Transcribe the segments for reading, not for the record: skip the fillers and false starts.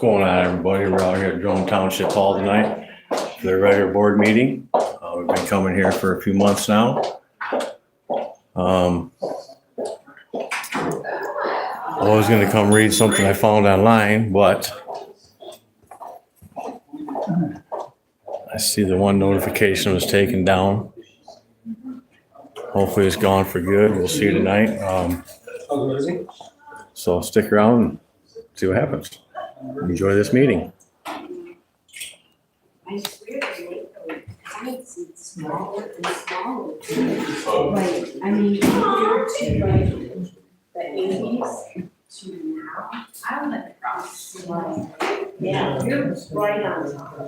going on, everybody? We're out here at Jerome Township Hall tonight for their regular board meeting. We've been coming here for a few months now. I was gonna come read something I found online, but I see the one notification was taken down. Hopefully it's gone for good. We'll see tonight. So stick around and see what happens. Enjoy this meeting. I swear it's smaller and smaller. Like, I mean, compared to like the 80s to now, I don't have the cross. Yeah, you're right on top.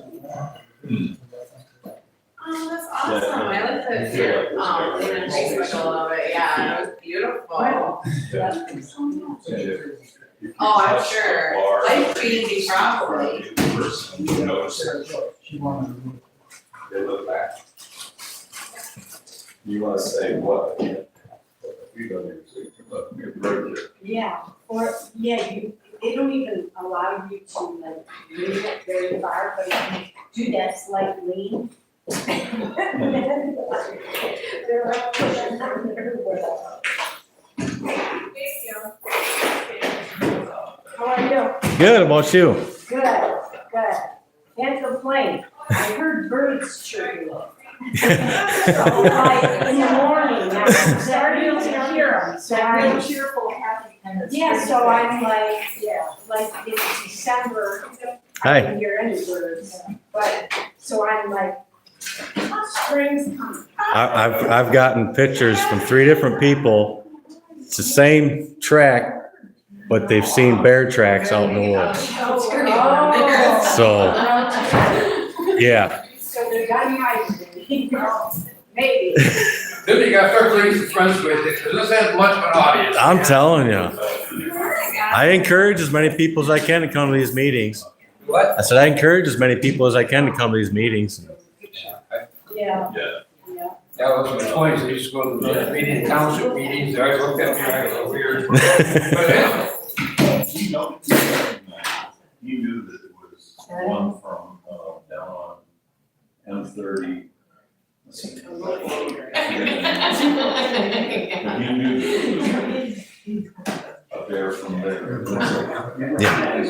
Oh, that's awesome. I looked at your, in Facebook a little bit, yeah, it was beautiful. Oh, I'm sure. Life changing probably. They look back. You wanna say what? You don't even say, but you're right there. Yeah, or, yeah, they don't even allow you to like lean it very far, but if you do that slight lean. They're up there, not everywhere. Thank you. How are you? Good, about you? Good, good. Can't complain. I heard birds chirping. Like in the morning, I'm starting to hear them, so I'm cheerful, happy. Yeah, so I'm like, like it's December. Hi. I can hear any birds, but, so I'm like, spring's coming. I've gotten pictures from 3 different people. It's the same track, but they've seen bear tracks out in the woods. So, yeah. So they got my, maybe. Then you gotta start bringing some friends with it, because this has much of an audience. I'm telling you. I encourage as many people as I can to come to these meetings. What? I said I encourage as many people as I can to come to these meetings. Yeah. That was my point, I used to go to the meeting, township meetings, they always looked at me like a weird. But yeah. He knew that it was one from, down on M30. He knew that it was a bear from there. Yeah.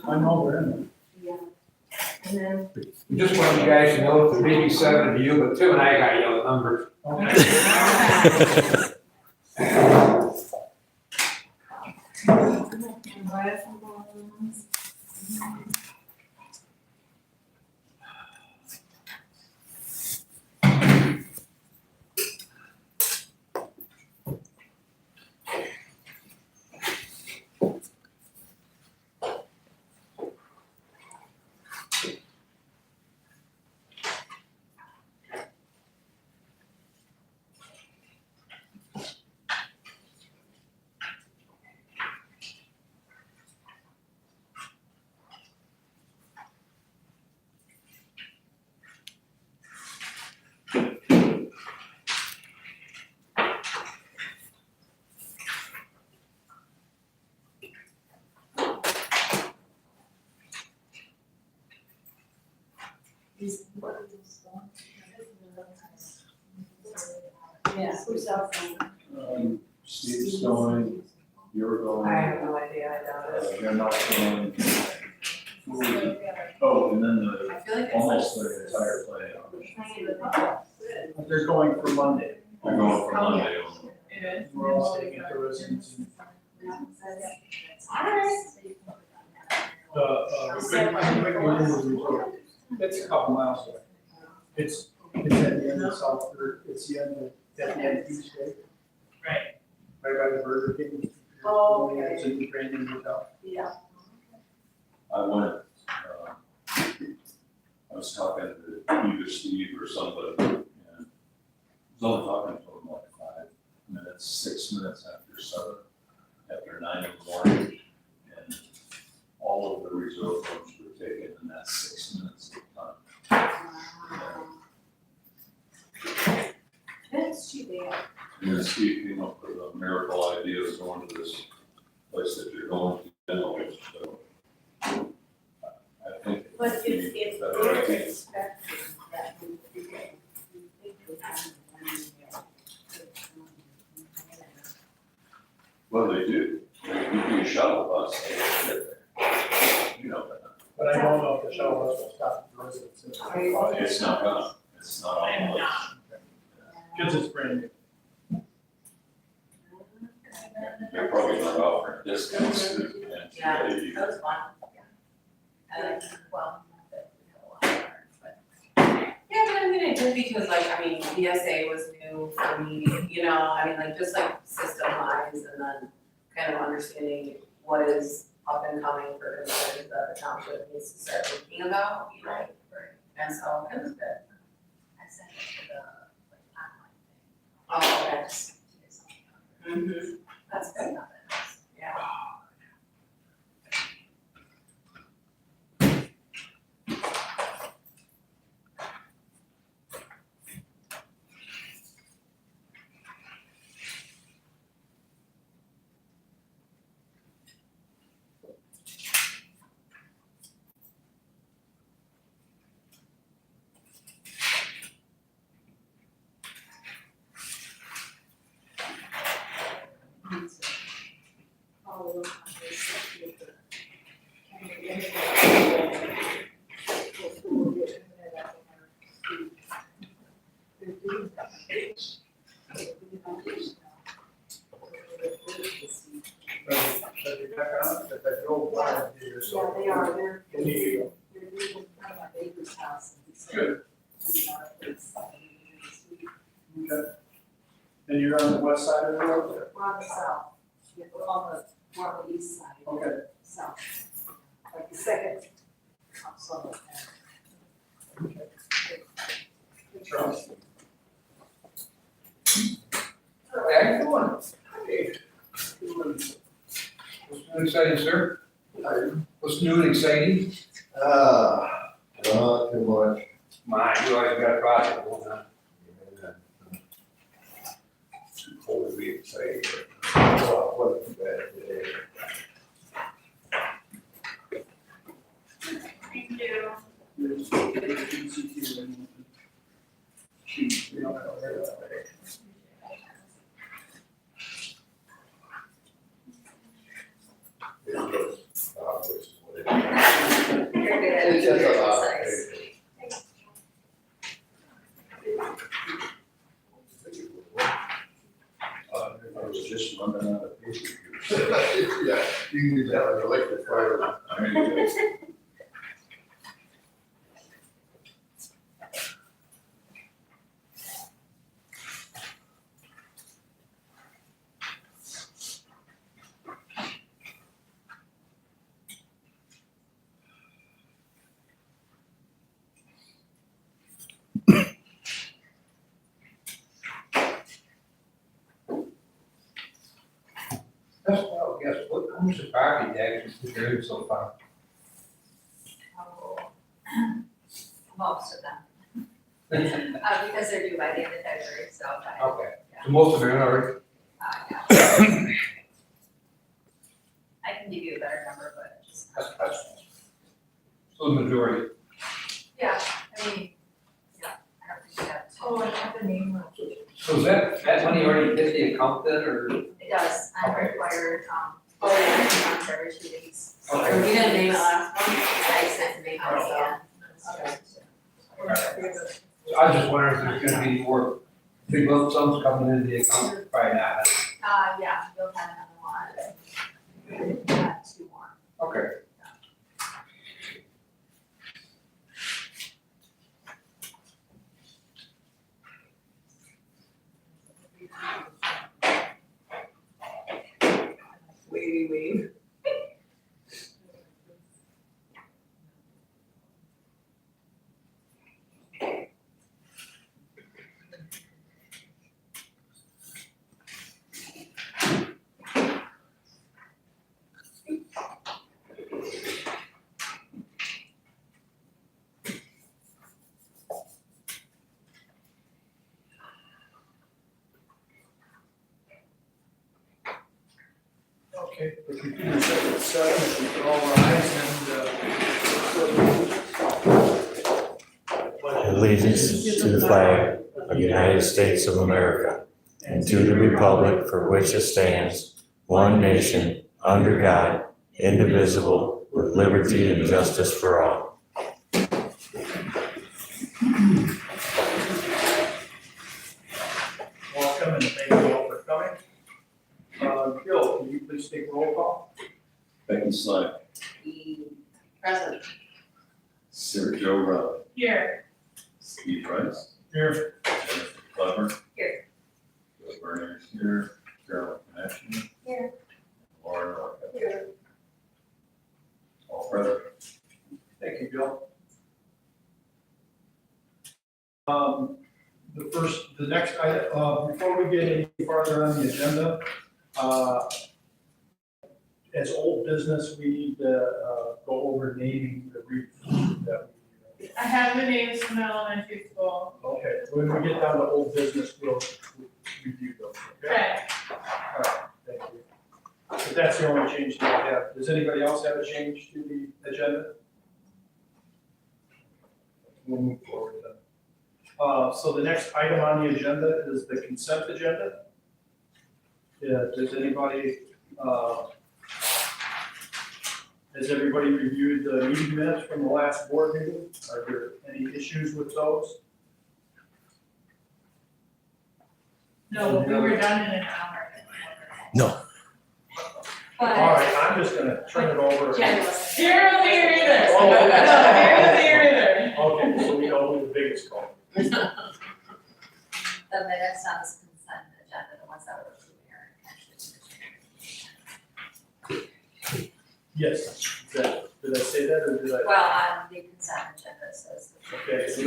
I know we're in Yeah. And then. Just want you guys to know, there may be 7 of you, but Tim and I got yellow numbers. Yeah, who's up? Steve's going, you're going. I have no idea, I doubt it. You're not going. Oh, and then I feel like it's almost like. the entire play. They're going for Monday. They're going for Monday. It is. We're all staying at the residence. Alright. It's a couple miles away. It's at the end of South, or it's the end of, at the end of East Bay. Right. Right by the Burger King. Oh, okay. It's in the Brandon Hotel. Yeah. I went, I was talking to either Steve or somebody, and I was only talking to him like 5 minutes, 6 minutes after 7, after 9 in the morning. And all of the reserve rooms were taken in that 6 minutes of time. That's too bad. And then Steve came up with a miracle idea of going to this place that you're going to, so. I think. But it'd if, be if better they're idea. expecting that we think we have money there. Well, they do. They give you a shuttle bus. They get there. You know that. But I don't know if the shuttle bus will stop at the residence. It's not gonna, it's not on the list. Because it's brand new. They're probably not offering discounts. And Yeah, they- that was fun. I like, well, not that we had a lot of learn, but. Yeah, but I mean, I did because like, I mean, BSA was new for me, you know, I mean, like, just like system wise and then kind of understanding what is up and coming for concerns that the township needs to start thinking about, you know? And so it was good. I sent it to the, like, online thing. Oh, okay. Just to get something on there. Mm-hmm, that's good. Yeah. Follow up on this with the- But you're back on, but that old line here, so. Yeah, they are, they're, There you go. they're leaving in front of my neighbor's house and he said, Good. you know, it's, Okay. And you're on the west side of the road there? we're on the south, yeah, we're on the east side. Okay. South, like the second house on the Okay. Charles. How you doing? Hey. What's new and exciting, sir? What's new and exciting? Not too much. Mine, you always got a project going on. Too cold to be excited. Well, wasn't bad today. Thank you. We don't have to worry about that. It was, which is what it is. It's just a lot of paper. I was just running out of paper. Yeah, you need to have an electric fire. I mean, That's well, guess what, how much the property taxes is there so far? Most of them. Because they're due by the end of February, so. Okay, so most of them are already, Yeah. I can give you a better number, but just. that's, so the majority. Yeah, I They, yeah, I don't think that. Oh, I have the name. So is that money already hit the account then, or? It does, I'm Okay. required, Oh, yeah. on every 2 weeks. Okay. Or we didn't name it last month? I sent the name out, yeah. Okay. I was just wondering if there's gonna be more big lump sums coming into the account, probably not. Yeah, you'll have another one. Yeah, 2 more. Okay. Wavy. Okay, the computer said it's 7, if we could all rise and, Allegiance to the flag of the United States of America and to the republic for which it stands, one nation, under God, indivisible, with liberty and justice for all. welcome and thank you all for coming. Bill, can you please take roll call? Becky Slack, Present. Sarah Jo Rowley, Here. Steve Rice, Here. Jennifer Clever. Here. Bill Burners here, Carolyn Connection. Here. Lauren Norcott. Here. All present. Thank you, Bill. The next item, before we get any farther on the agenda, as old business, we need to, go over naming the wreath that we. I have the names from the elementary school. Okay, when we get down to old business, we'll review those, okay? Okay. All right, thank you. But that's the only change that I have. Does anybody else have a change to the agenda? We'll move forward then. So the next item on the agenda is the consent agenda. Yeah, does anybody, has everybody reviewed the meeting minutes from the last board meeting? Are there any issues with those? No, but we were done in an hour. No. All right, I'm just gonna turn it over. Jen. You're over here either. Oh, No, okay. you're over here either. Okay, so we know who the biggest call. The minutes on this consent agenda, the ones that were approved here, actually. Yes, did I say that or did I? Well, on the consent agenda, it says. Okay, so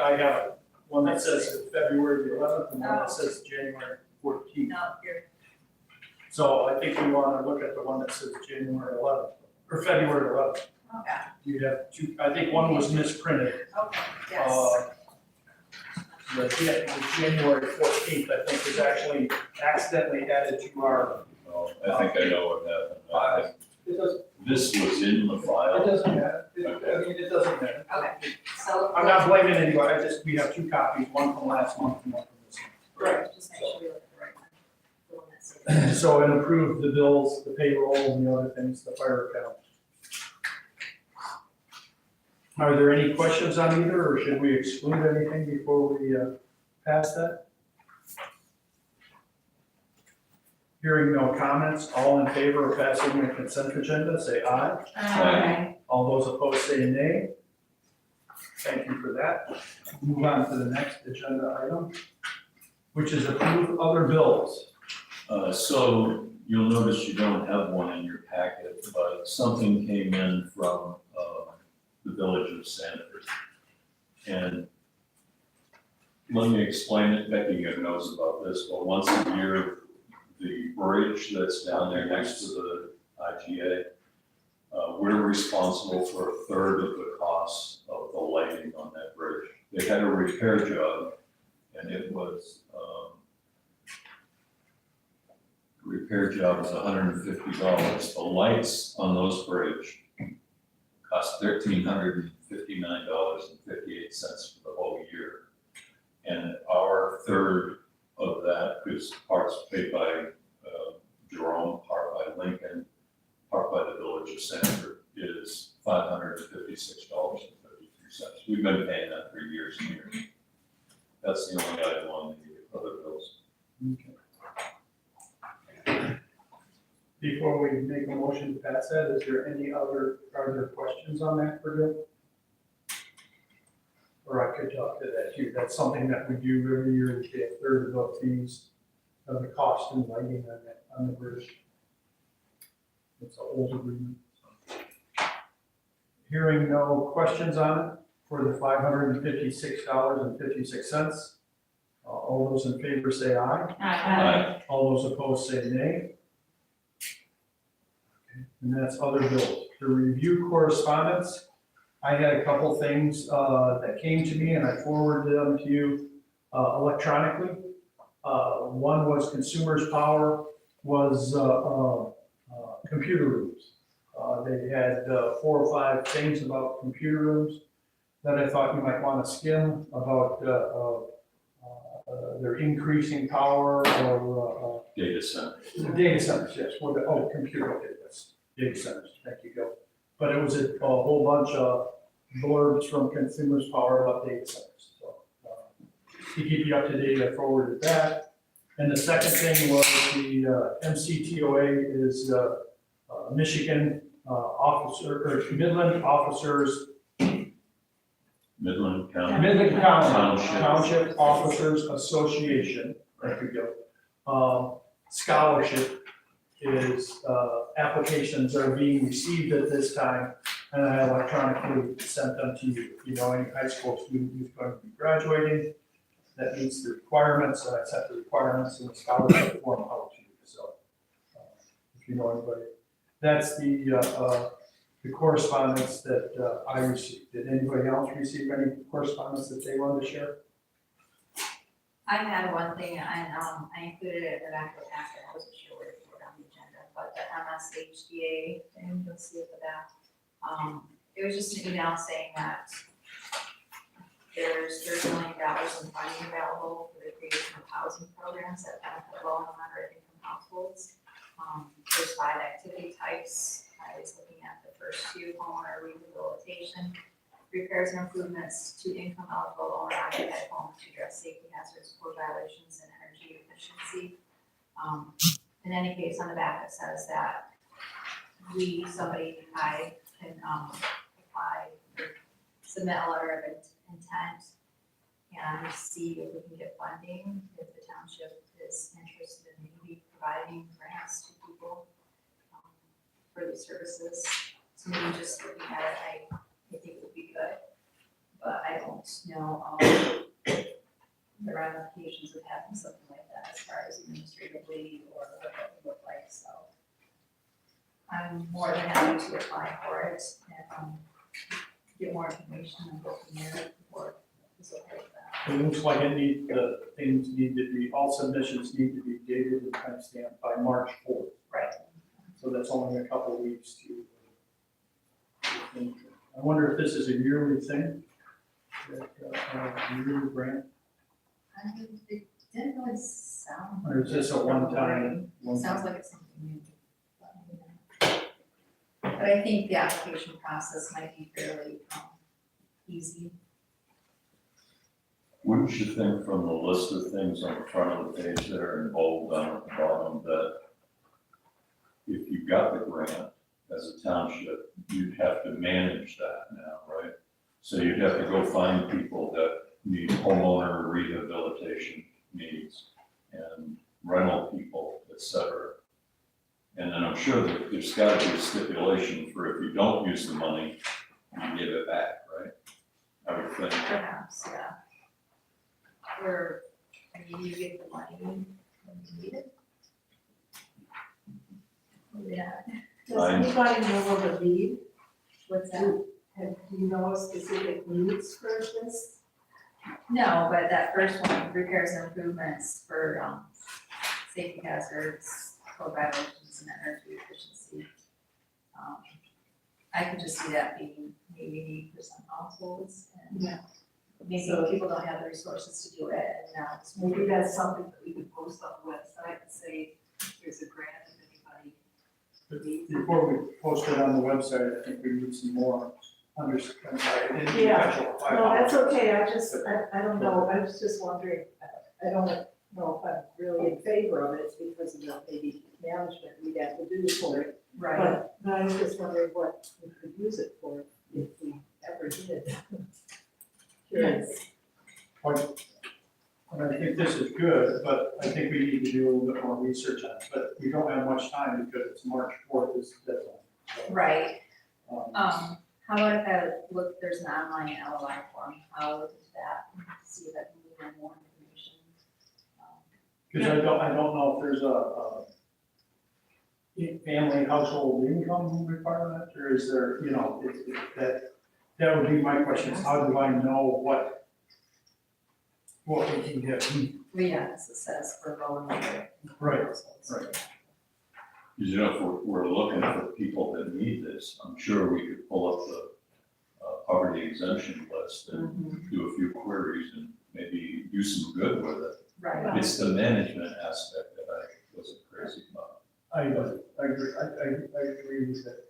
I have one that says February the 11th and one that says January 14th. No, you're, So I think we want to look at the one that says January 11th, or February 11th. okay, You have two, I think one was misprinted. okay, yes. The January 14th, I think, is actually accidentally added to our. Oh, I think I know what happened. I think It doesn't, this was in the it file. doesn't matter. It doesn't matter. Okay. So. I'm not blaming anybody, we have two copies, one from last month and one from this month. Right, just make sure we look at the right one. The one that says. So it approved the bills, the payroll, and the other things, the fire account. Are there any questions on either, or should we exclude anything before we pass that? Hearing no comments, all in favor of passing the consent agenda, say aye. Aye. All those opposed say nay. Thank you for that. Move on to the next agenda item, which is approve other bills. So you'll notice you don't have one in your packet, but something came in from the village of Sanford. And let me explain it, Becky knows about this, but once a year, the bridge that's down there next to the IGA, we're responsible for 1/3 of the cost of the lighting on that bridge. They had a repair job, and it was, repair job was $150. The lights on those bridge cost $1,359.50. $0.58 for the whole year. And our third of that, because part's paid by Jerome, part by Lincoln, part by the village of Sanford, is $556.53. We've been paying that for years and years. That's the only item on the other bills. Okay. Before we make a motion to pass that, are there questions on that for Bill? Or I could talk to that too. That's something that we do every year, we pay a third of the fees of the cost and lighting on the bridge. It's an old agreement. Hearing no questions on it for the $556.56. All those in favor say aye. Aye. All those opposed say nay. Okay, and that's other bills. To review correspondence, I had a couple things that came to me and I forwarded them to you electronically. One was Consumers Power was computer rooms. They had 4 or 5 things about computer rooms that I thought you might want to skim about their increasing power or Data center. data centers, yes, computer, okay, yes, data centers, thank you, Bill. But it was a whole bunch of blurbs from Consumers Power about data centers, so. To keep you up to date, I forwarded that. And the second thing was the MCTOA is Michigan officer, or Midland Officers, Midland County. Midland County Township. Township Officers Association, there we go. Scholarship is, applications are being received at this time, and I electronically sent them to you. If you know any high school student who's going to be graduating, that meets the requirements, and I sent the requirements in the scholarship form out to you, so. If you know anybody. That's the correspondence that I received. Did anybody else receive any correspondence that they wanted to share? I had one thing, and I included it in the back of the packet, I wasn't sure where to put it on the agenda, but the MSHDA, and you'll see it with that. It was just an email saying that there's $30 million in funding available for the creation of housing programs that benefit low and moderate income households. There's 5 activity types. I was looking at the first 2, homeowner rehabilitation, repairs and improvements to income eligible owner occupied homes to address safety hazards, code violations, and energy efficiency. In any case, on the back it says that I can apply, submit a letter of intent and see if we can get funding, if the township is interested in maybe providing grants to people for these services. So maybe just looking at it, I think it would be good, but I don't know all the ramifications of having something like that as far as administratively or what that would look like, so. I'm more than happy to apply for it and get more information and go from there before it's okay with that. It looks like things need to be, all submissions need to be dated and timestamped by March 4th. Right. So that's only a couple of weeks to. I wonder if this is a yearly thing, yearly grant, It didn't really sound. or is this a one-time? Sounds like it's something new. But I think the application process might be fairly easy. Wouldn't you think from the list of things on the front of the page there and bold down at the bottom that if you got the grant as a township, you'd have to manage that now, right? So you'd have to go find people that need homeowner rehabilitation needs and rental people, et cetera. And then I'm sure that there's got to be a stipulation for if you don't use the money, you give it back, right? I would think. Perhaps, yeah. Or maybe you get the money when you need it. Yeah. Does anybody know what the need? What's that? Do you know specific needs for this? No, but that first one, repairs and improvements for safety hazards, code violations, and energy efficiency. I could just see that being maybe need for some households and Yeah. maybe people don't have the resources to do it, and now it's Maybe that's something that we could post on the website and say, there's a grant if anybody. Before we post it on the website, I think we need some more understanding. Yeah. No, that's okay, I don't know, I was just wondering, I don't know if I'm really in favor of it, because of the maybe management we'd have to do for it. right. But I was just wondering what we could use it for, if we ever did. Curious. And I think this is good, but I think we need to do a little bit more research on it, but we don't have much time because it's March 4th is the deadline. So, Right, um, how about if I look, there's an online LOI form, I'll look into that, and see if I can get more information. Cause I don't know if there's a family household income requirement, or is there, you know, that would be my question, is how do I know what we can get? Well, yeah, this says for low and moderate. Right, households. right. Because, you know, if we're looking for people that need this, I'm sure we could pull up the poverty exemption list and do a few queries and maybe do some good with it. Right, It's the management aspect that I wasn't crazy about. I agree, I agree with that.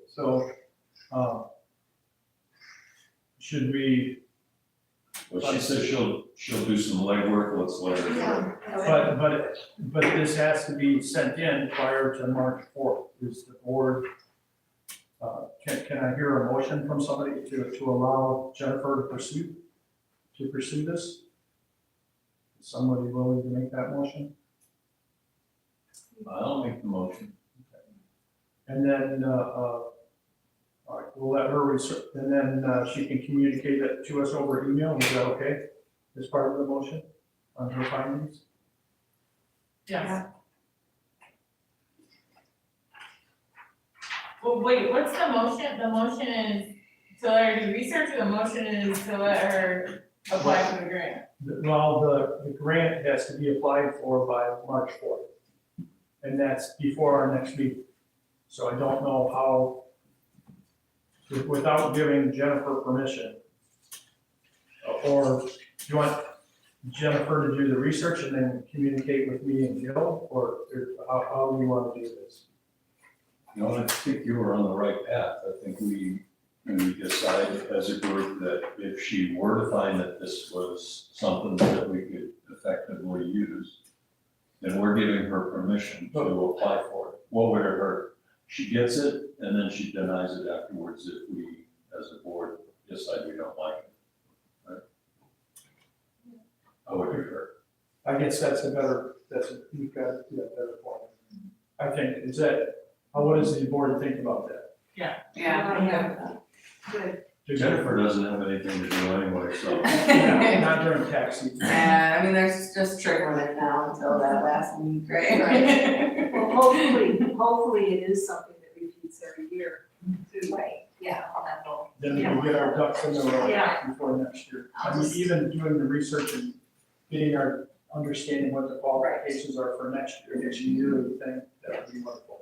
So, should we, But she said she'll do some legwork, let's let her do it. but this has to be sent in prior to March 4th, is the board, can I hear a motion from somebody to allow Jennifer to pursue this? Is somebody willing to make that motion? I'll make the motion. And then, all right, we'll let her research, and then she can communicate that to us over email, is that okay? As part of the motion on her findings? Yes. Well, wait, what's the motion? The motion is to let her do research, or the motion is to let her apply for the grant? Well, the grant has to be applied for by March 4th. And that's before our next meeting. So I don't know how, without giving Jennifer permission, or do you want Jennifer to do the research and then communicate with me and Jill, or how do you want to do this? No, I think you were on the right path. I think we decided as a group that if she were to find that this was something that we could effectively use, then we're giving her permission to apply for it. What would it hurt? She gets it, and then she denies it afterwards if we, as a board, decide we don't like it. Right? How would it hurt? I guess you've got a better point. I think, what does the board think about that? Yeah. Good. Jennifer doesn't have anything to do anyway, so. Yeah, not during tax season. I mean, there's just trickling it now until that last week, right? Well, hopefully it is something that repeats every year, too. right, yeah, that will, Then we can get our ducks in a row Yeah. before next year. I mean, even doing the research and getting our understanding what the qualifications are for next year, next yearly thing, that would be wonderful.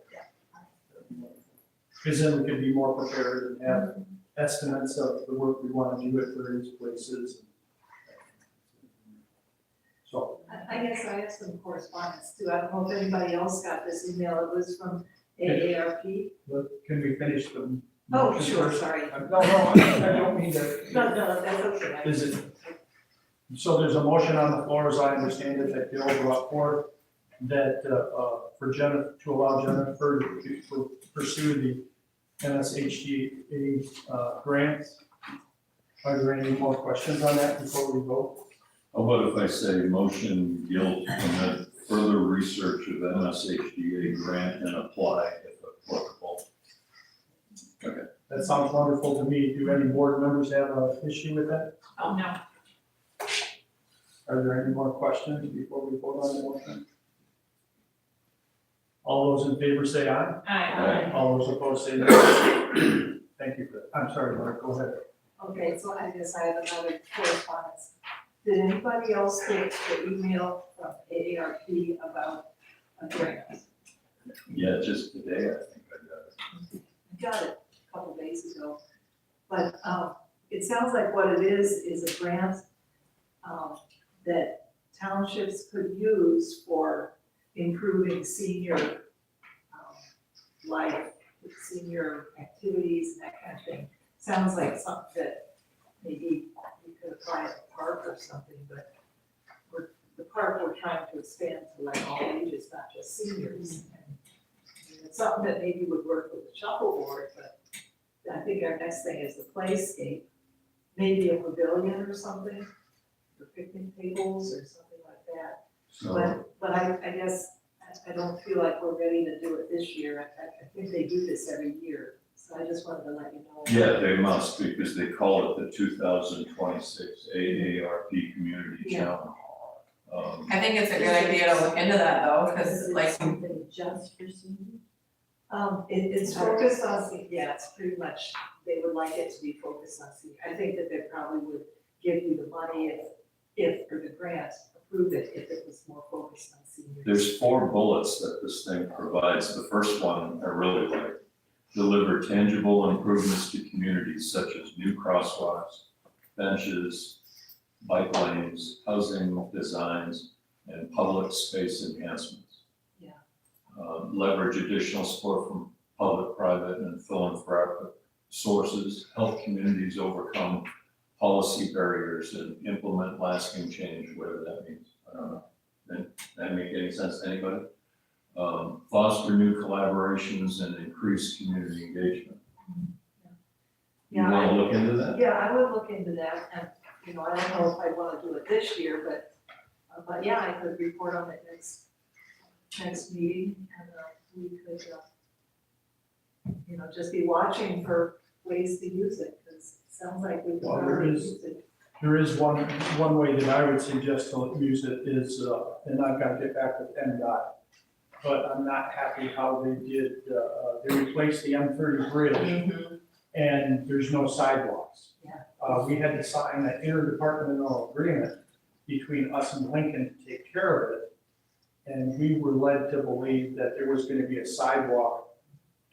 Because then we could be more prepared and have estimates of the work we want to do at various places. So, I guess I have some correspondence too. I don't know if anybody else got this email. It was from AARP. but can we finish the? Oh, motion sure, first? sorry. No, I don't mean to. No, that's okay. Is it? So there's a motion on the floor, as I understand it, that Bill brought forth, that, for Jennifer, to allow Jennifer to pursue the NSHDA, grants. Are there any more questions on that before we vote? How about if I say motion Gil to permit further research of MSHDA grant and apply if applicable? Okay. That sounds wonderful to me. Do any board members have an issue with that? Oh, no. Are there any more questions before we vote on the motion? All those in favor say aye. Aye. All those opposed say no. Thank you for that. I'm sorry, Mark, go ahead. Okay, so I guess I have another correspondence. Did anybody else get the email from AARP about a grant? Yeah, just today, I think I got it. I got it a couple days ago, but, it sounds like what it is a grant, that townships could use for improving senior, life, senior activities, and that kind of thing. Sounds like something that maybe we could apply at the park or something, but the park we're trying to expand to like all ages, not just seniors. And it's something that maybe would work with the shuffleboard, but I think our next thing is the playscape, maybe a pavilion or something, or picnic tables or something like that. So, But I guess I don't feel like we're ready to do it this year. I think they do this every year, so I just wanted to let you know. yeah, they must, because they call it the 2026 AARP Community Yeah. Challenge. I think it's a good idea to look into that though, Is cause it like, something just for seniors? It's focused on, yeah, it's pretty much, they would like it to be focused on senior. I think that they probably would give you the money if, or the grant, approve it if it was more focused on seniors. There's 4 bullets that this thing provides. The first one I really like. Deliver tangible improvements to communities such as new crosswalks, benches, bike lanes, housing designs, and public space enhancements. Yeah. Leverage additional support from public, private, and philanthropic sources, help communities overcome policy barriers and implement lasting change, whatever that means. I don't know. That make any sense to anybody? Foster new collaborations and increase community engagement. You Yeah, wanna look into that? Yeah, I would look into that, and, you know, I don't know if I wanna do it this year, but yeah, I could report on it next meeting, and, we could, you know, just be watching for ways to use it, because it sounds like we can Well, there already is- use it. There is one way that I would suggest to use it is, and I've got to get back with NDOT, but I'm not happy how they did, they replaced the M30 bridge and there's no sidewalks. Yeah. We had to sign an interdepartmental agreement between us and Lincoln to take care of it. And we were led to believe that there was gonna be a sidewalk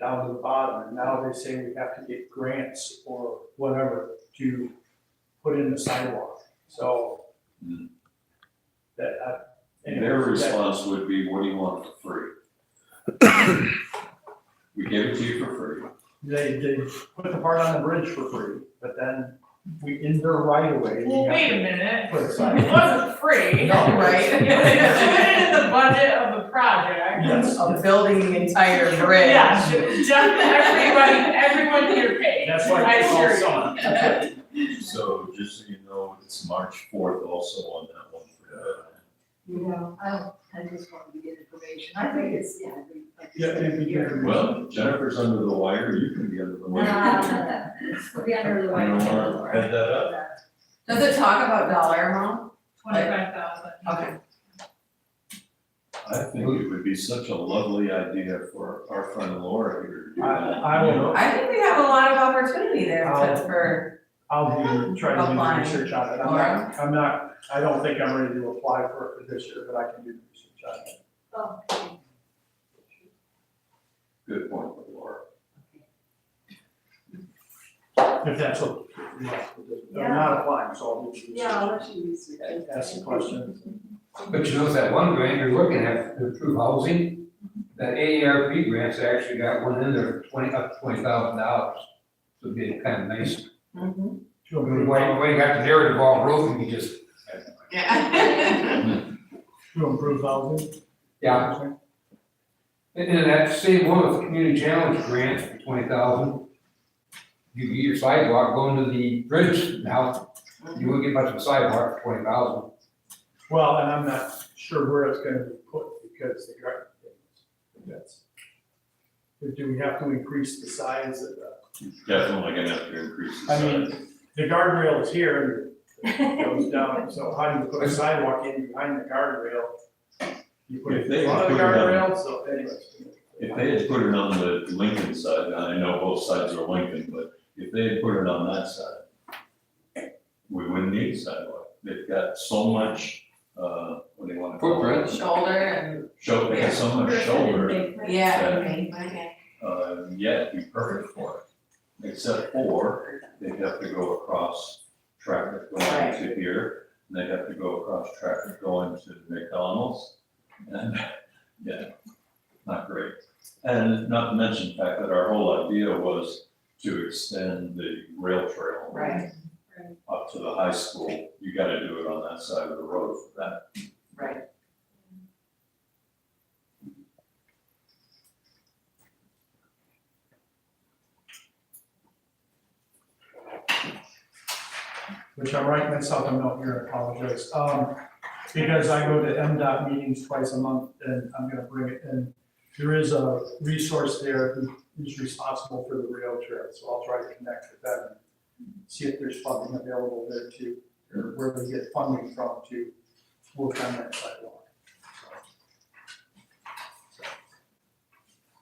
down to the bottom, and now they say we have to get grants or whatever to put in the sidewalk, so. Hmm. That, Their anyways, that- response would be, what do you want for free? We give it to you for free. they put the part on the bridge for free, but then we, in their right of way. we Well, have wait to a minute, put a it sidewalk. wasn't free. No. right? It's included in the budget of the project. Yes, Of building the entire bridge. Yeah, everyone here paid. that's why I it's all assure you. summer. So just so you know, it's March 4th also on that one. Yeah, I just wanted to get information. I think it's, yeah, Yeah, it'd be good. Well, Jennifer's under the wire, you can be under the wire. We'll be under the You white. don't wanna head that up? Does it talk about dollar amount? 25,000. Okay. I think it would be such a lovely idea for our friend Laura here to do that. I will, I think we have a lot of opportunity there for, I'll try to do the Applying. research on it. I don't think I'm ready to apply for it for this year, but I can do the research on it. Oh, Good point, Laura. If that's what, I'm not applying, so I'll do the yeah, I'll research. let you research. Ask the questions. But you know, that one grant you're looking at, to improve housing, that AARP grant's actually got one in there for up to $20,000. So it'd be kind of nice. Mhm. When you got the narrative all broken, you just, Yeah. To improve housing? yeah. And that same one with the community challenge grant for 20,000. You get your sidewalk going to the bridge now, you won't get much of a sidewalk for 20,000. Well, and I'm not sure where it's gonna be put because the garden, that's. Do we have to increase the size of the, Definitely gonna have to increase the I mean, size. the guardrail is here and it goes down, so how do you put a sidewalk in behind the guardrail? You put it If they in front of the put it on- guardrail, so anyways. If they had put it on the Lincoln side, and I know both sides are Lincoln, but if they had put it on that side, we wouldn't need a sidewalk. They've got so much, what do you want to call it? Footprint. Shoulder and, They got so much shoulder, yeah, okay, okay. yeah, it'd be perfect for it. Except for, they'd have to go across traffic going to here, and they'd have to go across traffic going to McDonald's. And, yeah, not great. And not to mention the fact that our whole idea was to extend the rail trail Right, up to the high school. You gotta do it on that side of the road for that. right. which I'm writing myself a note here, I apologize. Because I go to MDOT meetings twice a month, and I'm gonna bring it in. There is a resource there who is responsible for the rail trail, so I'll try to connect with them and see if there's funding available there too, or where they get funding from to work on that sidewalk.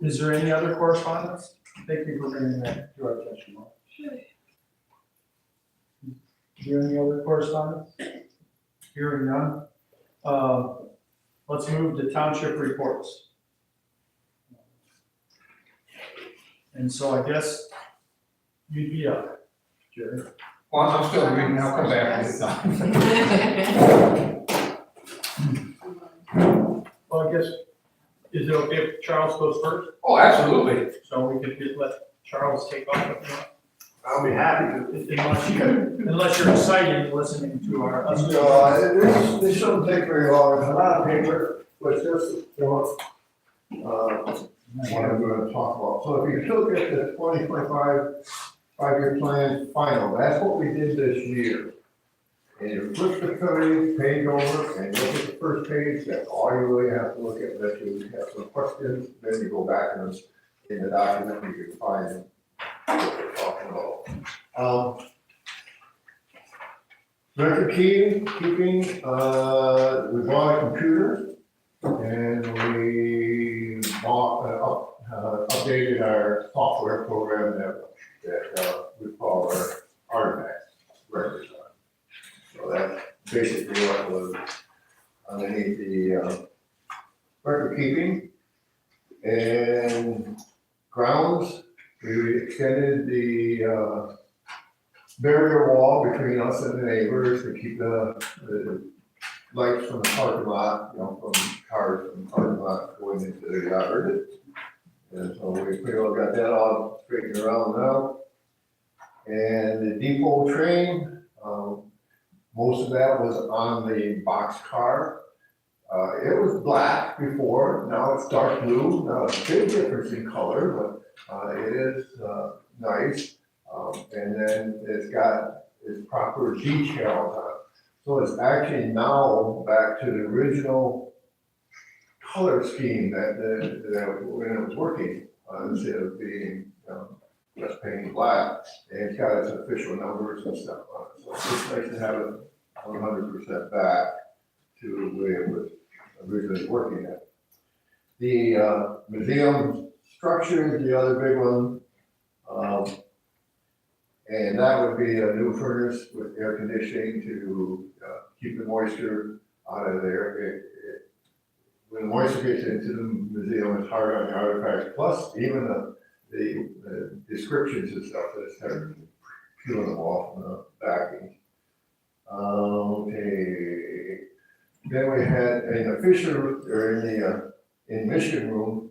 Is there any other correspondence? Thank you for bringing that to our attention, Mark. Is there any other correspondence? Hearing none. Let's move to township reports. And so I guess you'd be up, Jerry. Well, I'm still reading, I'll come back to it. Well, I guess, is it okay if Charles goes first? Oh, absolutely. So we could let Charles take off if you want. I'll be happy to. Unless you're excited listening to our. This shouldn't take very long, it's a lot of paper, but just what I'm gonna talk about. So if you look at the 2025 5-year plan final, that's what we did this year. And you flip the page over and look at the first page, that's all you really have to look at, that you have some questions, then you go back and in the document, you can find what they're talking about. Record keeping, we bought a computer and we updated our software program that we call our artifacts records on. So that's basically what was underneath the record keeping. And grounds, we extended the barrier wall between us and the neighbors to keep the lights from the parking lot, from cars from the parking lot going into the yard. And so we pretty well got that all straightened around now. And the depot train, most of that was on the box car. It was black before, now it's dark blue. Now it's a big difference in color, but it is nice. And then it's got its proper details on it. So it's actually now back to the original color scheme that when it was working, instead of being just painted black. And it's got its official numbers and stuff on it. So it's nice to have it 100% back to the way it was originally working at. The museum structure is the other big one. And that would be a new furnace with air conditioning to keep the moisture out of there. When the moisture gets into the museum, it's hard on the artifacts. Plus, even the descriptions and stuff that start peeling them off from the backing. Okay. Then we had in the Fisher, or in Michigan room,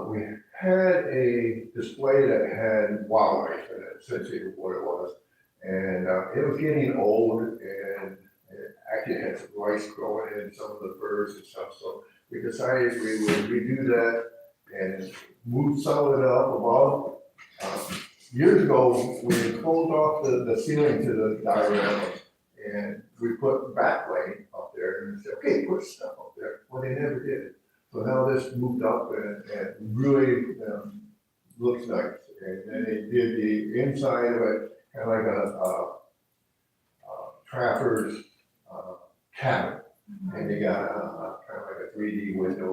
we had a display that had wildlife in it, essentially what it was. And it was getting old and it actually had some rice growing in some of the birds and stuff. So we decided we would redo that and move some of it up above. Years ago, we closed off the ceiling to the diorama and we put backlight up there and said, okay, put stuff up there. Well, they never did it. So now this moved up and really looks nice. And then they did the inside of it, kind of like a trapper's cabin. And they got kind of like a 3D window,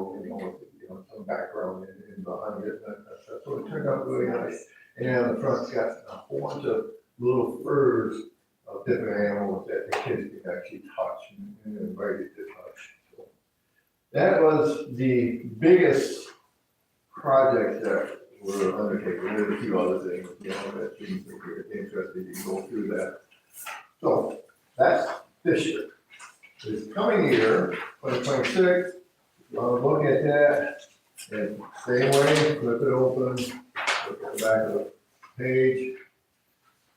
with some background in behind it. So it turned out really nice. And on the front, it's got a whole bunch of little furs of different animals that the kids can actually touch and invited to touch. That was the biggest project that we're undertaking, there's a few other things, you know, that seems to be interesting, you can go through that. So, that's this year. This coming year, 2026, look at that, and same way, flip it open, look at the back of the page.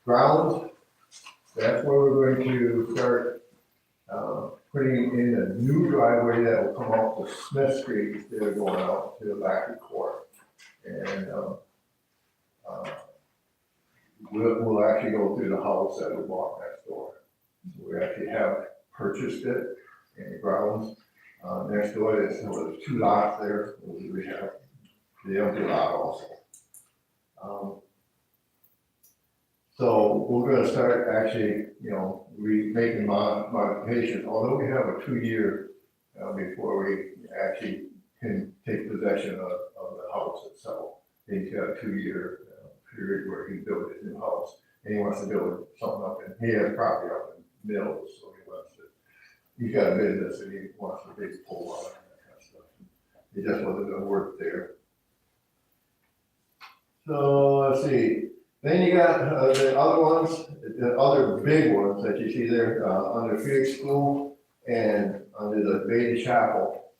Grounds, that's where we're going to start, putting in a new driveway that will come off the Smith Street instead of going out to the back of court. And, we'll actually go through the house that we bought next door. We actually have purchased it in the grounds. Next door, there's 2 lots there, we have the empty lot also. So we're gonna start actually, you know, making modifications, although we have a 2-year, before we actually can take possession of the house itself. He's got a 2-year period where he built his new house, and he wants to build something up, and he has property up in Mills, so he wants to, he's got a business, and he wants a big pole on it, and that kind of stuff. He just wasn't gonna work there. So, let's see. Then you got the other ones, the other big ones that you see there, under Felix School and under the Beta Chapel.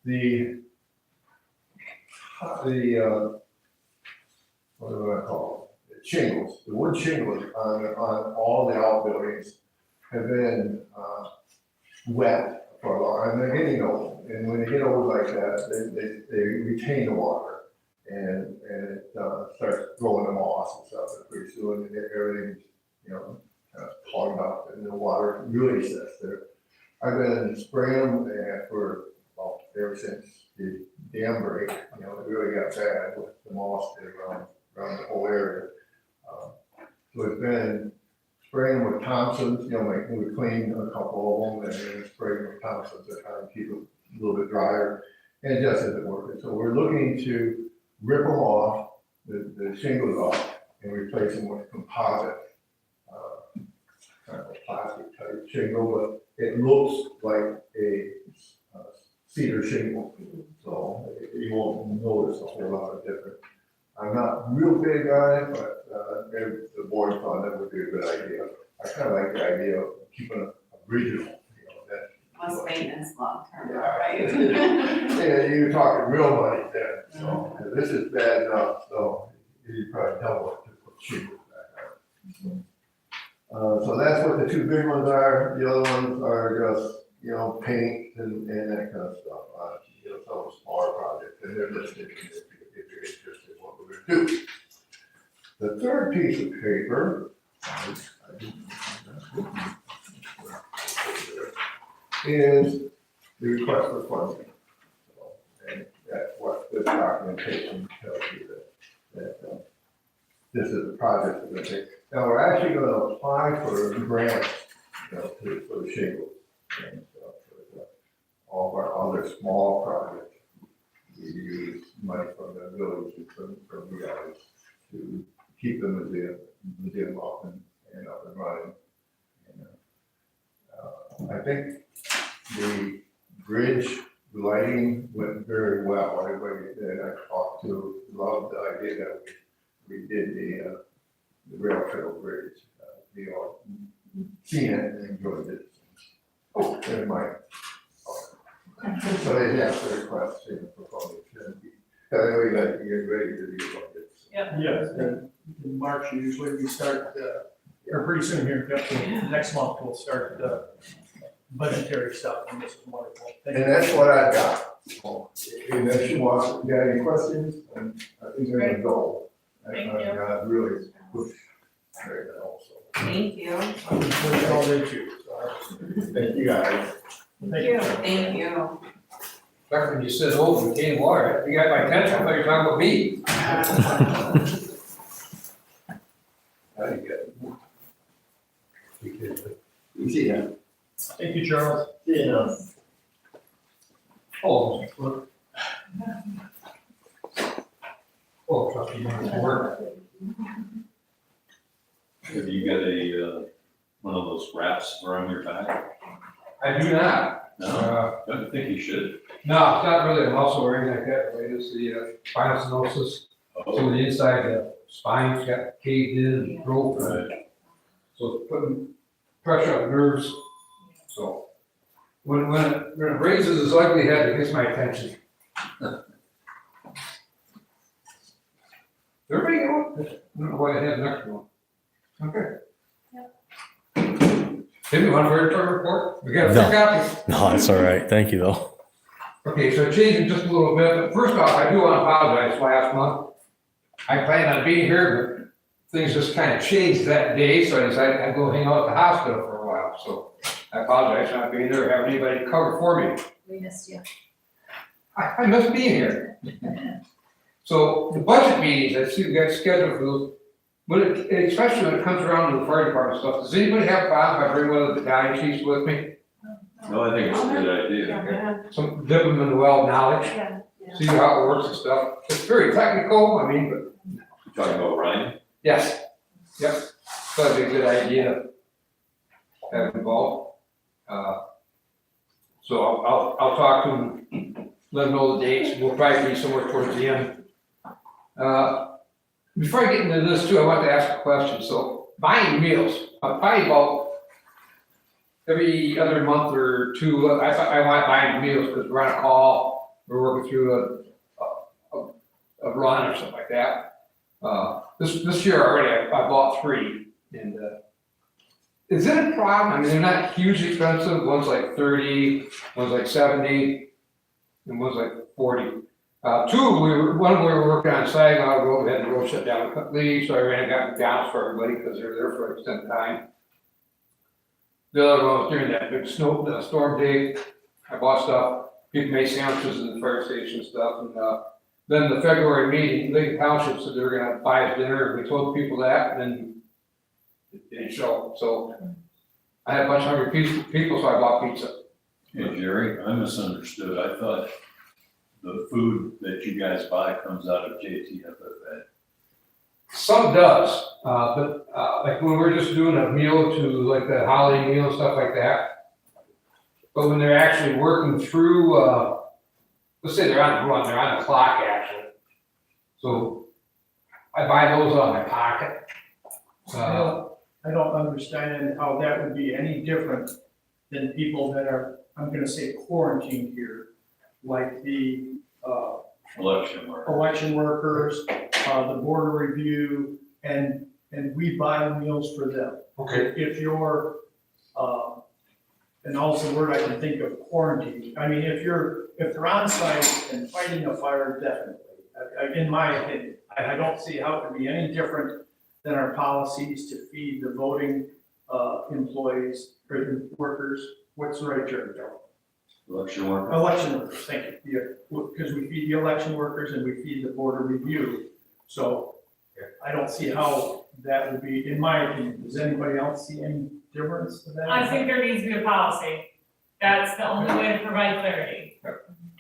The what do I call it? The shingles, the wood shingles on all the outbuildings have been wet for a while, and they're getting old. And when they get old like that, they retain the water. And it starts growing the moss and stuff, and pretty soon everything's, you know, kind of clogged up, and the water really sits there. I've been spraying them for, well, ever since the dam break, you know, it really got bad with the moss around the whole area. So it's been spraying with Thompson's, you know, like we cleaned a couple of them, and then spraying with Thompson's to kind of keep it a little bit drier, and it just isn't working. So we're looking to rip them off, the shingles off, and replace them with composite, kind of a plastic type shingle, but it looks like a cedar shingle, so you won't notice a whole lot of difference. I'm not real big on it, but maybe the board thought that would be a good idea. I kind of like the idea of keeping it original, you know, that. Less maintenance long term, Yeah. right? Yeah, you're talking real money there, so this is bad enough, so you probably double it to put shingles back on. So that's what the 2 big ones are. The other ones are just, you know, paint and that kind of stuff. You know, some smaller projects, and they're listed if you're interested in what we're gonna do. The third piece of paper is the request for funding. So, and that's what this documentation tells you that this is the project we're gonna take. Now, we're actually gonna apply for grants, you know, for the shingles. And for all of our other small projects, we use money from the village and from you guys to keep the museum up and up and running. And, I think the bridge lighting went very well. Everybody that I talked to loved the idea that we did the rail trail bridge. We all seen it and enjoyed it. Oh, never mind. So they asked the request for funding. I know you got to get ready to do budget. Yes, and in March usually we start, or pretty soon here, next month we'll start budgetary stuff, and this is wonderful. Thank And you. that's what I got. So, unless you got any questions, and I think they're gonna go. Thank I you. really push right now, also. Thank you. I'm pushing all day too, so. Thank you guys. Thank you. Thank you. Back when you said, oh, retaining water, you got my attention, I thought you were talking about me. How you get? You see ya. Thank you, Charles. Yeah. Oh, look. Oh, trust me, it's work. Have you got a, one of those wraps around your back? I do not. No, I think you should. No, it's not really a muscle or anything like that, right? It's the spinal stenosis. So the inside, the spine's got caved in and broke. Right. So it's putting pressure on nerves. So when it raises its ugly head, it gets my attention. Everybody go? I don't know why I have next one. Okay. Tim, you want a fire report? We got a free copy. No, that's all right. Thank you, though. Okay, so changing just a little bit, but first off, I do want to apologize last month. I planned on being here, but things just kind of changed that day, so I decided I'd go hang out at the hospital for a while, so I apologize for not being there, or having anybody cover for me. We missed you. I must be here. So the budget meetings, I see we got scheduled for those, but especially when it comes around to the fire department stuff, does anybody have problems if I bring one of the battalion chiefs with me? No, I think it's a good idea. Yeah, Some dip them in the well of knowledge, yeah. see how it works and stuff. It's very technical, I mean, but You talking about Ryan? yes, yep, that'd be a good idea to have involved. So I'll talk to them, let them know the dates, we'll probably be somewhere towards the end. Before I get into this too, I want to ask a question, so buying meals, probably about every other month or two, I want buying meals, because we're on a call, we're working through a run or something like that. This year already, I bought 3, and, is it a problem? I mean, they're not hugely expensive, one's like 30, one's like 70, and one's like 40. One we were working on Saginaw Road, we had the road shut down completely, so I ran and got McDonald's for everybody, because they were there for an extended time. The other one was during that big storm day, I bought stuff, people made sandwiches in the fire station and stuff, and, then the February meeting, Midland Township said they were gonna buy us dinner, and we told people that, and then it didn't show, so I had a bunch of hungry people, so I bought pizza. Hey, Jerry, I misunderstood. I thought the food that you guys buy comes out of JTFFA. Some does, but, like when we're just doing a meal to like the holiday meal, stuff like that. But when they're actually working through, let's say they're on the run, they're on the clock actually. So I buy those out of my pocket. I don't understand how that would be any different than people that are, I'm gonna say quarantined here, like the, Election work. election workers, the border review, and we buy meals for them. Okay. If you're, and also the word I can think of, quarantine, I mean, if they're on site and fighting a fire, definitely. In my opinion, I don't see how it could be any different than our policies to feed the voting, employees, or workers, what's the right term, Joe? Election work. Election workers, thank you, yeah, because we feed the election workers and we feed the border review. So I don't see how that would be, in my opinion, does anybody else see any difference to that? I think there needs to be a policy. That's the only way to provide clarity.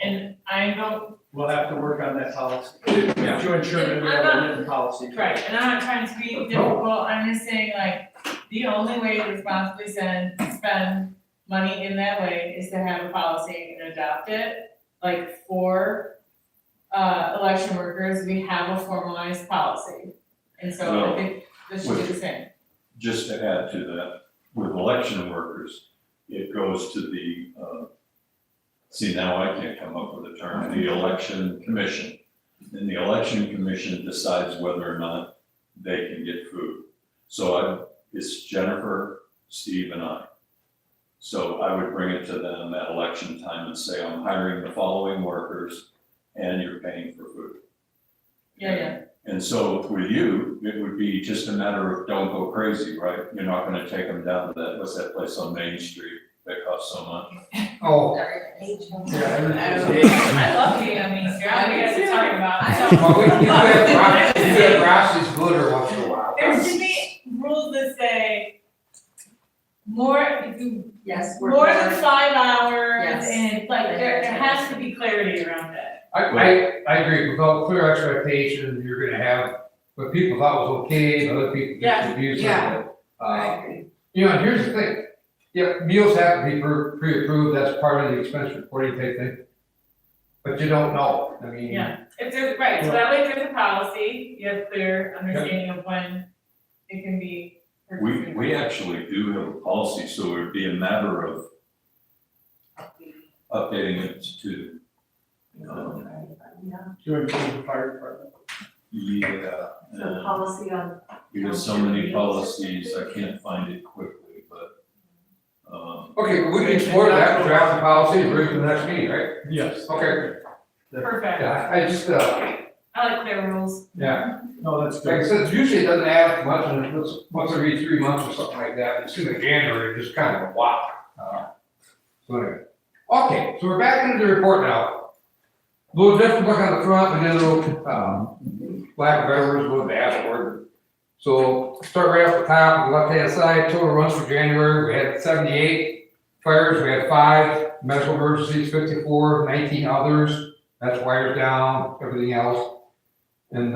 And I don't, We'll have to work on that policy Yeah. to ensure that we have a written policy. right, and I'm not trying to be difficult, I'm just saying like, the only way to responsibly spend money in that way is to have a policy and adopt it. Like for, election workers, we have a formalized policy. And so I think this should be the same. Just to add to that, with election workers, it goes to the, see, now I can't come up with a term, the election commission. And the election commission decides whether or not they can get food. So it's Jennifer, Steve, and I. So I would bring it to them at election time and say, I'm hiring the following workers and you're paying for food. Yeah. And so with you, it would be just a matter of don't go crazy, right? You're not gonna take them down to that, what's that place on Main Street that costs so much? Oh, I love being on Main Street, I don't know what you're talking about. So- well, we get Rossi's glitter once in a while. There should be rules that say Yes, more than 5 hours, Yes. and like, there has to be clarity around that. I agree, without clear expectations, you're gonna have, what people thought was okay, other people Yeah, just abuse it. yeah. agree. You know, and here's the thing, yeah, meals have to be pre-approved, that's part of the expense reporting type thing. but you don't know, I mean. Yeah, if there's, right, so that way if there's a policy, you have clear understanding of when it can be purchased. We actually do have a policy, so it would be a matter of updating it to, To include the fire department. yeah, So and policy on. we have so many policies, I can't find it quickly, but, Okay, we can explore that, draft the policy, and bring it to the next meeting, right? Yes. Okay, Perfect, yeah, I just, I like clear rules. yeah, No, that's like I good. said, usually it doesn't add much, and it's once every 3 months or something like that, it's in January, just kind of a wow. So anyway, okay, so we're back into the report now. A little different look on the front, and then a little, lack of better words, a little dashboard. So start right off the top, on the left-hand side, total runs for January, we had 78 fires, we had 5 medical emergencies, 54, 19 others, that's wires down, everything else. And,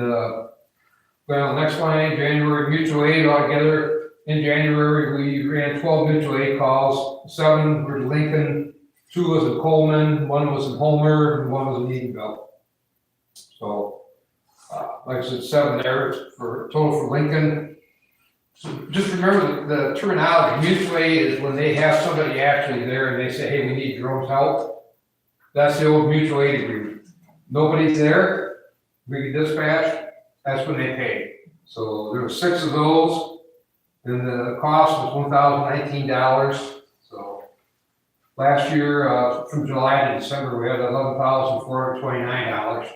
well, next line, January mutual aid altogether, in January, we ran 12 mutual aid calls, 7 were to Lincoln, 2 was in Coleman, 1 was in Homer, and 1 was in Edenville. So, like I said, 7 there for total for Lincoln. So just remember the terminology, mutual aid is when they have somebody actually there and they say, hey, we need Jerome's help. That's the old mutual aid agreement. Nobody's there, we can dispatch, that's when they pay. So there were 6 of those, and the cost was $1,019. So last year, from July to December, we had $11,429.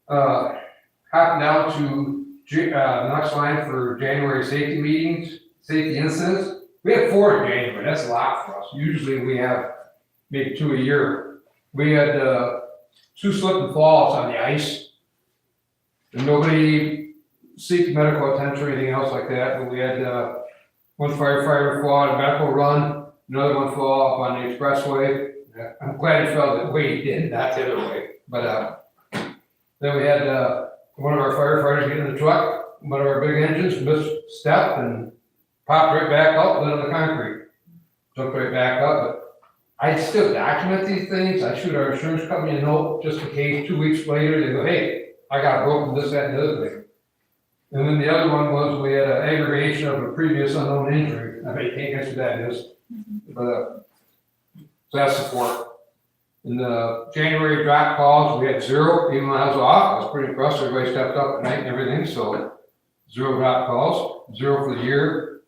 Hopping down to the next line for January safety meetings, safety incidents. We had 4 in January, that's a lot for us. Usually we have maybe 2 a year. We had 2 slip and falls on the ice. And nobody seeked medical attention or anything else like that, but we had 1 firefighter fall on a medical run, another one fall up on the expressway. I'm glad he fell that way he did, not the other way. But then we had one of our firefighters get in the truck, one of our big engines misstepped and popped right back up, lit on the concrete. Jumped right back up, but I still document these things. I shoot our insurance company a note just in case 2 weeks later they go, hey, I got broken this, that, and the other thing. And then the other one was we had an aggravation of a previous unknown injury. I can't guess what that is. But so that's support. In the January drop calls, we had 0, even when I was off. I was pretty impressed. Everybody stepped up at night and everything. So 0 drop calls, 0 for the year.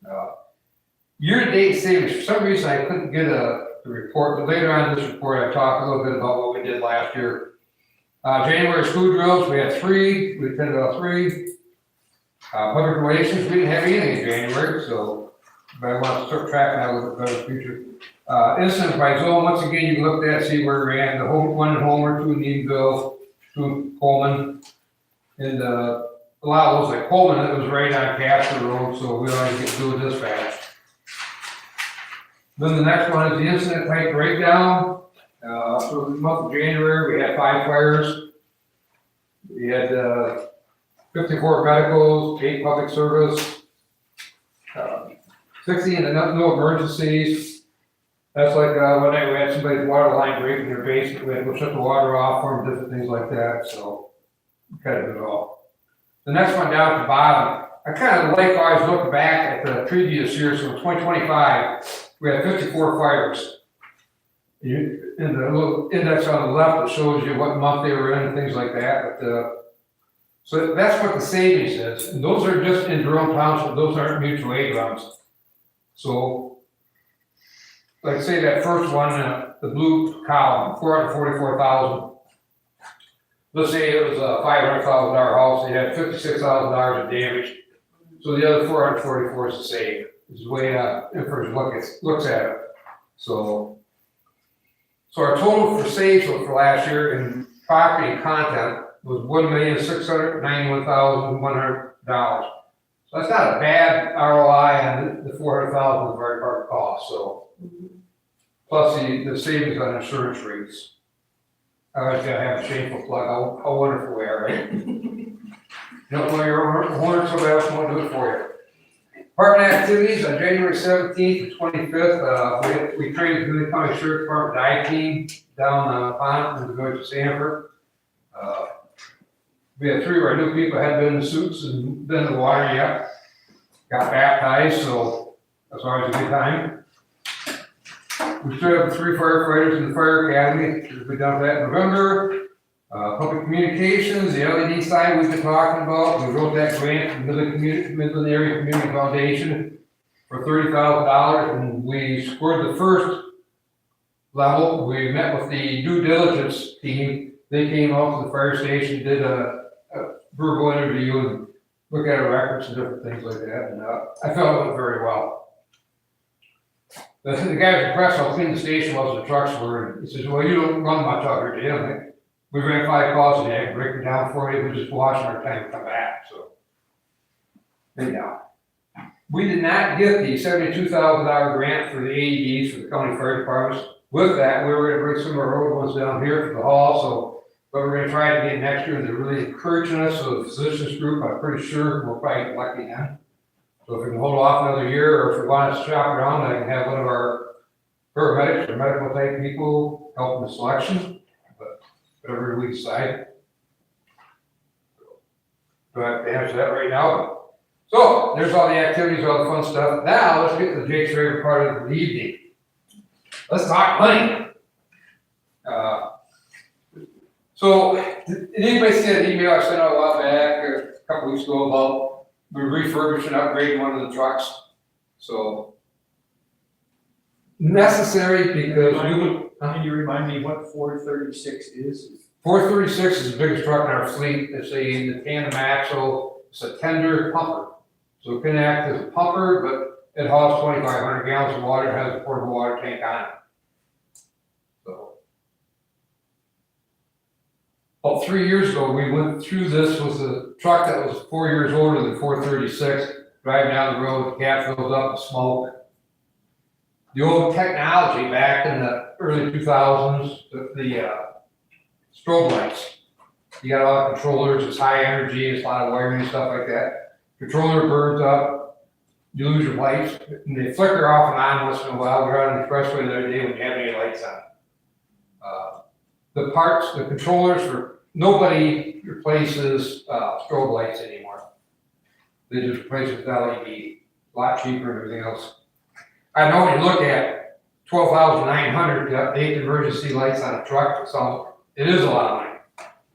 Year-to-date savings, for some reason I couldn't get the report, but later on in this report I talked a little bit about what we did last year. January school drills, we had 3, we attended all 3. Public relations, we didn't have anything in January, so but I want to start tracking that a little bit better in the future. Incidents by zone, once again, you looked at, see where we're at, the 1 in Homer, 2 in Edenville, 2 in Coleman. And a lot of those, like Coleman, it was right on Casper Road, so we always get to do this fast. Then the next one is the incident type breakdown. For the month of January, we had 5 fires. We had 54 medicals, 8 public service, 60 and no emergencies. That's like one night we had somebody's water line break in their basement. We had to go shut the water off for them, different things like that. So we kind of did it all. The next one down at the bottom, I kind of like always look back at the previous year. So in 2025, we had 54 fires. In the little index on the left, it shows you what month they were in and things like that. But so that's what the savings is. And those are just in Jerome Township. Those aren't mutual aid runs. So, like say that first one, the blue column, 444,000. Let's say it was a $500,000 house. They had $56,000 of damage. So the other 444 is the same. This is the way Infers looks at it. So our total for saves for last year in property and content was $1,691,100. So that's not a bad ROI on the $400,000 of very hard cost. So plus the savings on insurance rates. I always gotta have a shameful plug. How wonderful we are, right? You don't know your own horn, somebody else won't do it for you. Department activities on January 17th to 25th, we trained the Midland County Sheriff Department dive team down the pond in the village of Sanford. We had 3 of our new people had been in suits and been in the water yet. Got baptized, so that's always a good time. We stood up 3 firefighters in the fire academy. We've done that in November. Public communications, the LED sign we've been talking about, we wrote that grant from Midland Area Community Foundation for $30,000, and we scored the first level. We met with the due diligence team. They came out to the fire station, did a verbal interview and looked at our records and different things like that, and I felt it went very well. The guy was impressed how clean the station was, the trucks were, and he says, well, you don't run much out here, do you? I'm like, we ran 5 calls a day, break it down for you, we just washing our tank and come back, so. Anyhow, we did not get the $72,000 grant for the AEDs for the county fire departments. With that, we were gonna bring some of our old ones down here for the hall, so, but we're gonna try it again next year, and they're really encouraging us, so the physicians group, I'm pretty sure we'll probably get lucky then. So if we can hold off another year, or if we want to shop around, I can have one of our paramedics or medical type people help in the selection, but whatever we decide. Do I have to answer that right now? So, there's all the activities, all the fun stuff. Now, let's get to Jake's favorite part of the evening. Let's talk money. So, did anybody see that email I sent out a while back, or a couple weeks ago, about we're refurbishing, upgrading one of the trucks? So, necessary because Can you remind me what 436 is? 436 is the biggest truck in our fleet. It's the tandem axle. It's a tender pumper. So it can act as a pumper, but it hauls 2,500 gallons of water. It has a portable water tank on it. So, about 3 years ago, we went through this with a truck that was 4 years older than 436. Driving down the road, the cab fills up with smoke. The old technology back in the early 2000s, the strobe lights. You got a lot of controllers, it's high energy, it's a lot of wiring and stuff like that. Controller burns up, you lose your lights, and they flicker off and on once in a while. We were on the expressway the other day when you have any lights on. The parts, the controllers for, nobody replaces strobe lights anymore. They just replace it with LED, a lot cheaper and everything else. I know when you look at 12,900 to update emergency lights on a truck, so it is a lot of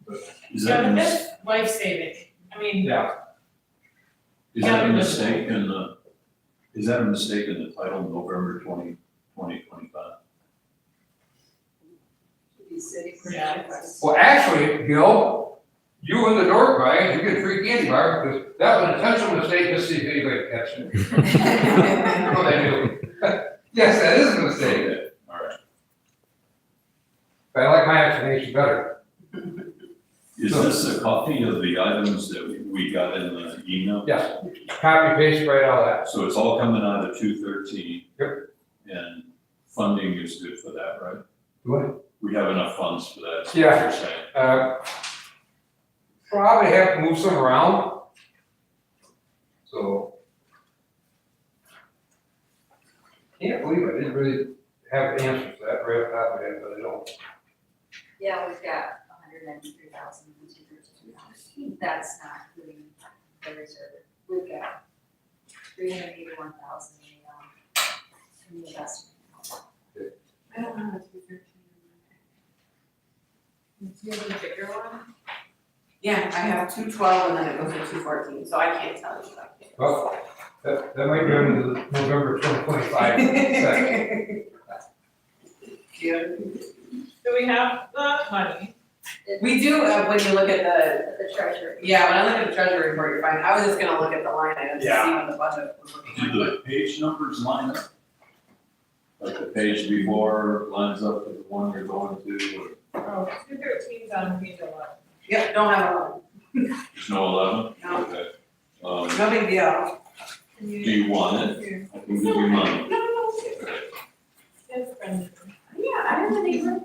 money. Is Yeah, that a but mis- that's life saving, I mean, Yeah, is that a mistake in the, is that a mistake in the title, November 2025? well, actually, Gil, you in the door, Brian, you get a free candy bar, because that was an intentional mistake, just see if anybody catches it. Oh, they do. Yes, that is a mistake. Okay, all right. But I like my explanation better. Is this a copy of the items that we got in the email? Yes, copy, paste, right, all that. So it's all coming out of 213? Yep. And funding is good for that, right? What? We have enough funds for that, is what Yeah. you're saying? Probably have to move some around. So. Can't believe I didn't really have the answers to that right off the top of my head, but I don't. Yeah, we've got $193,232. That's not including the reserve. We've got $381,000 in the investment. I don't know, it's 213. Do you have a bigger one? Yeah, I have 212 and then it goes to 214, so I can't tell you that. Well, that might be under the November 2025 section. do we have the money? We do, when you look at The treasurer. yeah, when I look at the treasury report, you're fine. I was just gonna look at the line items to see Yeah. what the budget was looking Do like. the page numbers line up? Like the page before lines up with the one you're going to, or Oh, 213's on page 11. Yep, don't have a line. there's no 11? No. Okay. No big deal. Do you want it? I can give you money. No. Yes, Brendan. Yeah, I have a neighbor.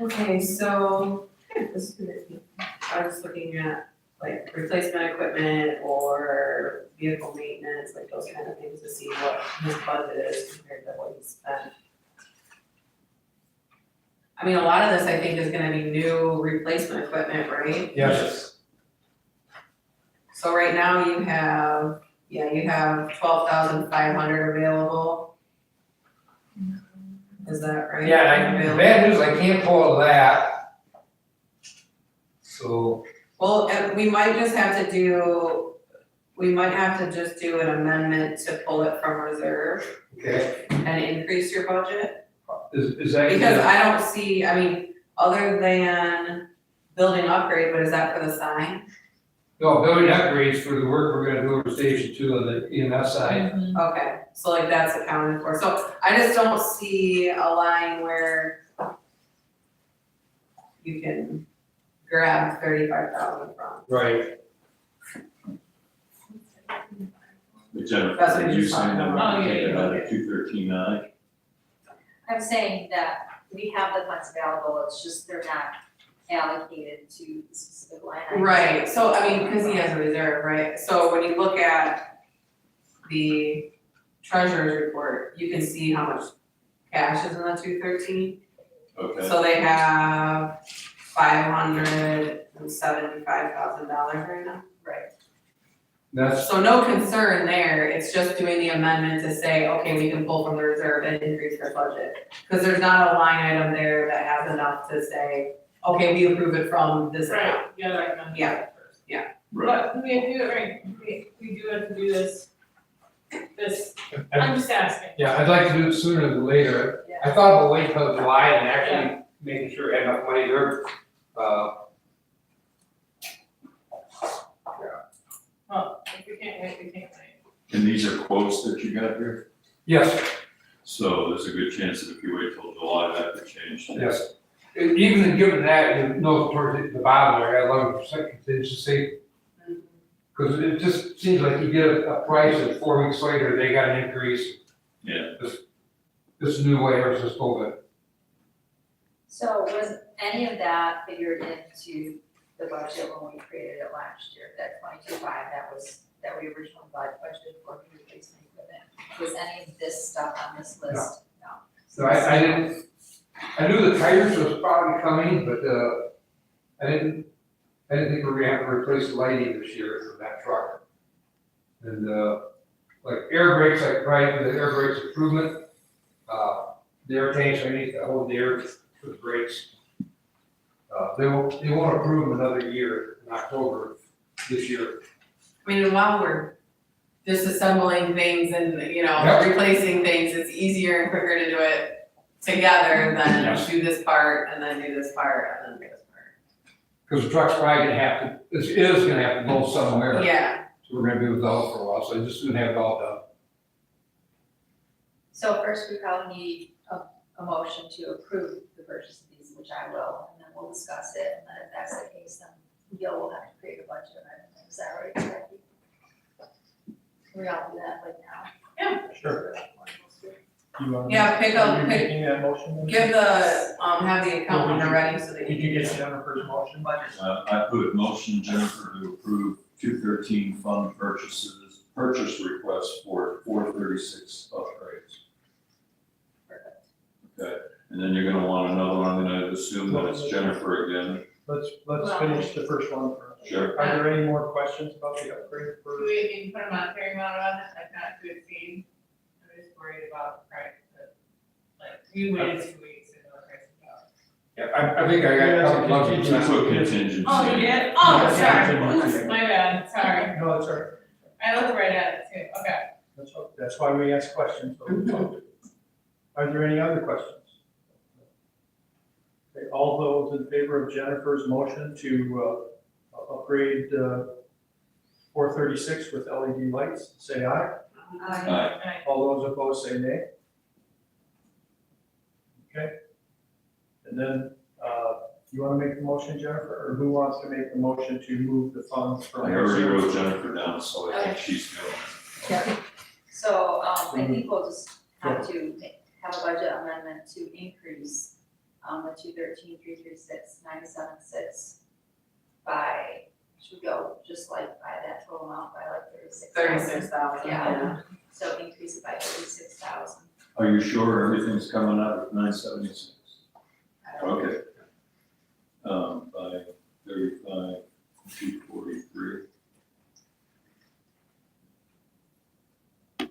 Okay, so, this is good. I was looking at like replacement equipment or vehicle maintenance, like those kind of things to see what his budget is compared to what he spent. I mean, a lot of this I think is gonna be new replacement equipment, right? Yes. So right now you have 12,500 available. Is that right? Yeah, the Available. bad news, I can't pull that. So, Well, and we might just have to do an amendment to pull it from reserve okay, and increase your budget. is that? Because I don't see, I mean, other than building upgrade, but is that for the sign? No, building upgrades for the work we're gonna do over Station 2 on the EMS side. Okay, so like that's accounted for, so I just don't see a line where you can grab 35,000 from. Right. Jennifer, That's what did you you sign them, Oh, yeah, take it yeah, out yeah. of 213.9? I'm saying that we have the funds available, it's just they're not allocated to the specific line items. Right, so I mean, because he has a reserve, right, so when you look at the treasurer's report, you can see how much cash is in the 213. Okay, So they have $575,000 right now. Right. That's, So no concern there, it's just doing the amendment to say, okay, we can pull from the reserve and increase their budget. Cause there's not a line item there that has enough to say, okay, we approve it from this account. Right, you gotta recommend Yeah. that first. right. But we do it right, we do have to do this, I'm just asking. yeah, I'd like to do it sooner than later. Yeah. I thought about waiting till July and actually making sure I had enough money there. Well, if we can't wait, we can't wait. And these are quotes that you got here? Yes, So there's a good chance that if you wait till July, that could change. yes. Even given that, you know, towards the bottom there, I have 11% contingency. Cause it just seems like you get a price and 4 weeks later, they got an increase. Yeah. This new way versus COVID. So was any of that figured into the budget when we created it last year, that 22.5, that we originally budgeted for the replacement equipment? Was any of this stuff on this list? No. So I knew the tires was probably coming, but, I didn't think we were gonna have to replace the lighting this year for that truck. And, like air brakes, the air brakes improvement, the air tanks, I need to hold the air for the brakes. They won't approve them another year in October this year. I mean, while we're disassembling things and, Yep. replacing things, it's easier and quicker to do it together than Yes. do this part and then do this part and then do this part. Cause the truck's probably gonna have to, it is gonna have to go somewhere. Yeah, So we're gonna be without it for a while, so I just gonna have it all done. So first, we probably need a motion to approve the purchase of these, which I will, and then we'll discuss it, and then if that's the case, then Gil will have to create a budget amendment, is that right, Jackie? Can we all do that like now? Sure. You want Yeah, are you making that motion? then? give the, have the account number ready so that Did you you can get Jennifer's motion? budget. I put motion, Jennifer, to approve 213 fund purchase request for 436 upgrades. Perfect. Okay, and then you're gonna want another one, I'm gonna assume that it's Jennifer again. Let's Well- finish the first one first. Sure. Are there any more questions about the upgrade Do first? we need to put a monetary amount on it, like not to exceed? I'm just worried about the price, but, like, we waited 2 weeks and the price is out. Yeah, I think I got a couple months. You put contingency. Oh, you did? Oh, Yeah, sorry, contingency. my bad, sorry. No, that's all right. I looked right at it too, okay. That's why we ask questions. Are there any other questions? Okay, all those in favor of Jennifer's motion to upgrade 436 with LED lights, say aye. Aye. All those opposed, say nay. Okay. And then, you want to make the motion, Jennifer, or who wants to make the motion to move the funds from? I already wrote Jennifer down, so I think she's doing it. So, I think we'll just have to have a budget amendment to increase, the 213, 336, 976 by should we go just like by that total amount by like 36,000? 36,000, yeah. So increase it by 36,000. Are you sure everything's coming up at 976? Okay. By 35, 243. And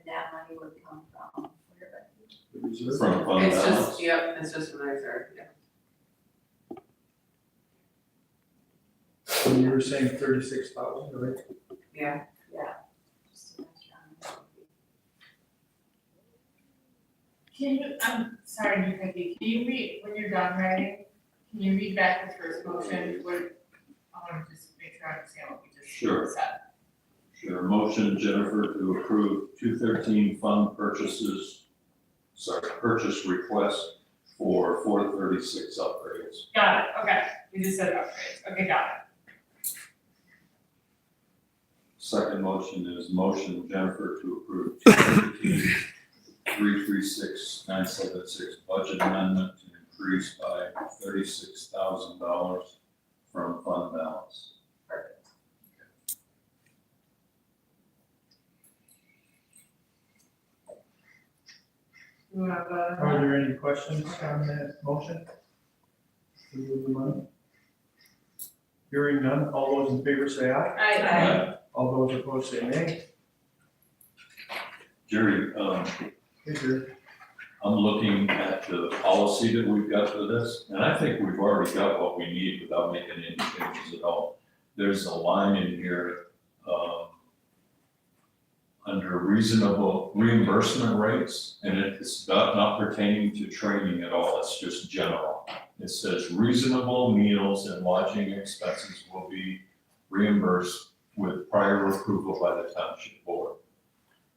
that money would come from where, Becky? From fund It's balance? just, yep, it's just from the reserve, yeah. So you were saying 36,000, right? Yeah. Just to make sure. Can you, I'm sorry, you Becky, can you read, when you're done writing, can you read back the first motion, what, I wanna just make sure I understand what we just Sure. said. Sure, motion Jennifer to approve 213 fund purchase request for 436 upgrades. Got it, okay, you just said upgrades, okay, got it. Second motion is motion Jennifer to approve 213 336,976 budget amendment to increase by $36,000 from fund balance. Perfect. You wanna vote Are on that? there any questions on that motion? To move the money? Hearing none, all those in favor say aye. Aye. All those opposed say nay. Jerry, Hey, Jerry. I'm looking at the policy that we've got for this, and I think we've already got what we need without making any changes at all. There's a line in here, under reasonable reimbursement rates, and it's not pertaining to training at all, it's just general. It says reasonable meals and lodging expenses will be reimbursed with prior approval by the township board.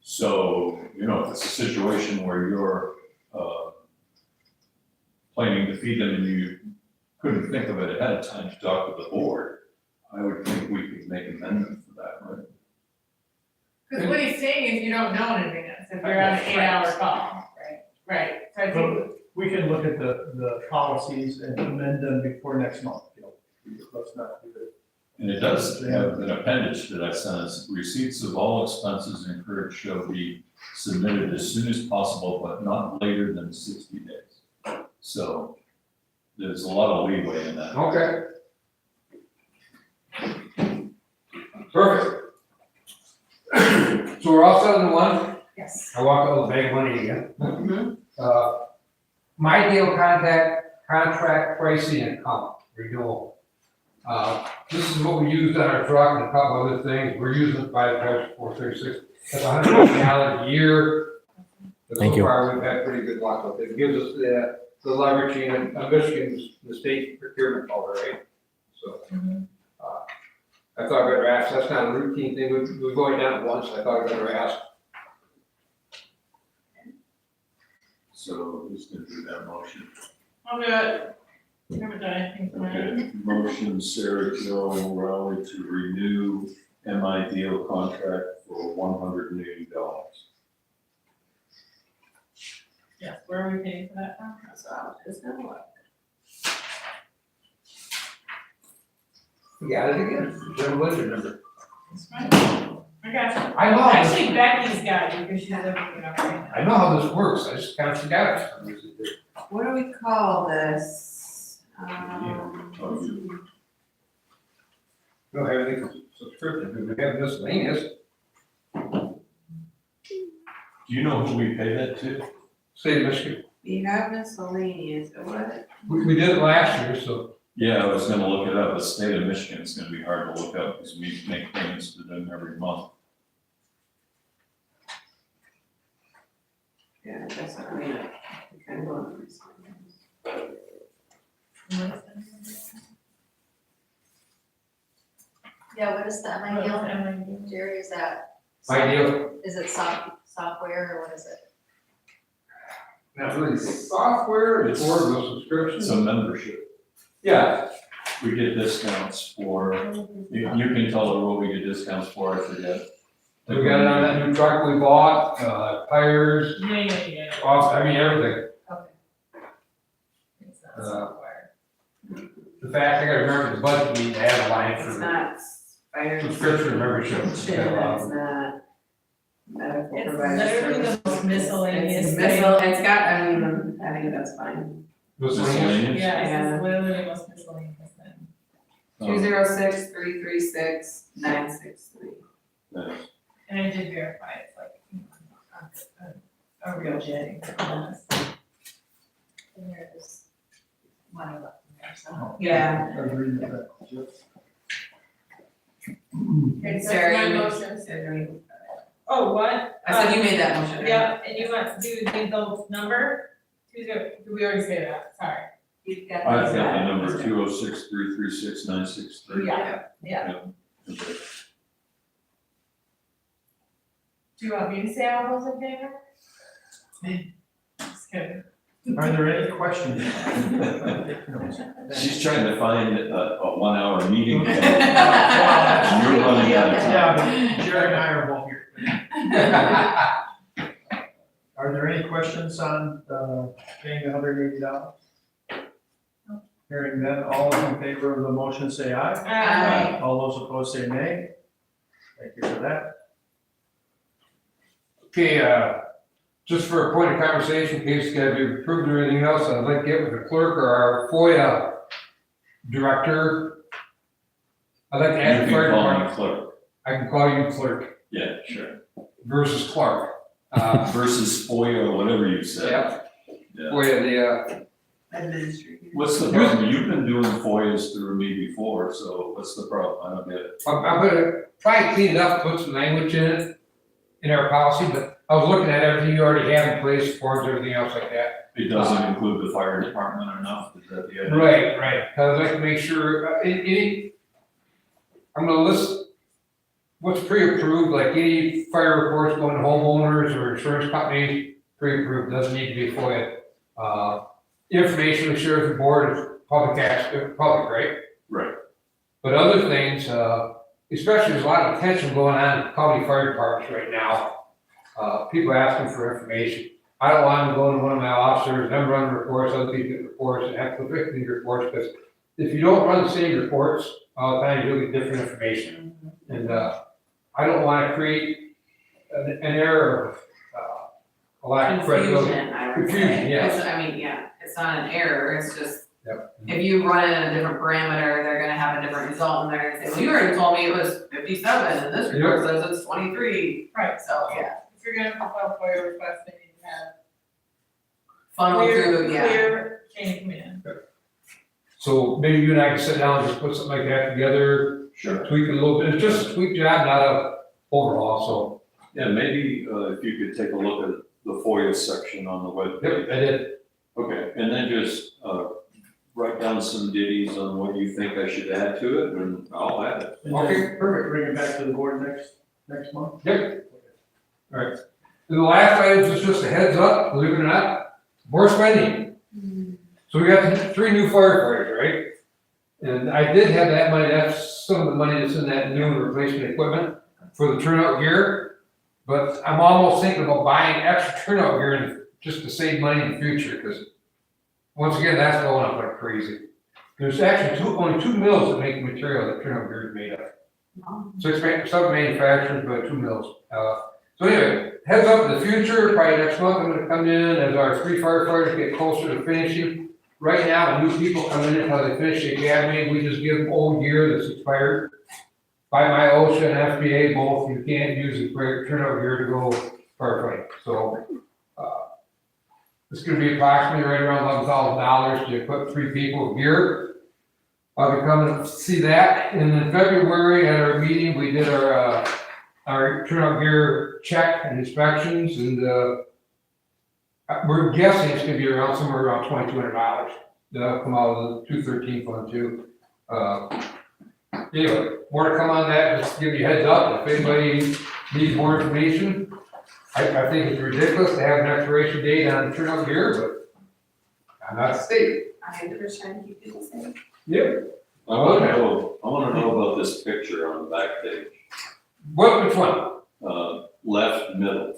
So, if it's a situation where you're planning to feed them and you couldn't think of it ahead of time to talk to the board, I would think we could make amendment for that, right? Cause what he's saying is you don't know in advance if you're on an 8-hour call. Right, so I think, We can look at the policies and amend them before next month, let's not do it. And it does have an appendage to that sentence, receipts of all expenses incurred shall be submitted as soon as possible, but not later than 60 days. So there's a lot of leeway in that. Okay. Perfect. So we're all set on one? Yes. I walk out with bag money again. Mm-hmm. My deal contract pricing and comp renewal. This is what we used on our truck and a couple other things. We're using 436. That's $100 a year. But Thank you. So far, we've had pretty good luck with it. It gives us the leveraging and Michigan's the state procurement power, right? So. I thought I'd better ask. That's not a routine thing. We've only done it once. I thought I'd better ask. So who's gonna do that motion? I'll do it. You haven't done anything tonight. Okay, motion Sarah Jo Rowley to renew MI deal contract for $180. Yes, where are we paying for that from? That's what I was just gonna look. We got it again. General ledger number. That's fine. I got you. I know. how this- Actually, Becky's got it because she's looking it up right now. I know how this works. I just kind of forgot it. for some reason. What do we call this? We don't have anything subscription. We have miscellaneous. Do you know who we pay that to? State of Michigan. We have miscellaneous, but what? We did it last year, so. Yeah, I was gonna look it up. The state of Michigan is gonna be hard to look up because we make payments to them every month. Yeah, that's what I mean, I kind of want to. Yeah, what is the MI deal? MI. Jerry, is that? My deal. Is it software or what is it? Not really software, it's more of a subscription. It's a membership. Yeah, We get discounts for, you can tell her what we get discounts for, I forget. we got it on that new truck we bought, tires, Yeah. off, I mean, everything. Okay. It's not software. the fact, I gotta remember the budget meeting, to have a line It's for not fire. subscription membership. It's not medical It's provider literally service. the most miscellaneous It's thing. it's got, I mean, I think that's fine. Miscellaneous? Yeah, it's literally the most miscellaneous thing. 206-336-963. Nice. And I did verify it's like, a real J, to be honest. And there is money left in there, so. Yeah. I was reading that. Okay, so Sarah, that's my you- motion. Sarah, Oh, what? I said you made that motion. right? Yeah, and you want to do the number? Did we already say that? Sorry. You've got. I've got the number 206-336-963. Yeah, yeah. Okay. Do you want me to say all those in favor? Just kidding. Are there any questions? She's trying to find a 1 hour meeting. You're Well, running out of time. Yeah, but Jerry and I are both here. Are there any questions on paying $180? Hearing none, all in favor of the motion say aye. Aye. All those opposed say nay. Thank you for that. Okay, just for a point of conversation, in case it's gotta be approved or anything else, I'd like to get with the clerk or our FOIA director. I'd like to You add the can fire call department, me clerk. I can call you clerk Yeah, sure. versus Clark. Versus FOIA or whatever you said. Yep. Yeah. FOIA, the, Administrator. What's the problem? You've been doing FOIAs through me before, so what's the problem? I don't get it. I'm gonna try and clean it up, put some language in it, in our policy, but I was looking at everything you already have in place, forms, everything else like that. It doesn't include the fire department enough, is that the idea? Right, I'd like to make sure, I'm gonna list what's pre-approved, like any fire reports going to homeowners or insurance companies, pre-approved, doesn't need to be FOIA. Information the sheriff's board is public access, public, right? Right. But other things, especially there's a lot of attention going on in county fire departments right now. People asking for information. I don't want them going to one of my officers, them running reports, other people get reports, and have to fix these reports, because if you don't run the same reports, all the time, you'll get different information. And, I don't wanna create an error of, a lack of credibility. Confusion, I would say. Confusion, yes. It's- I mean, yeah, it's not an error, it's just, Yep. if you run it in a different parameter, they're gonna have a different result, and they're gonna say, well, you already told me it was 57, and this report says it's 23. Right. So, yeah, If you're gonna file for your request, they need to have funnel through, yeah. clear chain of command. So maybe you and I can sit down and just put something like that together, Sure. tweak it a little bit, it's just a tweak job, not a overall, so, Yeah, maybe if you could take a look at the FOIA section on the web. yep, I did. Okay, and then just write down some ditties on what you think I should add to it, and I'll add it. And then Okay, perfect. bring it back to the board next month. Yep. Alright, and the last item is just a heads up, believe it or not, more spending. So we got 3 new firefighters, right? And I did have that money, that's some of the money that's in that new replacement equipment for the turnout gear. But I'm almost thinking about buying extra turnout gear just to save money in the future, because once again, that's going up like crazy. There's actually only 2 mills that make the material that turnout gear is made of. 7 manufacturers, but 2 mills. So anyway, heads up in the future, probably next month, I'm gonna come in as our 3 firefighters get closer to finishing. Right now, when new people come in until they finish the academy, we just give them old gear that's expired. By my OSHA and FBA both, you can't use the turnout gear to go firefighting. So, it's gonna be approximately right around $11,000 to equip 3 people with gear. I'll be coming to see that. And in February at our meeting, we did our turnout gear check and inspections, and we're guessing it's gonna be somewhere around $2,200. That'll come out of the 213 fund too. Anyway, more to come on that, just to give you a heads up, if anybody needs more information. I think it's ridiculous to have an expiration date on turnout gear, but I'm not the state. I was trying to keep people safe. Yep. I wanna know about this picture on the back page. Which one? Left middle.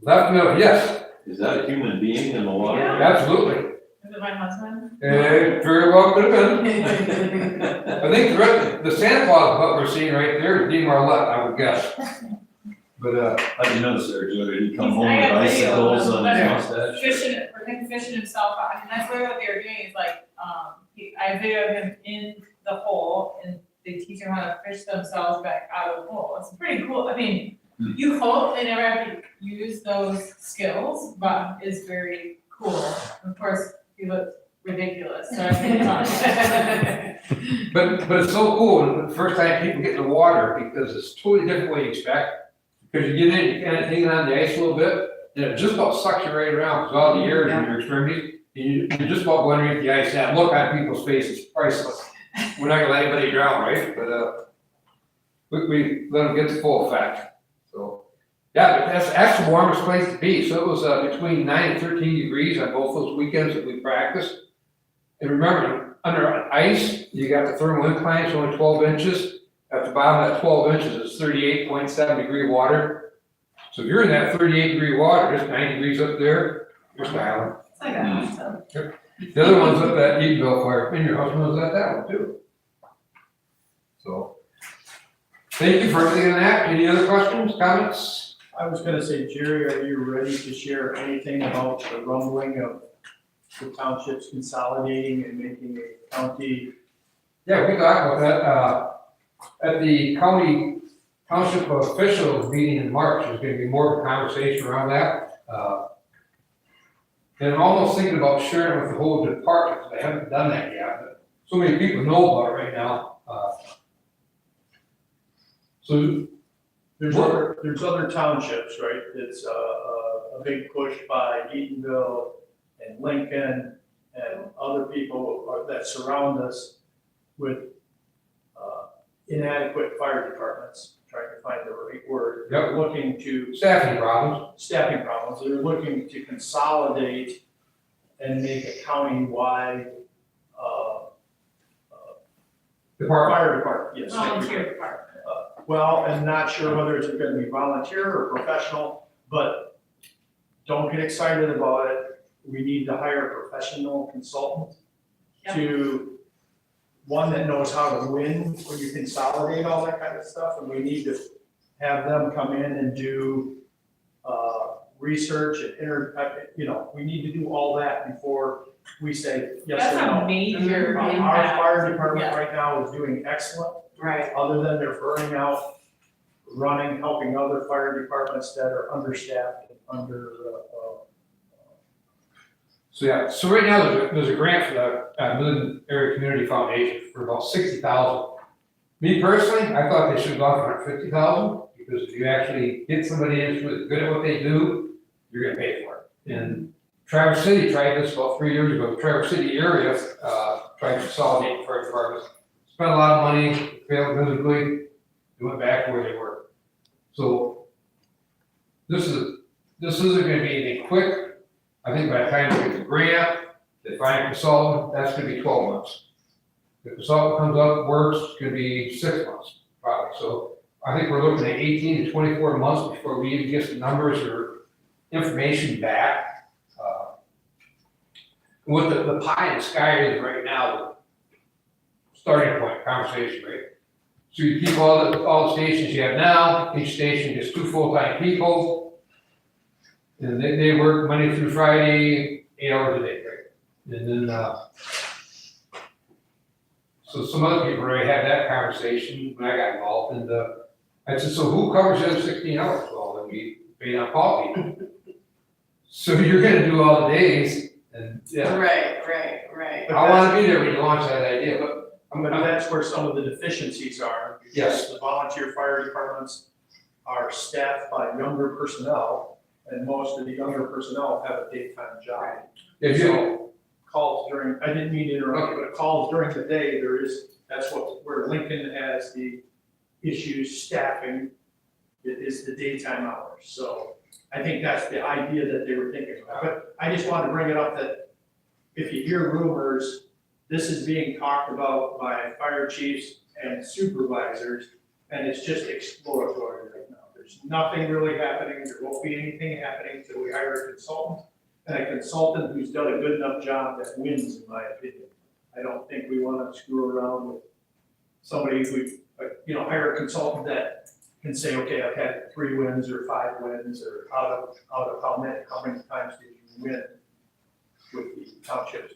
Left middle, yes, Is that a human being in the water? Yeah. absolutely. Is it my husband? It very well could have been. I think the Santa Claus what we're seeing right there is Dean Marlette, I would guess. But, How'd you notice there, Joe? Did he come He's- home I with got video of icicles him, on but- his mustache? Fishing, for him fishing himself out, and that's really what they were doing, is like, I videoed him in the hole, and they teach him how to fish themselves back out of the hole, it's pretty cool, I mean, you hope they never have to use those skills, but it's very cool, of course, he looked ridiculous, so I can't talk. but it's so cool, and the first time people get in the water, because it's totally different what you expect. Because you get in, you kind of hang on the ice a little bit, and it just about sucks you right around, because all the air is in your extremities, and you're just about going underneath the ice, and that look on people's faces is priceless. We're not gonna let anybody drown, right? But, we let them get the full effect, so. Yeah, but that's the warmest place to be, so it was, between 9 and 13 degrees on both those weekends that we practiced. And remember, under ice, you got the thermal incline, it's only 12 inches. At the bottom of that 12 inches is 38.7 degree water. So if you're in that 38 degree water, just 9 degrees up there, you're smiling. It's like a hot tub. The other one's up that Edenville fire, and your husband was at that one too. So, thank you for everything on that. Any other questions, comments? I was gonna say, Jerry, are you ready to share anything about the rumbling of the townships consolidating and making a county? Yeah, we talked about that, at the township officials meeting in March, there's gonna be more of a conversation around that. And I'm almost thinking about sharing it with the whole department, because I haven't done that yet, but so many people know about it right now. So, There's other townships, right? It's a big push by Eatonville and Lincoln and other people that surround us with inadequate fire departments, trying to find the right word. Yep. They're looking to staffing problems, staffing problems. They're looking to consolidate and make a county-wide department, fire department, yes. thank you. Volunteer department. Well, I'm not sure whether it's gonna be volunteer or professional, but don't get excited about it. We need to hire a professional consultant to, one that knows how to win when you consolidate all that kind of stuff, and we need to have them come in and do research and we need to do all that before we say yes or no. That's a major Our impact. fire department Yeah. right now is doing excellent. Right. Other than they're burning out, helping other fire departments that are understaffed and so right now, there's a grant for the Midland Area Community Foundation for about $60,000. Me personally, I thought they should have gone for $50,000, because if you actually get somebody in who's good at what they do, you're gonna pay for it. And Traverse City tried this about 3 years ago. The Traverse City area tried to consolidate fire departments, spent a lot of money, failed miserably, they went back to where they were. So this isn't gonna be anything quick. I think by the time they get the grant, they find a consultant, that's gonna be 12 months. If the consultant comes up, works, it's gonna be 6 months, probably. So I think we're looking at 18 to 24 months before we even get some numbers or information back. What the pie in the sky is right now, starting point, conversation, right? So you keep all the stations you have now, each station gets 2 full-time people. And they work Monday through Friday, 8 hours a day, right? And then, so some other people already had that conversation when I got involved, and, I said, so who covers the other 16 hours? Well, then we pay on call people. So you're gonna do all the days, and, yeah, Right. I wanna be there when you launch that idea, but But that's where some of the deficiencies are. Yes. Because the volunteer fire departments are staffed by younger personnel, and most of the younger personnel have a daytime job. if you, So calls during, I didn't mean to interrupt you, but calls during the day, that's where Lincoln has the issues staffing, is the daytime hours. So I think that's the idea that they were thinking about. But I just wanted to bring it up that if you hear rumors, this is being talked about by fire chiefs and supervisors, and it's just exploratory right now. There's nothing really happening, there won't be anything happening until we hire a consultant and a consultant who's done a good enough job that wins, in my opinion. I don't think we wanna screw around with somebody who, hire a consultant that can say, okay, I've had 3 wins or 5 wins, or out of how many times did you win with the townships?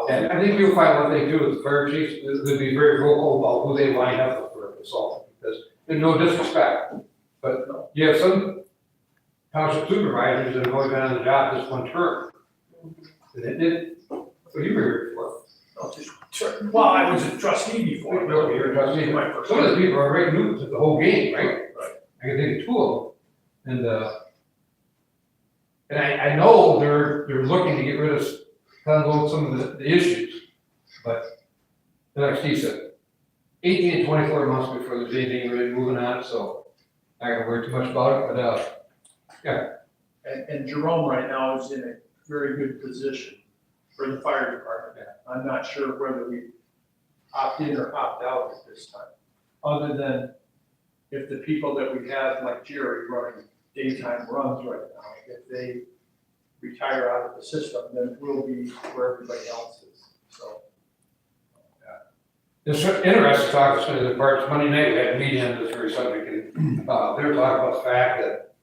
And I think you'll find one thing too, with the fire chiefs, they'll be very vocal about who they line up with for a consultant, because there's no disrespect. But you have some township supervisors that have only been on the job this one term. And it did, what you were here for. Well, I was a trustee before. No, you're a trustee. Some of the people are right new to the whole game, right? Right. I can think of 2 of them. And I know they're looking to get rid of, unload some of the issues. But like Steve said, 18 to 24 months before there's anything really moving on, so I don't worry too much about it, but, And Jerome right now is in a very good position for the fire department. I'm not sure whether we opt in or opt out at this time, other than if the people that we have, like Jerry, running daytime runs right now, if they retire out of the system, then we'll be where everybody else is, so. it's interesting talking to some of the parts. Monday night, we had a meeting on this very subject, and they were talking about the fact that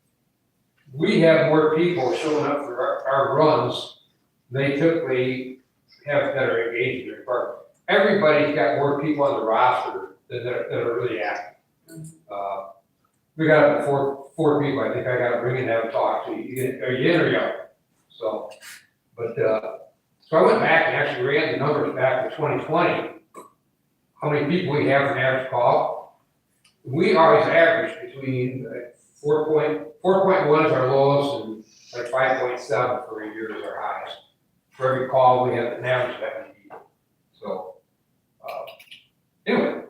we have more people showing up for our runs. They typically have better engagement in their department. Everybody's got more people on the roster that are really active. We got up to four people, I think I gotta bring in and have a talk to you. Are you in or you out? So, but, so I went back and actually ran the numbers back to 2020. How many people we have an average call? We always average between 4.1 is our lowest and like 5.7 for a year is our highest. For every call, we have an average of that many people. So, anyway,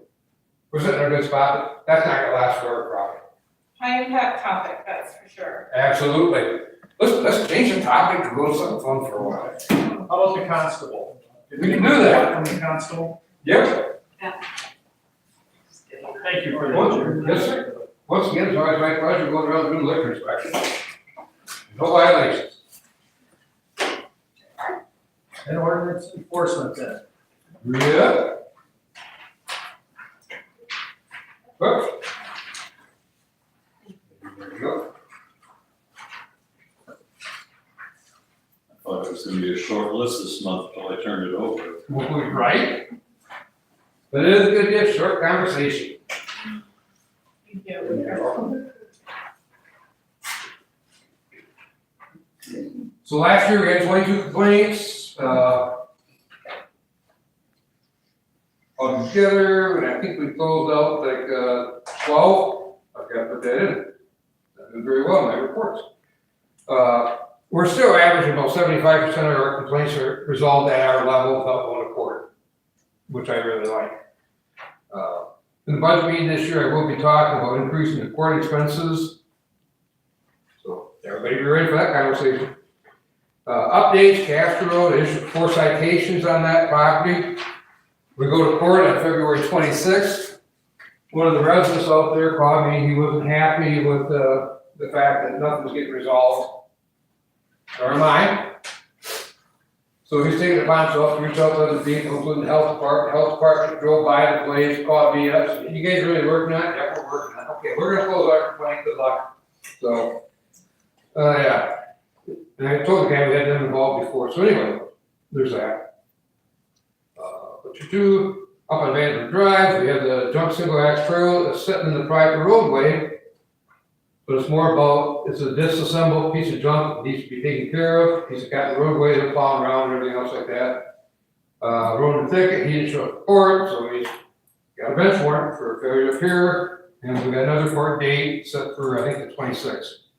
we're sitting in a good spot. That's not gonna last forever, probably. High impact topic, that's for sure. Absolutely. Let's change the topic and go to something fun for a while. How about the constable? Did We can do that. From the constable? Yep. Thank you for that. Yes, sir. Once again, it's always my pleasure going around doing liquor inspection. No violations. And ordinance enforcement then. Yeah. Whoops. There you go. I thought it was gonna be a short list this month until I turned it over. Right? But it is a good gift, short conversation. Thank you. So last year we had 22 complaints, altogether, and I think we closed out like 12. I've got to put that in. That did very well in my reports. We're still averaging about 75% of our complaints are resolved at our level without going to court, which I really like. In the budget meeting this year, I will be talking about increasing the court expenses. So everybody be ready for that conversation. Updates, Castro Road, issued 4 citations on that property. We go to court on February 26th. One of the residents out there called me, he wasn't happy with the fact that nothing was getting resolved. Or am I? So he's taking it upon himself to reach out to other people, including the health department. Health department drove by the place, called me up, said, you guys really working on it? Yeah, we're working on it. Okay, we're gonna close our complaint, good luck. So, yeah. And I told the guy we had them involved before, so anyway, there's that. Up on Vanderbilt Drive, we have the junk single axe trail that's sitting in the private roadway. But it's more about, it's a disassembled piece of junk that needs to be taken care of. He's got the roadway, they're plowing around and everything else like that. Wrote a ticket, he didn't show up to court, so he's got a bench warrant for failure to appear. And we got another court date set for, I think, the 26th.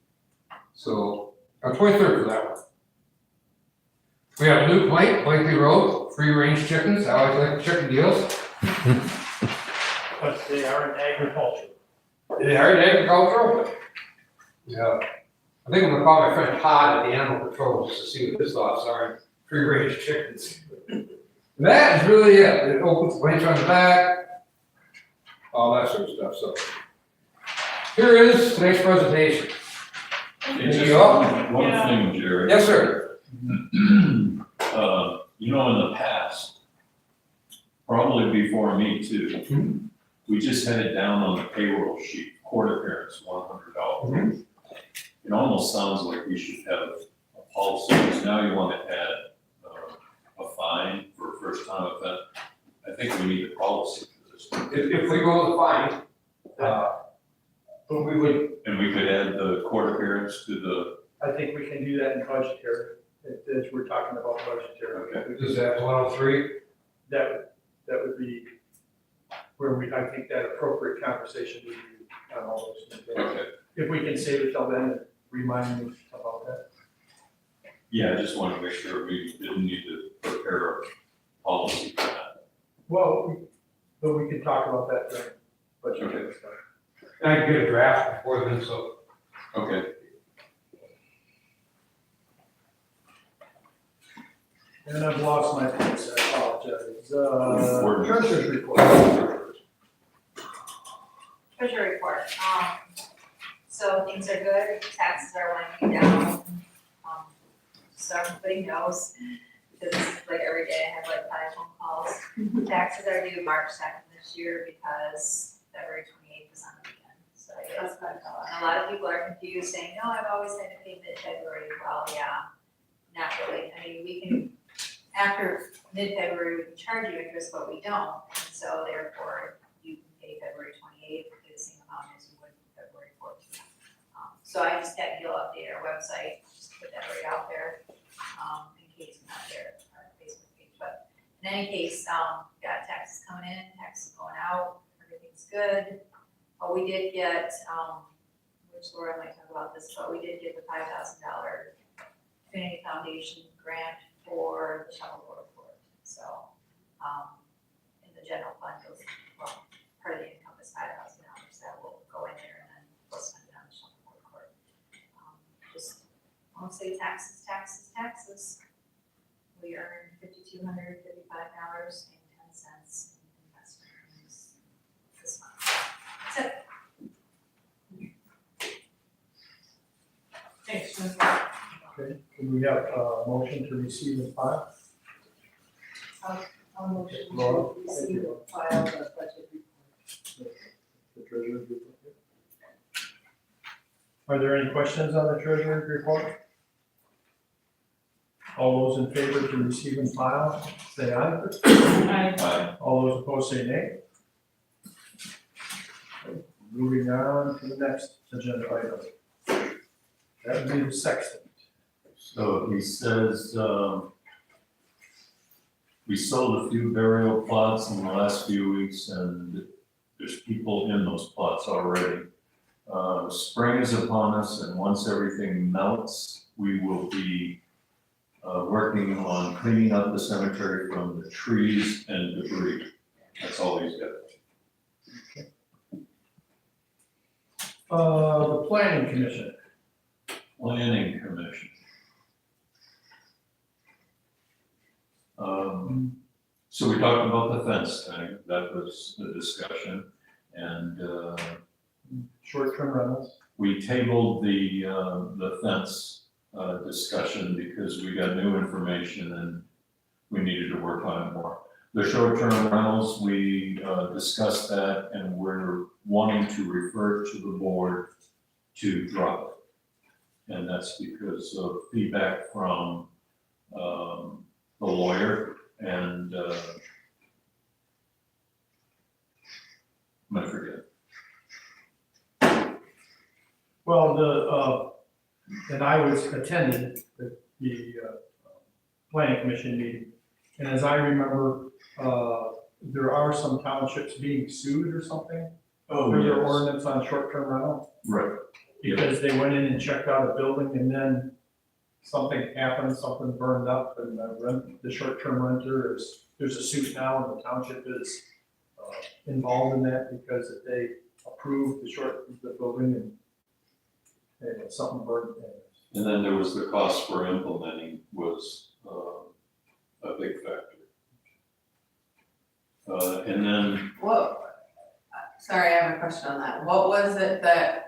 So, 23rd for that one. We have a new plant, Blakely Road, free range chickens. I always like the chicken deals. But they are in agriculture. They are in agricultural, but, yeah. I think I'm gonna call my friend Todd at the animal control just to see what his thoughts are on free range chickens. And that is really it. It opens the branch on the back, all that sort of stuff, so. Here is today's presentation. Hey, There you just go. one thing, Jerry. Yes, sir. You know, in the past, probably before me too, we just had it down on the payroll sheet, court appearance, $100. It almost sounds like we should have a policy, because now you want to add a fine for a first time offense. I think we need a policy for this. If we go with the fine, but we would, And we could add the court appearance to the, I think we can do that in budgetary, as we're talking about budgetary. Okay. is that 103? That would be where I think that appropriate conversation would be on all those things. okay. If we can save it till then, and remind me about that. Yeah, I just want to make sure we didn't need to prepare a policy for that. Well, but we could talk about that during budgetary stuff. And I can get a draft before then, so. Okay. And I've lost my place, I apologize. Ordinance. Treasurer's report. Treasury report, so things are good, taxes are winding down. So everybody knows, because like every day I have like 5 phone calls. Taxes are due March 2nd this year because February 28th is on the weekend, so yes. And a lot of people are confused, saying, no, I've always had to pay mid-February. Well, yeah, not really. I mean, we can, after mid-February, we can charge you interest, but we don't. And so therefore, you can pay February 28th, pay the same amount as you would February 14th. So I just had Gil update our website, just put that right out there, in case you're not there, our Facebook page. But in any case, got taxes coming in, taxes going out, everything's good. But we did get, which Laura might talk about this, but we did get the $5,000 Community Foundation grant for the shuffleboard court. So, in the general fund, goes, well, part of the income is $5,000 that will go in there, and then we'll spend it on the shuffleboard court. Just, I won't say taxes, taxes, taxes. We earned $5,255.10 in investment earnings this month. That's it. Thanks, Jen. Okay, can we have a motion to receive and file? I'll motion Laura, to thank receive you. and file the budget report. The treasurer's report. Are there any questions on the treasurer's report? All those in favor to receive and file, say aye. Aye. All those opposed, say nay. Okay, moving on to the next agenda item. That would be the sexton. So he says, we sold a few burial plots in the last few weeks, and there's people in those plots already. Spring is upon us, and once everything melts, we will be working on cleaning up the cemetery from the trees and debris. That's all he's got. The planning commission. Planning commission. So we talked about the fence thing, that was the discussion, and Short-term rentals. we tabled the fence discussion because we got new information and we needed to work on it more. The short-term rentals, we discussed that, and we're wanting to refer to the board to drop it. And that's because of feedback from the lawyer and I forget. Well, and I was attended the planning commission meeting. And as I remember, there are some townships being sued or something Oh, for their yes. ordinance on short-term rental. Right. Because they went in and checked out a building and then something happened, something burned up, and the short-term renter there's a suit now, and the township is involved in that because they approved the building and something burned. And then there was the cost for implementing was a big factor. And then Sorry, I have a question on that. What was it that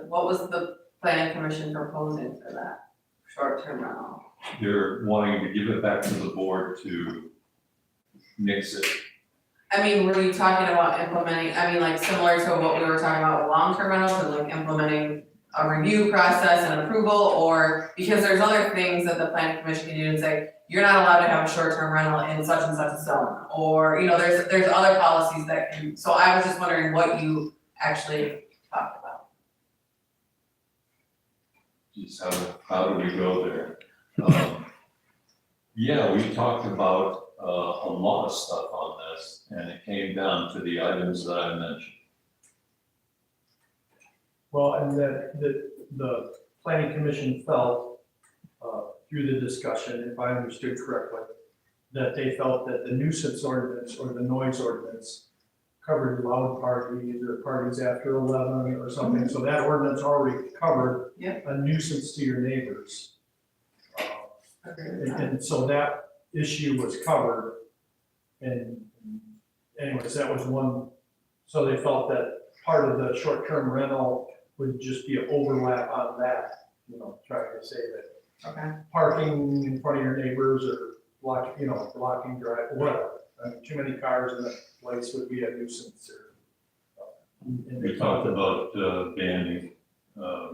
what was the planning commission proposing for that? short-term rental? They're wanting to give it back to the board to nix it. I mean, were you talking about implementing, I mean, like similar to what we were talking about with long-term rentals and like implementing a review process and approval, or because there's other things that the planning commission can do and say, you're not allowed to have a short-term rental in such and such a zone, or, you know, there's other policies that can, so I was just wondering what you actually talked about. Geez, how do we go there? Yeah, we talked about a lot of stuff on this, and it came down to the items that I mentioned. Well, and that the planning commission felt, through the discussion, if I understood correctly, that they felt that the nuisance ordinance or the noise ordinance covered loud parties or parties after 11 or something, so that ordinance already covered Yep. a nuisance to your neighbors. Okay. And so that issue was covered, and anyways, that was one, so they felt that part of the short-term rental would just be an overlap on that, you know, trying to say that Okay. parking in front of your neighbors or blocking drive, whatever. I mean, too many cars in the place would be a nuisance or. and they We talked about banning.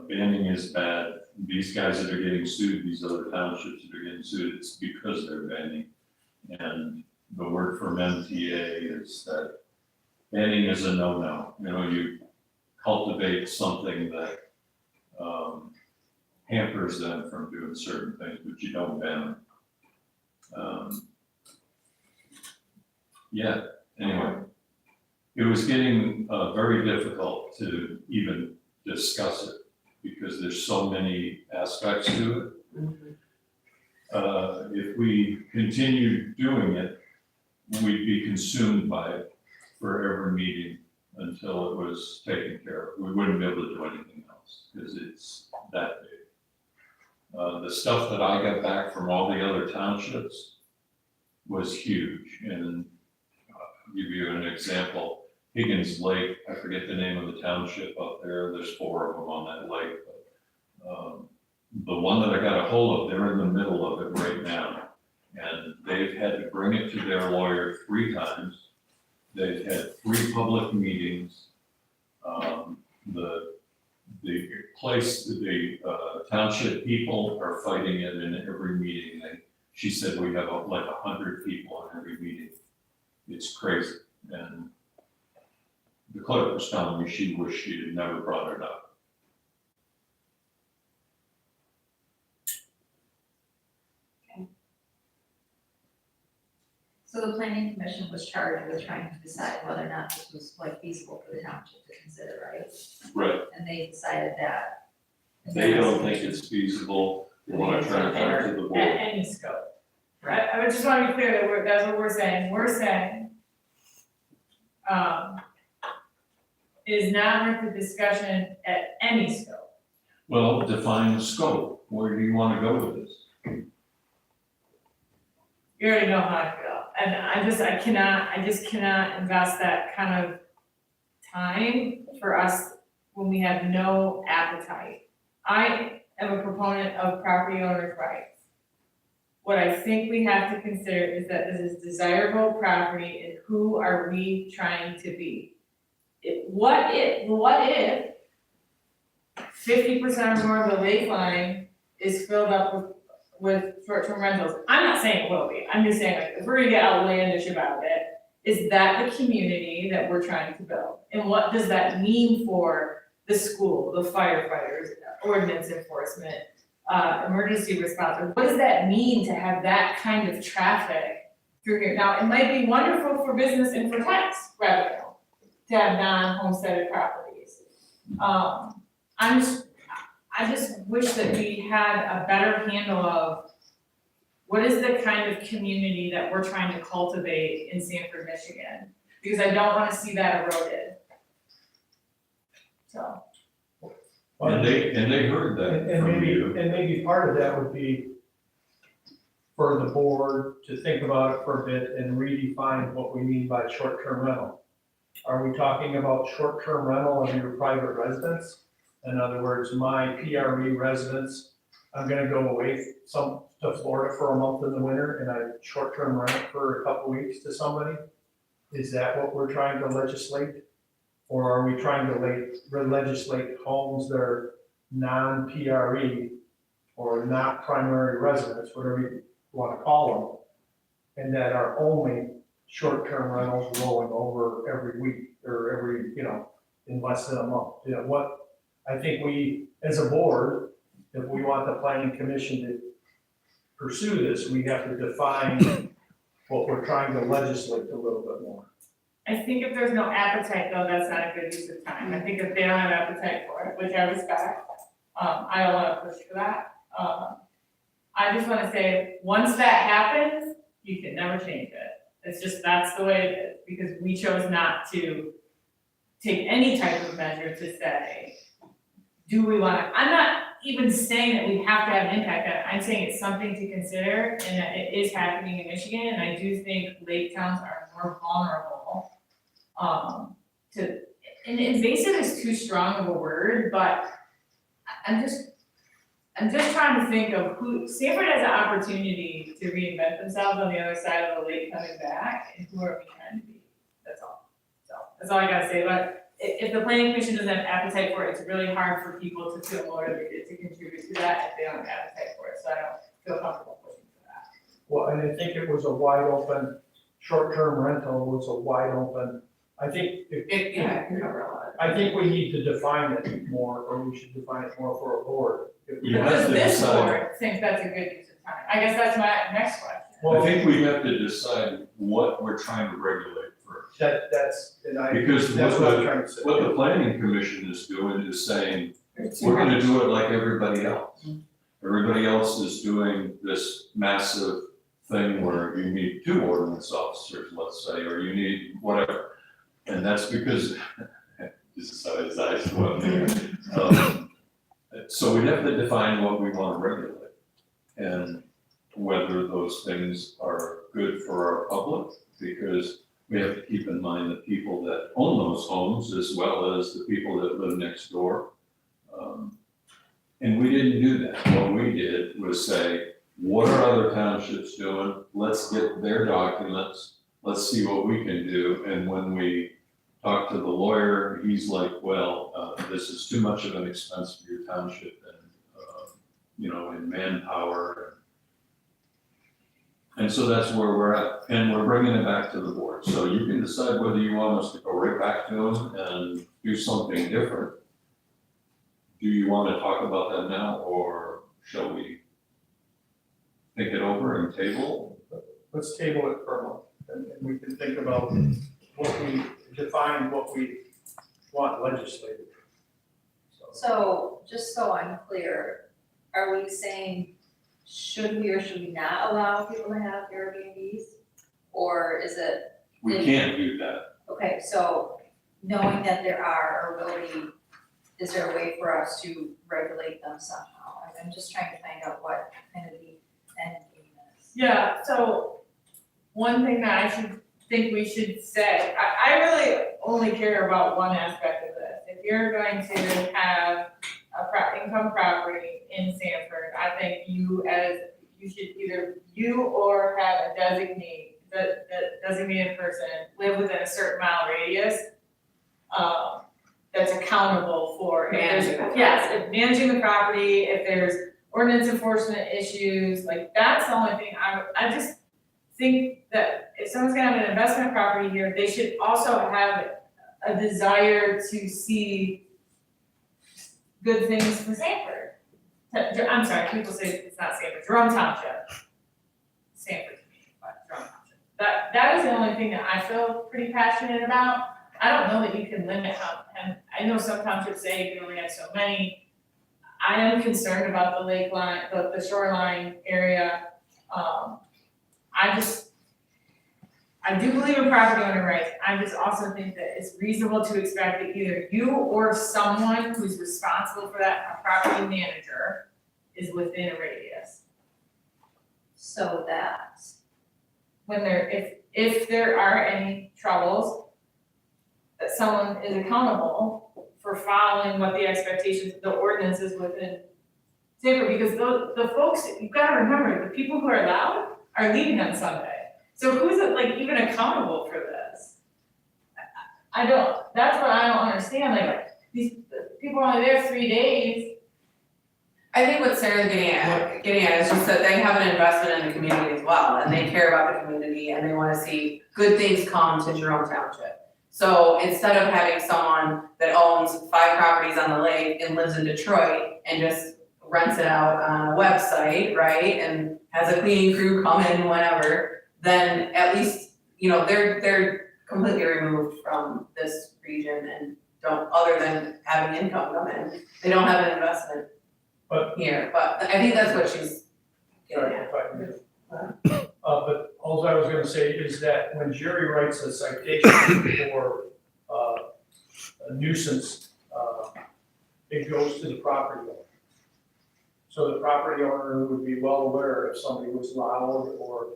Banning is bad. These guys that are getting sued, these other townships that are getting sued, it's because they're banning. And the word from MTA is that banning is a no-no. You know, you cultivate something that hampers them from doing certain things, but you don't ban them. Yeah, anyway, it was getting very difficult to even discuss it because there's so many aspects to it. Mhm. If we continued doing it, we'd be consumed by it for every meeting until it was taken care of. We wouldn't be able to do anything else because it's that big. The stuff that I got back from all the other townships was huge. And I'll give you an example. Higgins Lake, I forget the name of the township up there. There's 4 of them on that lake. But, the one that I got a hold of, they're in the middle of it right now. And they've had to bring it to their lawyer 3 times. They've had 3 public meetings. The place, the township people are fighting it in every meeting. She said we have like 100 people in every meeting. It's crazy. And the clerk was telling me she wished she had never brought it up. So the planning commission was charged with trying to decide whether or not this was like feasible for the township to consider, right? Right. And they decided that. They don't think it's feasible. They want to try to come to the At board. any scope. Right, I just want to be clear that that's what we're saying, is not worth the discussion at any scope. Well, define the scope. Where do you want to go with this? You already know how I feel, and I just cannot invest that kind of time for us when we have no appetite. I am a proponent of property owners' rights. What I think we have to consider is that this is desirable property and who are we trying to be? What if 50% or more of the lake line is filled up with short-term rentals? I'm not saying it will be, I'm just saying, like, if we're gonna get outlandish about it, is that the community that we're trying to build? And what does that mean for the school, the firefighters, ordinance enforcement, emergency response? What does that mean to have that kind of traffic through here? Now, it might be wonderful for business and for tax revenue to have non-homesteaded properties. I just wish that we had a better handle of what is the kind of community that we're trying to cultivate in Sanford, Michigan? Because I don't wanna see that eroded. So. And they heard that And from you. maybe part of that would be for the board to think about it for a bit and redefine what we mean by short-term rental. Are we talking about short-term rental of your private residence? In other words, my PRE residence I'm gonna go away to Florida for a month in the winter and I short-term rent for a couple weeks to somebody? Is that what we're trying to legislate? Or are we trying to legislate homes that are non-PRE or not primary residence, whatever you wanna call them, and that are only short-term rentals rolling over every week or every, in less than a month? I think we, as a board, if we want the planning commission to pursue this, we have to define what we're trying to legislate a little bit more. I think if there's no appetite though, that's not a good use of time. I think if they don't have appetite for it, which I respect, I don't wanna push for that. I just wanna say, once that happens, you can never change it. It's just, that's the way it is, because we chose not to take any type of measure to say, do we wanna, I'm not even saying that we have to have an impact on it, I'm saying it's something to consider, and that it is happening in Michigan, and I do think lake towns are more vulnerable, and invasive is too strong of a word, but I'm just trying to think of Sanford has an opportunity to reinvent themselves on the other side of the lake coming back, and who are we trying to be? That's all. So, that's all I gotta say, but if the planning commission doesn't have appetite for it, it's really hard for people to feel motivated to contribute to that if they don't have appetite for it, so I don't feel comfortable pushing for that. Well, and I think it was a wide open, short-term rental was a wide open, I think I think we need to define it more, or we should define it more for a board. You have Does to this decide. board think that's a good use of time? I guess that's my next question. I think we have to decide what we're trying to regulate first. That's Because what I'm trying to say. what the planning commission is doing is saying, we're gonna do it like everybody else. Everybody else is doing this massive thing where you need 2 ordinance officers, let's say, or you need whatever. And that's because, this is how his eyes go up there. So we have to define what we wanna regulate. And whether those things are good for our public, because we have to keep in mind the people that own those homes as well as the people that live next door. And we didn't do that. What we did was say, what are other townships doing? Let's get their documents. Let's see what we can do. And when we talked to the lawyer, he's like, well, this is too much of an expense for your township and, in manpower. And so that's where we're at. And we're bringing it back to the board. So you can decide whether you want us to go right back to them and do something different. Do you want to talk about that now, or shall we think it over and table? Let's table it for a month, and we can think about define what we want legislated. So, just so I'm clear, are we saying, should we or should we not allow people to have Airbnbs? Or is it, We can't do that. okay, so knowing that there are or will be, is there a way for us to regulate them somehow? I'm just trying to find out what kind of the end game is. Yeah, so one thing that I think we should say, I really only care about one aspect of this. If you're going to have income property in Sanford, I think you should either or have a designated person live within a certain mile radius, that's accountable for. Managing the property. Yes, if managing the property, if there's ordinance enforcement issues, like that's the only thing I just think that if someone's gonna have an investment property here, they should also have a desire to see good things for Sanford. I'm sorry, people say it's not Sanford, Jerome Township. Sanford, but Jerome Township. That is the only thing that I feel pretty passionate about. I don't know that you can limit how, and I know some townships say you can only have so many. I am concerned about the lake line, the shoreline area. I do believe in property owner rights. I just also think that it's reasonable to expect that either you or someone who's responsible for that, a property manager, is within a radius. So that, When if there are any troubles, that someone is accountable for following what the expectations, the ordinance is within safer, because the folks, you've gotta remember, the people who are loud are leaving on Sunday. So who's like even accountable for this? I don't, that's what I don't understand, like, these people are only there 3 days. I think what Sarah's getting at is just that they have an investment in the community as well, and they care about the community, and they wanna see good things come to Jerome Township. So instead of having someone that owns 5 properties on the lake and lives in Detroit and just rents it out on a website, right, and has a cleaning crew come in whenever, then at least, you know, they're completely removed from this region and don't, other than having income come in, they don't have an investment here, but I think that's what she's getting at. But all I was gonna say is that when Jerry writes a citation for a nuisance, it goes to the property owner. So the property owner would be well aware if somebody was loud or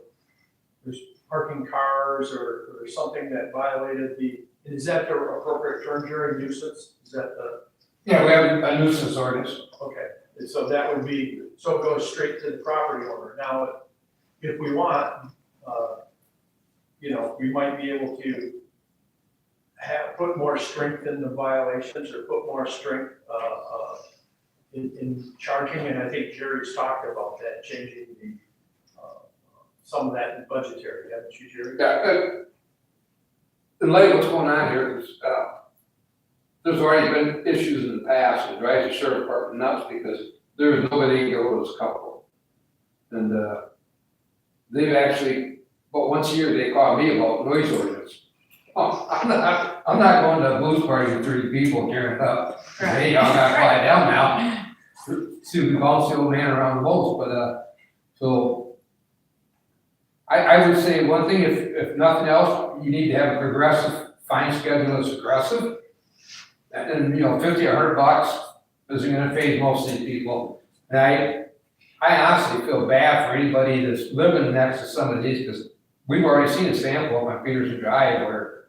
there's parking cars or something that violated is that the appropriate term, Jerry, nuisance? Is that the? Yeah, we have a nuisance ordinance. Okay, and so that would be, so it goes straight to the property owner. Now, if we want, you know, we might be able to put more strength in the violations or put more strength, in charging, and I think Jerry's talked about that, changing the, some of that in budgetary, haven't you, Jerry? Yeah, in light of what's going on here, there's already been issues in the past that drives the sheriff department nuts because there was nobody to go to this couple. And, they've actually, but once a year they call me about noise ordinance. Oh, I'm not going to a blues party with 30 people tearing up. Hey, y'all gotta quiet down now. See if we bounce the old man around the most, but, so I would say one thing, if nothing else, you need to have a progressive fine schedule that's aggressive. And, you know, 50 or $100 isn't gonna faze most of these people. And I honestly feel bad for anybody that's living next to some of these, because we've already seen a sample up on Peterson Drive where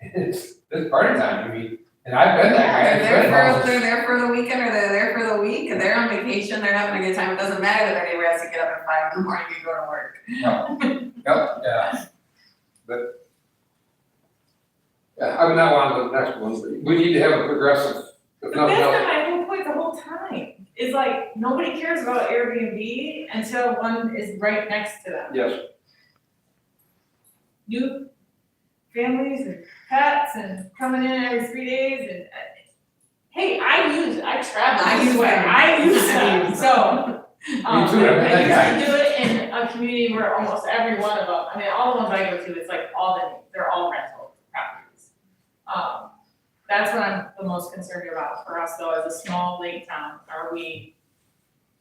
it's party time, I mean, and I've been that guy. They're there for the weekend, or they're there for the week, and they're on vacation, they're having a good time, it doesn't matter that their neighbor has to get up at 5 in the morning and go to work. Yep, yeah. But, yeah, I would not want to go to the next one, but we need to have a progressive, if But nothing that's else. been my whole point the whole time, is like, nobody cares about Airbnb until one is right next to them. Yes, New families and pets and coming in every 3 days and, hey, I travel I this use way, them. I use them, so. Me too, every day. I used to do it in a community where almost every one of them, I mean, all the ones I go to, it's like they're all rental properties. That's what I'm the most concerned about for us though, as a small lake town,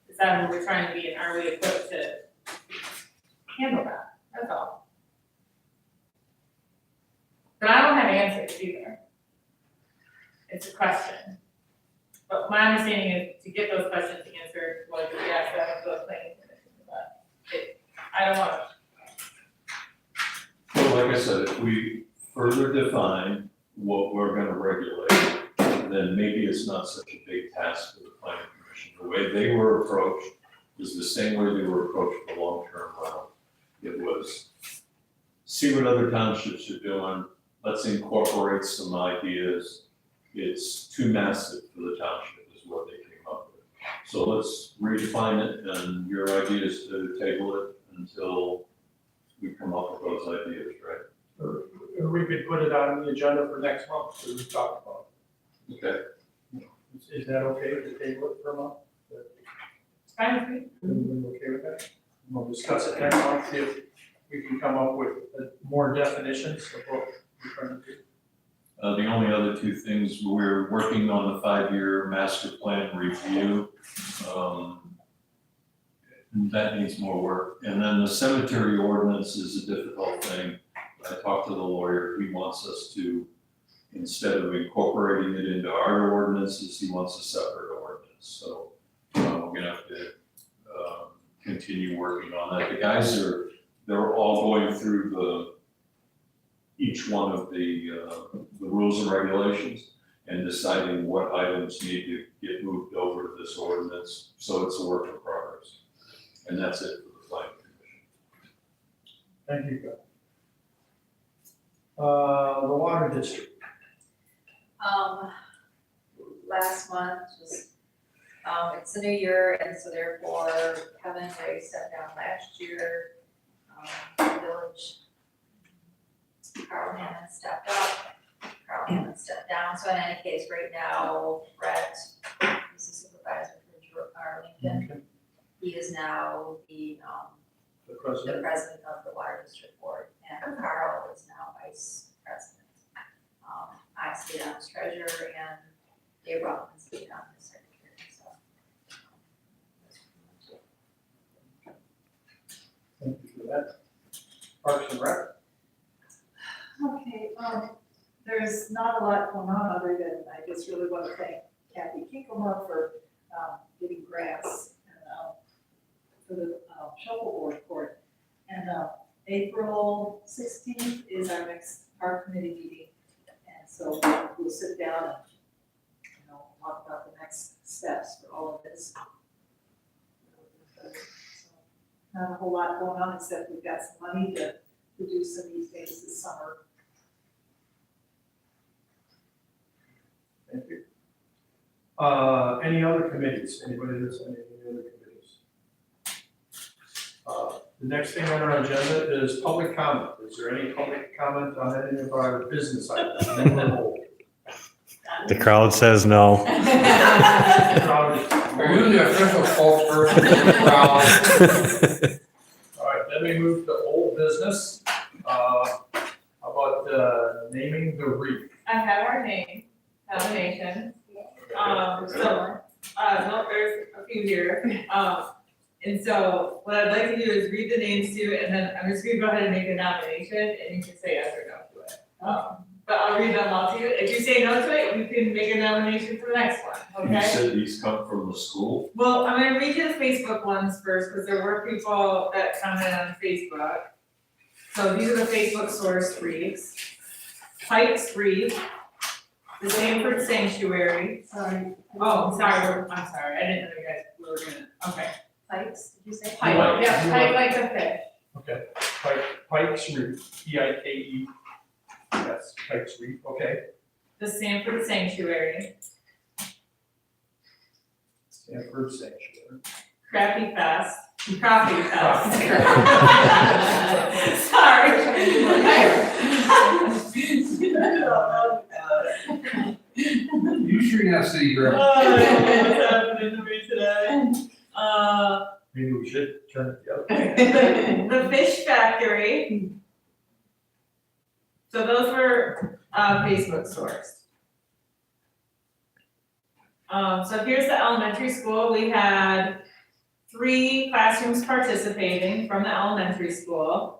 is that what we're trying to be, and are we equipped to handle that, that's all. But I don't have answers either. It's a question. But my understanding is to get those questions answered, was to ask them to the planning commission, but I don't want to. Well, like I said, if we further define what we're gonna regulate, then maybe it's not such a big task for the planning commission. The way they were approached was the same way they were approached for long-term rental. It was, see what other townships are doing, let's incorporate some ideas. It's too massive for the township is what they came up with. So let's redefine it, and your idea is to table it until we come up with those ideas, right? Or we could put it on the agenda for next month, so we talk about Okay. it. Is that okay to table it for a month? It's fine with me. Everybody okay with that? We'll discuss it next month, see if we can come up with more definitions of what we're trying to do. The only other two things, we're working on the 5-year master plan review. That needs more work. And then the cemetery ordinance is a difficult thing. I talked to the lawyer, he wants us to, instead of incorporating it into our ordinances, he wants a separate ordinance. So we're gonna have to continue working on that. The guys they're all going through each one of the rules and regulations. and deciding what items need to get moved over to this ordinance, so it's a work in progress. And that's it for the planning commission. Thank you, Bill. The water district. Last month was, it's a new year, and so therefore Kevin Ray stepped down last year. The village, Carl Hammond stepped up, Carl Hammond stepped down, so in any case, right now, Brett is the supervisor for Arlington. He is now the The president. president of the water district board, and Carl is now vice president. I stayed on as treasurer, and Dave Robbins stayed on as secretary, so. Thank you for that. Parks and Rec. Okay, there's not a lot going on other than I just really want to thank Kathy Kinkoma for, getting grants and, for the, shuffleboard court. And, April 16th is our next park committee meeting. And so we'll sit down and, talk about the next steps for all of this. So, not a whole lot going on, except we've got some money to do some of these things this summer. Thank you. Any other committees? Anybody that's on any other committees? The next thing on our agenda is public comment. Is there any public comment on any of our business items? New or old? The crowd says no. Crowd is- We're usually official spokesperson for the crowd. All right, then we move to old business. How about naming the wreath? I have our name, nomination, no, there's a few here, and so what I'd like to do is read the names to you, and then I'm just gonna go ahead and make a nomination, and you can say yes or no to it. But I'll read them all to you, if you say no to it, you can make a nomination for the next one, You okay? said these come from the school? Well, I'm gonna read you the Facebook ones first, because there were people that commented on Facebook. So these are the Facebook source wreaths. Pike's wreath, the Sanford Sanctuary. Sorry. Oh, sorry, I'm sorry, I didn't know you guys were gonna, okay. Pikes, did you say? Pike, Pike. yeah, pike like the fish. Okay, Pike's wreath, Pike. Yes, Pike's wreath, okay. The Sanford Sanctuary, Stanford Sanctuary. Crappie Fest, Coffee Fest. Sorry. You sure you're not city girl? Oh, I don't know what's happening to me today. Maybe we should turn it the other way. The Fish Factory. So those were, Facebook sourced. So here's the elementary school. We had 3 classrooms participating from the elementary school.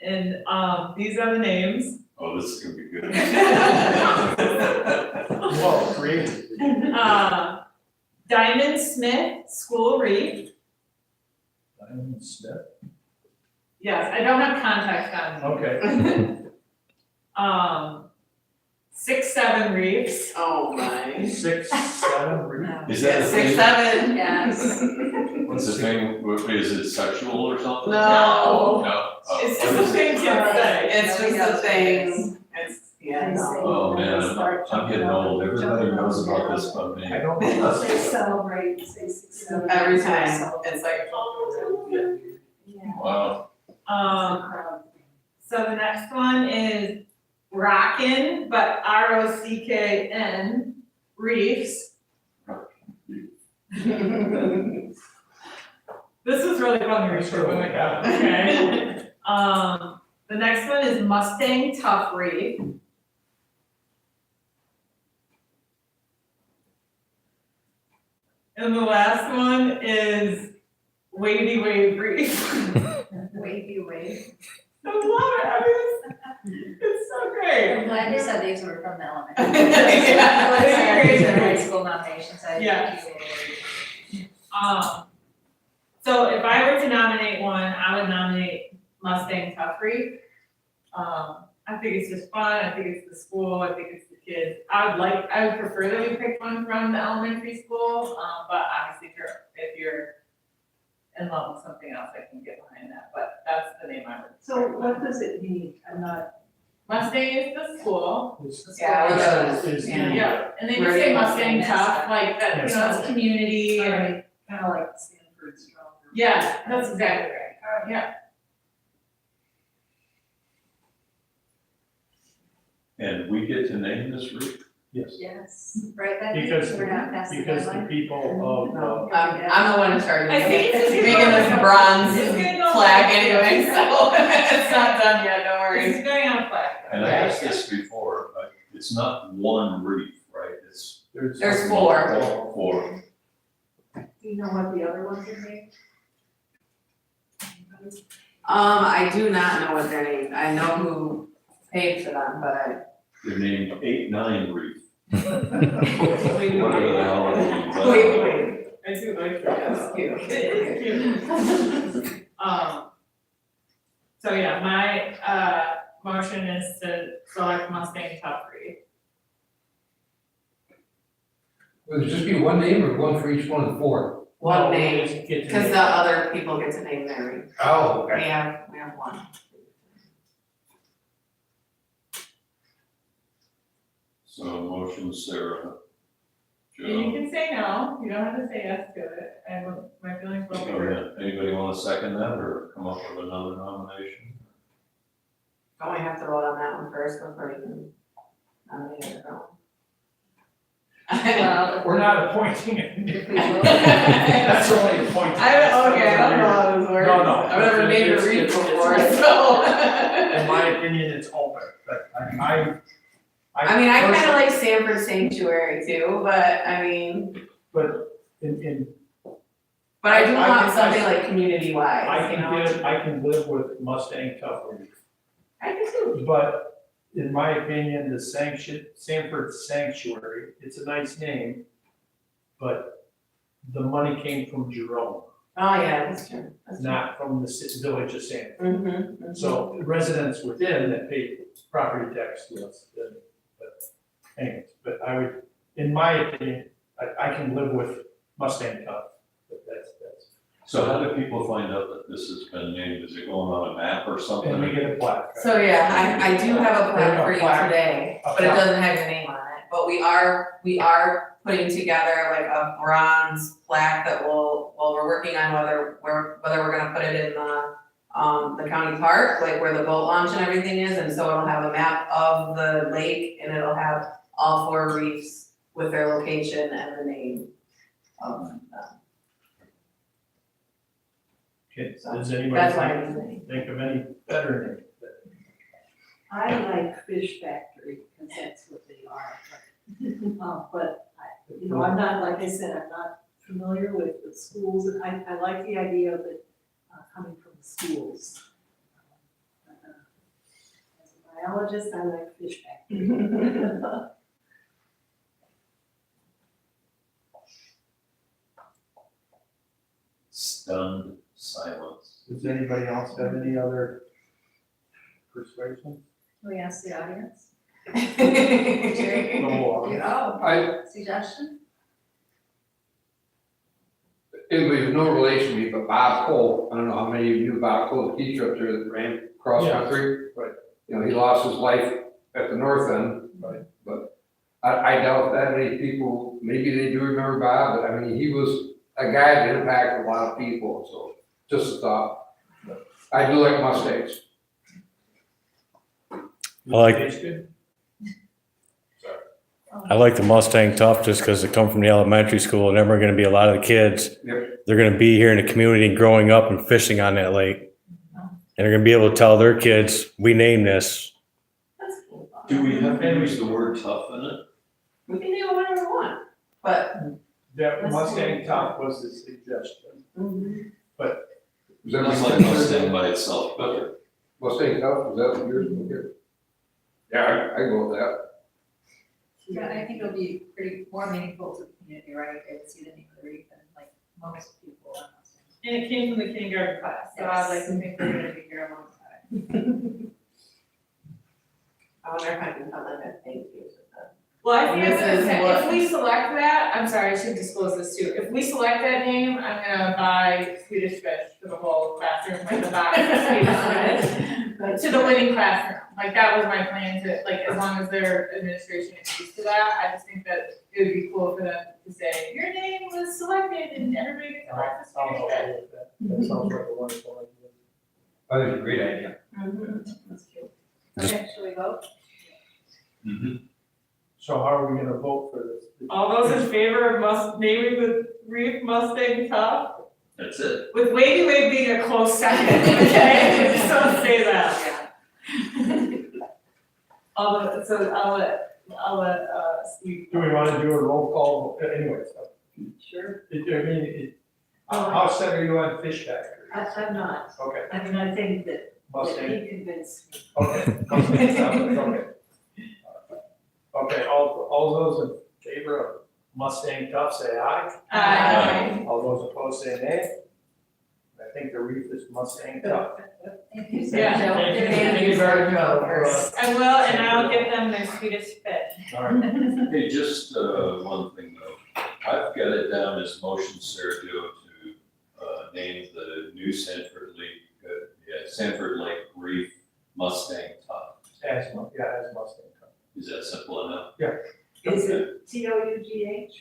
And, these are the names. Oh, this is gonna be good. Well, creative. Diamond Smith School Wreath. Diamond Smith. Yes, I don't have contact on them. Okay, 6-7 Reefs. Oh my. 6, 7 wreath. Is that a thing? 6-7. Yes. What's the thing, is it sexual or something? No. No? Oh. It's just a thing kids say. It's just a thing, it's, yeah, no. Oh, man, I'm getting old, everybody knows about this but me. I don't know. Say celebrate, say 6, 7. Every time, it's like. Yeah. Wow. So the next one is Rockin', but ROCKN, Reefs. This is really fun to read through, oh my god, okay? The next one is Mustang Tough Reef. And the last one is Wavy Wave Reef. Wavy wave. I love it, I mean, it's so great. I'm glad you said these were from the elementary. Yeah. The high school nominations, I Yeah. think. So if I were to nominate one, I would nominate Mustang Tough Reef. I think it's just fun, I think it's the school, I think it's the kids. I would prefer that we pick one from the elementary school, but obviously if you're in love with something else, I can get behind that, but that's the name I would. So what does it mean? I'm not. Mustang is the school, Yeah, Is- yeah, and they just Where say you- Mustang tough, like that, you know, it's community and, Alright, kind of like Stanford Strong. yeah, that's exactly right, yeah. And we get to name this route? Yes, Yes, right, Becky? because, We're not past the because the deadline? people of, I'm the one in charge of I think it's making going this on- bronze it's gonna go flag on- anyway, so it's not done yet, don't worry. It's going on a flag. And I asked this before, but it's not one reef, right? It's. There's four. Four. Do you know what the other ones are named? I do not know what they're named, I know who paid for them, but They're named 8-9 reef. Wait, Whatever the hell it means. wait, I do like that. That's cute. It is cute. So yeah, my, motion is to select Mustang Top Reef. Would it just be one name or one for each one of the four? one No, we name, just get to cause name. the other people get to name their reef. Oh, We have one. So motion, Sarah. And you Joe. can say no, you don't have to say yes to it, my feelings will be Oh, hurt. yeah. Anybody want to second that or come up with another nomination? Don't we have to vote on that one first before we can nominate it? Well, We're not appointing it. If we vote. That's only appointing. Okay, I don't know how this works. No, no. I've never named a It's- reef it's- before, it's- so. In my opinion, it's open, but I mean, I kinda like Sanford Sanctuary too, but I mean, in, but I do I want think something I- like community wise, I you know? I can live with Mustang Tough Reef. I do too. But in my opinion, the Sanford Sanctuary, it's a nice name, but the money came from Jerome, Oh, yeah, that's true, that's true. not from the village of Sanford. Mm-hmm. So residents within that pay property tax to us, but anyways, but I would, in my opinion, I can live with Mustang Tough, but that's, So how do people find out that this has been named? Is it going on a map or something? and we get a plaque. So yeah, I do have a plan for you Plaque. today, A but it plaque. doesn't have your name on it, but we are putting together like a bronze plaque that we're working on whether we're gonna put it in the county park, like where the boat launch and everything is, and so it'll have a map of the lake and it'll have all four reefs with their location and the name of them. Okay, So, does anybody That's why I use the name. think of any better name? I like Fish Factory, because that's what they are, but you know, I'm not, like I said, I'm not familiar with the schools, and I like the idea of it coming from the schools. As a biologist, I like Fish Factory. Stunned silence. Does anybody else have any other persuasion? We ask the audience, No, I, suggestion? it was no relation to me, but Bob Cole, I don't know how many of you knew Bob Cole, the teacher up there that ran cross country. Right. You know, he lost his life at the north end. Right. But I doubt that many people, maybe they do remember Bob, but I mean, he was a guy that impacted a lot of people, so just a thought. But I do like Mustangs. It's good. I like the Mustang Tough just because they come from the elementary school and then we're gonna be a lot of the kids. Yep. They're gonna be here in the community and growing up and fishing on that lake. And they're gonna be able to tell their kids, we named this. That's cool. Do we have to use the word tough in it? We can do whatever we want, but. That Mustang Top was the suggestion. Is that It's like Mustang by itself, but Mustang Tough, is that what yours? Okay. Yeah, I go with that. Yeah, I think it'll be pretty more meaningful to the community, right, if they would see the name of the reef and like most people are Mustangs. And it came from the kindergarten class, so I'd like to think we're gonna be here a long time. I wonder if I can put like a thank you to Well, I think This is if we select that, I'm sorry, I should disclose this too. If we select that name, I'm gonna buy Swedish fish for the whole classroom, like the box of Swedish fish. To the winning classroom, like that was my plan to, like, as long as their administration agrees to that, I just think that it would be cool for them to say, your name was selected and everybody gets a box of I'll Swedish go fish. with that. That sounds like a wonderful idea. I think it's a great idea. That's cute. Okay, should we vote? So how are we gonna vote for this? All those in favor of naming the Reef Mustang Top? That's it. With Wavy Wave being a close second, okay, just don't say that. I'll let Steve. Do we wanna do a roll call, anyways? Sure. How set are you on fish factory? I'm not, Okay, I mean, I think that Mustang, he convinced me. okay, Mustang, sounds okay. Okay, all those in favor of Mustang Tough, say aye. Aye. All those opposed, say nay. I think the reef is Mustang Tough. Thank you, Yeah. Joe. Thank you very much. I will, and I'll get them their Swedish fish. All right, Hey, just, one thing though, I've got it down as motion Sergio to, name the new Sanford Lake Reef Mustang Top. as Mustang Tough. Is that simple enough? Is it TOUGH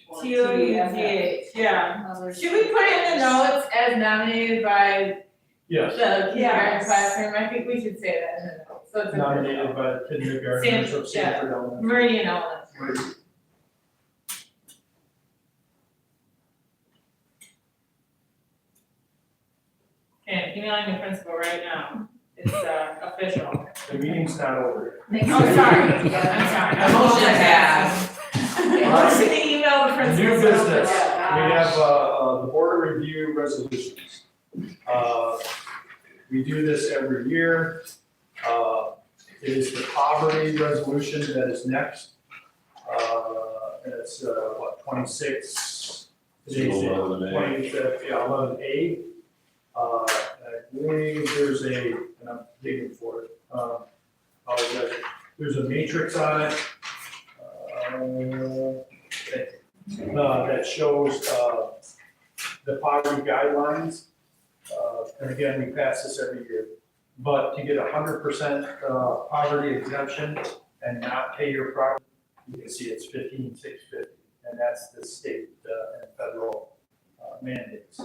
or TOUGH, yeah. Oh, there's- Should we put in the notes as nominated by Yes, the kindergarten classroom? I think we should say that in the notes, so it's. nominated by the kindergartners of Yeah. Sanford Elementary. Meridian Owens. Okay, emailing the principal right now. It's official. The meeting's not over. Oh, sorry, I'm sorry. I'm Motion passed. Motion to email the principal. New business, we Yeah. have, the board review resolutions. We do this every year. It is the poverty resolution that is next. And it's, 26? Today's date, 11A. 25th, yeah, 11A. I believe there's and I'm digging for it, apologize. There's a matrix on it. That shows, the poverty guidelines. And again, we pass this every year. But to get 100% poverty exemption and not pay your property, you can see it's 15,650, and that's the state and federal mandates.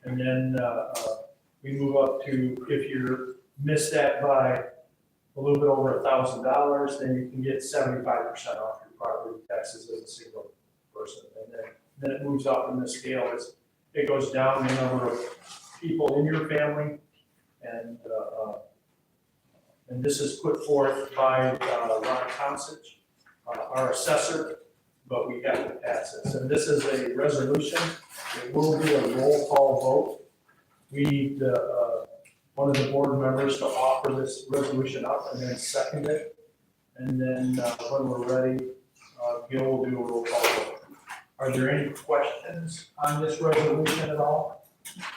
And then we move up to, if you miss that by a little bit over $1,000, then you can get 75% off your property taxes as a single person. And then it moves up in the scale as it goes down the number of people in your family. And this is put forth by Ron Townsich, our assessor, but we have to pass this. And this is a resolution. It will be a roll call vote. We need one of the board members to offer this resolution up and then second it. And then when we're ready, Gil will do a roll call vote. Are there any questions on this resolution at all?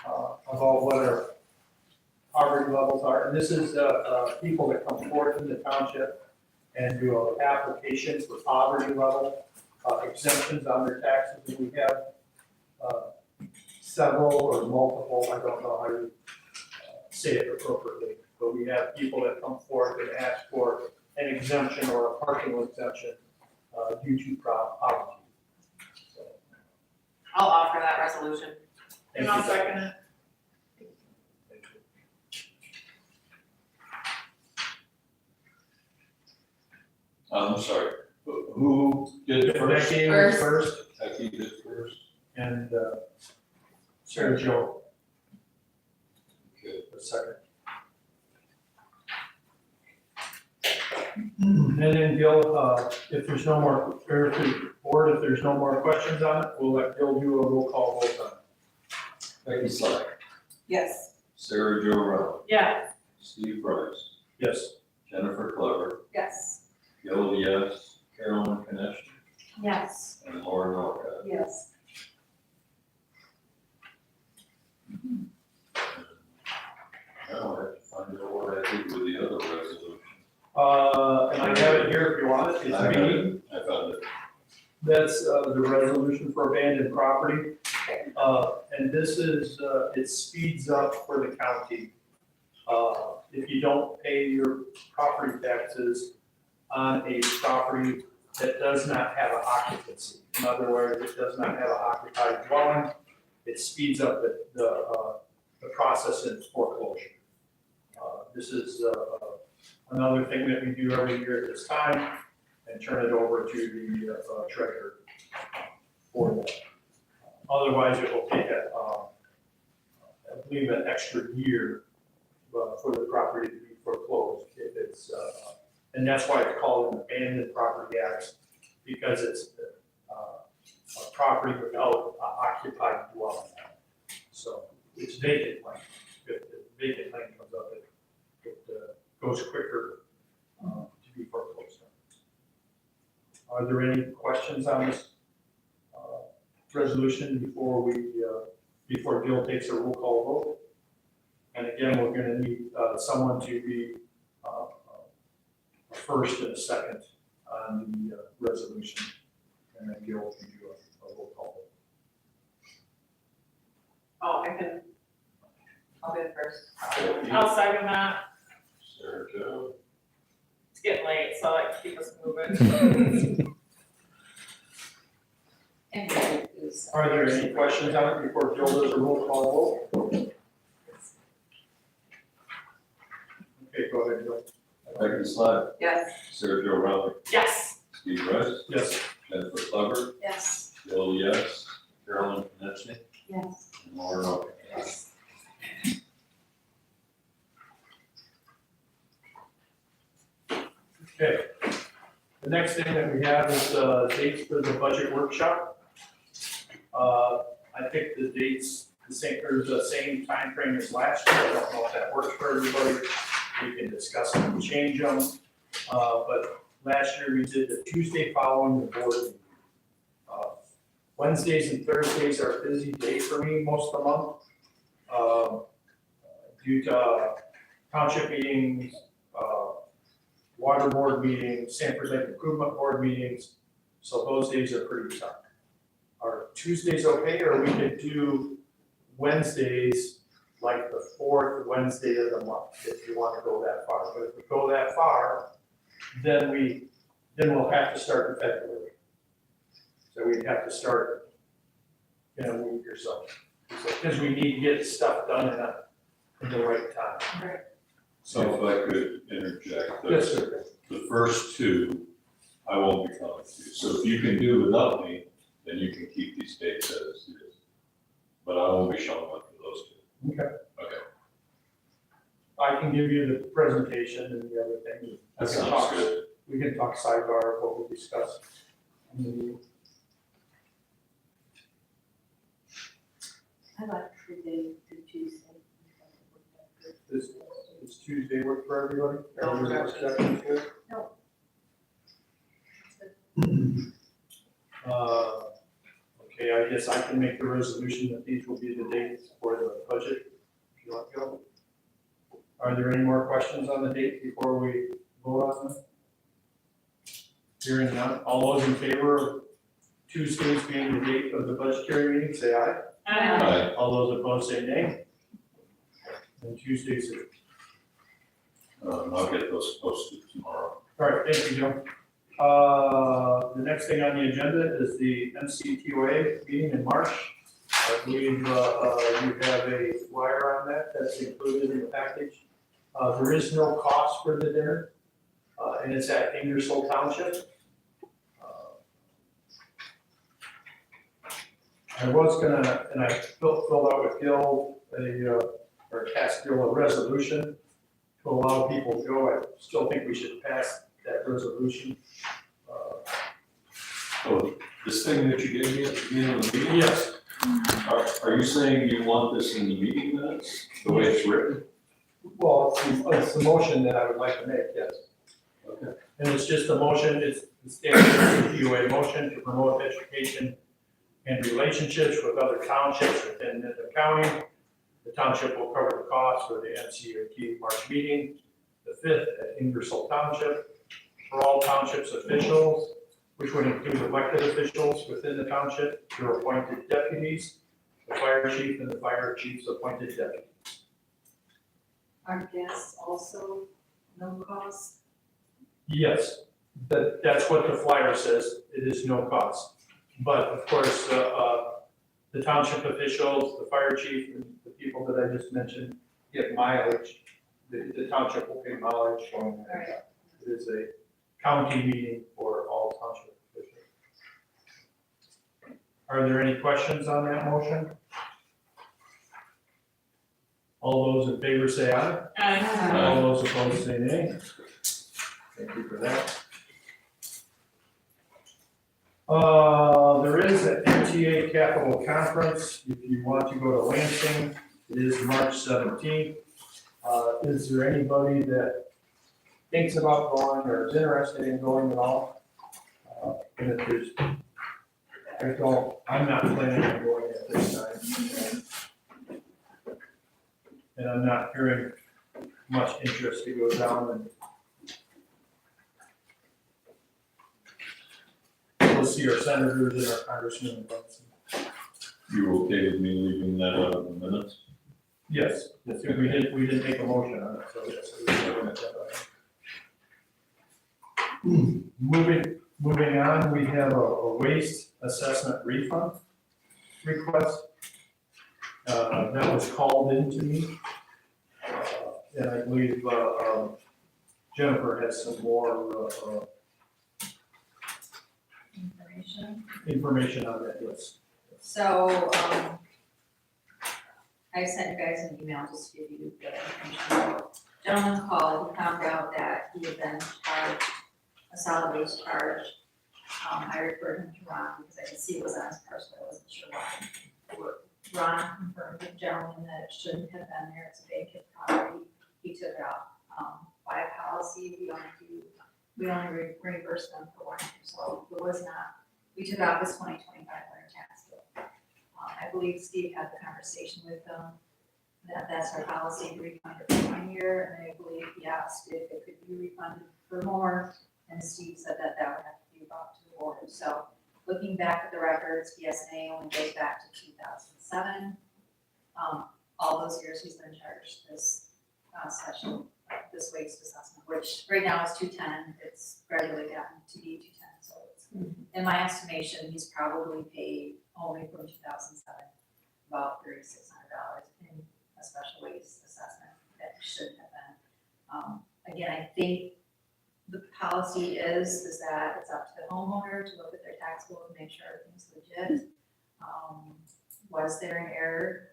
About what our poverty levels are? And this is people that come forth in the township and do an application for poverty level exemptions on their taxes. And we have several or multiple, I don't know how to say it appropriately, but we have people that come forth and ask for an exemption or a partial exemption due to poverty. So, I'll offer that resolution. And thank I'll you. second it. I'm sorry, who did first? Becky was first, Becky did first. and Sergio Okay. was second. And then Gil, if there's no more, or if the board, if there's no more questions on it, we'll let Gil do a roll call vote on it. Becky Slack, Yes. Sarah Jerome, Yeah. Steve Price, Yes. Jennifer Clever, Yes. Gil, yes, Carolyn Knecht, Yes. and Lauren Norcott. Yes. Now I have to find out what I did with the other resolution. And I have it here if you want it, I it's got B, it. I found it. That's the resolution for abandoned property. And this is, it speeds up for the county. If you don't pay your property taxes on a property that does not have an occupancy, in other words, it does not have an occupied dwelling, it speeds up the process in foreclosure. This is another thing that we do every year at this time, and turn it over to the treasurer for that. Otherwise, it will take, I believe, an extra year for the property to be foreclosed if it's, and that's why it's called an abandoned property act, because it's a property without an occupied dwelling. So it's vacant land. If the vacant land comes up, it goes quicker to be foreclosed on. Are there any questions on this resolution before Bill takes a roll call vote? And again, we're gonna need someone to be a first and a second on the resolution, and then Gil can do a roll call vote. Oh, I'll do it first. I'll second that. Sarah Jo. It's getting late, so like keep us moving. And it is. Are there any questions on it before Gil does a roll call vote? Okay, go ahead, Gil. Becky Slide, Yes. Sarah Jo Rowley, Yes. Steve Rice, Yes. Jennifer Glover, Yes. Bill, yes, Carolyn Knutson, Yes. and Lauren Oaken. Yes. Okay. The next thing that we have is dates for the budget workshop. I think the dates, there's the same timeframe as last year. I don't know if that works for everybody. We can discuss them and change them. But last year we did the Tuesday following the board meeting. Wednesdays and Thursdays are a busy day for me most of the month. Due to township meetings, water board meetings, Sanford Lake Improvement Board meetings, so those days are pretty tough. Are Tuesdays okay, or we could do Wednesdays, like the fourth Wednesday of the month, if you want to go that far, but if we go that far, then we'll have to start in February. So we'd have to start in a week or so, because we need to get stuff done in the right time. Right. So if I could interject, Yes, sir. the first two, I won't be coming to. So if you can do without me, then you can keep these dates as is. But I won't be showing up for those two. Okay. Okay. I can give you the presentation and the other thing. That sounds good. We can talk sidebar of what we discussed. I like the Tuesday. Does Tuesday work for everybody? No Everybody objections. works Okay, I guess I can make the resolution that these will be the dates for the budget, if you want to go. Are there any more questions on the date before we vote on them? Hearing none, all those in favor of Tuesdays being the date of the budgetary meeting, say aye. Aye. All those opposed say nay. And Tuesdays are. I'll get those posted tomorrow. All right, thank you, Joe. The next thing on the agenda is the MCTOA meeting in March. I believe, you have a flyer on that that's included in the package. There is no cost for the dinner, and it's at Ingersoll Township. I was gonna, and I filled out with Gil, or asked Gil a resolution to allow people to go. I still think we should pass that resolution. Oh, this thing that you gave me at the beginning of the meeting? Yes, Are you saying you want this in the meeting minutes, the way it's written? well, it's the motion that I would like to make, yes. Okay. And it's just a motion, it's the standard CUA motion to promote education and relationships with other townships within Midland County. The township will cover the cost for the MCOT March meeting, the 5th at Ingersoll Township. For all townships officials, which would include elected officials within the township, their appointed deputies, the fire chief and the fire chief's appointed deputy. Are gas also no cost? Yes, that's what the flyer says, it is no cost. But of course, the township officials, the fire chief, and the people that I just mentioned get mileage. The township will pay mileage for that. It is a county meeting for all township officials. Are there any questions on that motion? All those in favor say aye. All those opposed say nay. Thank you for that. There is an MTA Capital Conference, if you want to go to Lansing, it is March 17th. Is there anybody that thinks about going or is interested in going at all? And if there's, I'm not planning on going at this time. And I'm not hearing much interest to go down and we'll see our senators and our congressmen. You okay with me leaving that out of the minutes? Yes, we didn't make a motion on it, so yes. Moving on, we have a waste assessment refund request. That was called into me. And I believe, Jennifer has some more, information on that, yes. So, I sent you guys an email just to give you the information. Gentleman called, he found out that he had been charged a solid waste charge. I referred him to Ron because I could see it was on his parcel, I wasn't sure why. Ron confirmed with the gentleman that it shouldn't have been there, it's a vacant property, he took it out. By a policy, we only reimburse them for 1 year, so it was not, we took out this 2025 tax bill. I believe Steve had the conversation with them, that's our policy, to refund it for 1 year, and I believe he asked if it could be refunded for more, and Steve said that that would have to be brought to the board. So looking back at the records, BSNA only goes back to 2007. All those years he's been charged this session, this waste assessment, which right now is 210, it's gradually gotten to be 210, so it's, in my estimation, he's probably paid only from 2007, about $3,600 in a special waste assessment that should have been. Again, I think the policy is that it's up to the homeowner to look at their tax bill and make sure everything's legit. Was there an error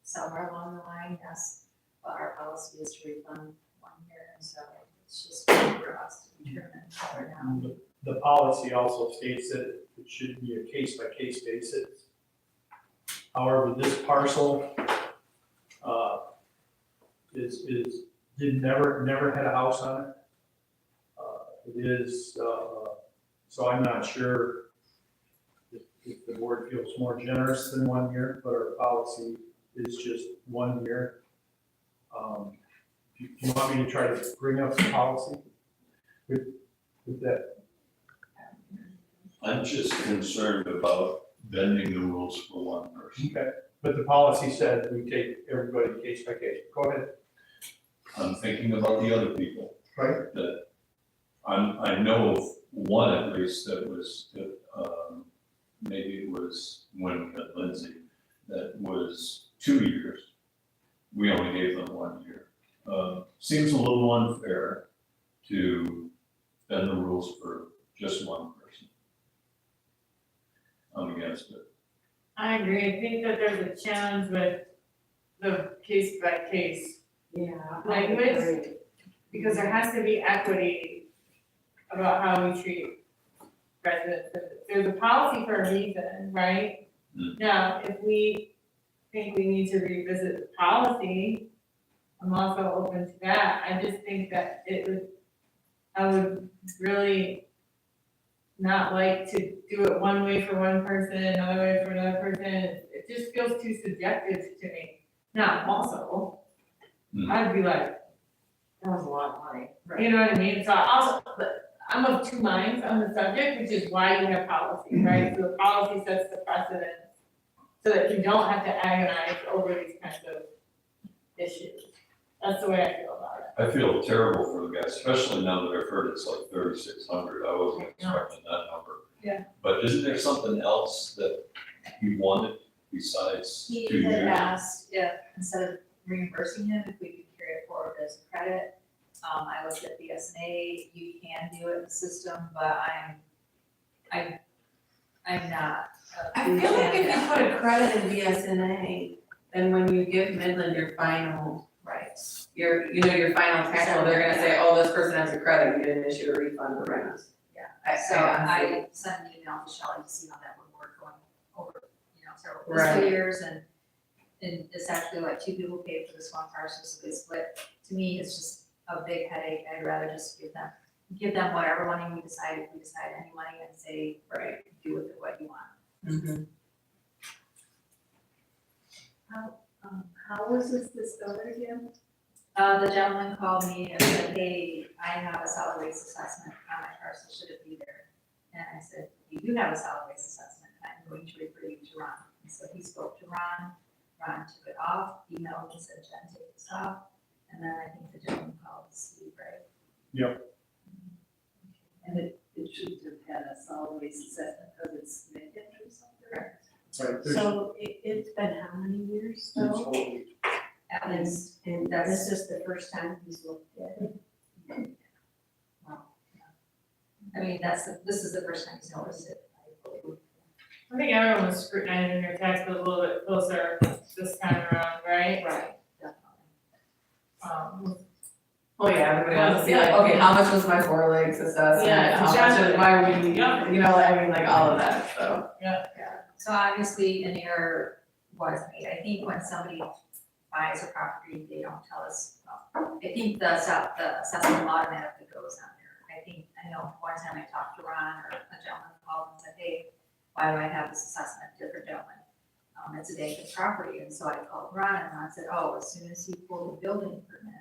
somewhere along the line? Yes, but our policy is to refund 1 year, and so it's just for us to determine whether or not. The policy also states that it should be a case-by-case basis. However, this parcel never had a house on it. It is, so I'm not sure if the board feels more generous than 1 year, but our policy is just 1 year. Do you want me to try to bring up some policy with that? I'm just concerned about bending the rules for one person. Okay, but the policy said we take everybody case by case. Go ahead. I'm thinking about the other people. Right. That I know of one at least that was, maybe it was when we had Lindsay, that was 2 years. We only gave them 1 year. Seems a little unfair to bend the rules for just one person. I'm against it. I agree, I think that there's a challenge with the case by case language, because there has to be equity about how we treat residents. There's a policy for a reason, right? Now, if we think we need to revisit the policy, I'm also open to that. I just think that I would really not like to do it one way for one person, another way for another person. It just feels too subjective to me. Now, also, I'd be like, that was a lot of money. You know what I mean? So I'm of two minds on the subject, which is why you have policy, right? So the policy sets the precedent so that you don't have to agonize over these kinds of issues. That's the way I feel about it. I feel terrible for the guy, especially now that I've heard it's like 3,600. I wasn't expecting that number. Yeah. But isn't there something else that you wanted besides 2 He had years? asked if, instead of reimbursing him, if we could carry it forward as a credit. I looked at the SNA, you can do it in the system, but I'm not. a I feel huge like fan if of you that. put a credit in BSNA, then when you give Midland your final, Right. your final tax bill, they're gonna say, oh, this person has a credit, we didn't issue a refund or rent. Yeah. So I sent an email to Shelley to see how that would work going over, several fiscal Right. years and it's actually like 2 people paid for this one parcel, so they split. To me, it's just a big headache. I'd rather just give them whatever money we decide, if we decide any money and say, Right. do with it what you want. Mm-hmm. How was this discovered again? The gentleman called me and said, hey, I have a solid waste assessment on my parcel, should it be there? And I said, you do have a solid waste assessment, I'm going to refer you to Ron. And so he spoke to Ron took it off, emailed me, said, Jen, take this off. And then I think the gentleman called Steve, right? And it should have had a solid waste assessment because it's Midland or something? Right, there's- So it's been how many years though? At least, And this is the first time he's looked at it. I mean, this is the first time he's noticed it, I believe. I think everyone was scrutinizing their tax bills a little bit closer this time around, right? Right, definitely. Oh, yeah, everybody wants to see like, okay, how much was my four legs assessment? Yeah, How much exactly. is my weed, Yeah. I mean, like all of that, so. So obviously an error was made. I think when somebody buys a property, they don't tell us, I think the assessment automatically goes on there. I know one time I talked to Ron or a gentleman called and said, hey, why do I have this assessment, different gentleman? It's a vacant property. And so I called Ron and Ron said, oh, as soon as he pulled the building permit,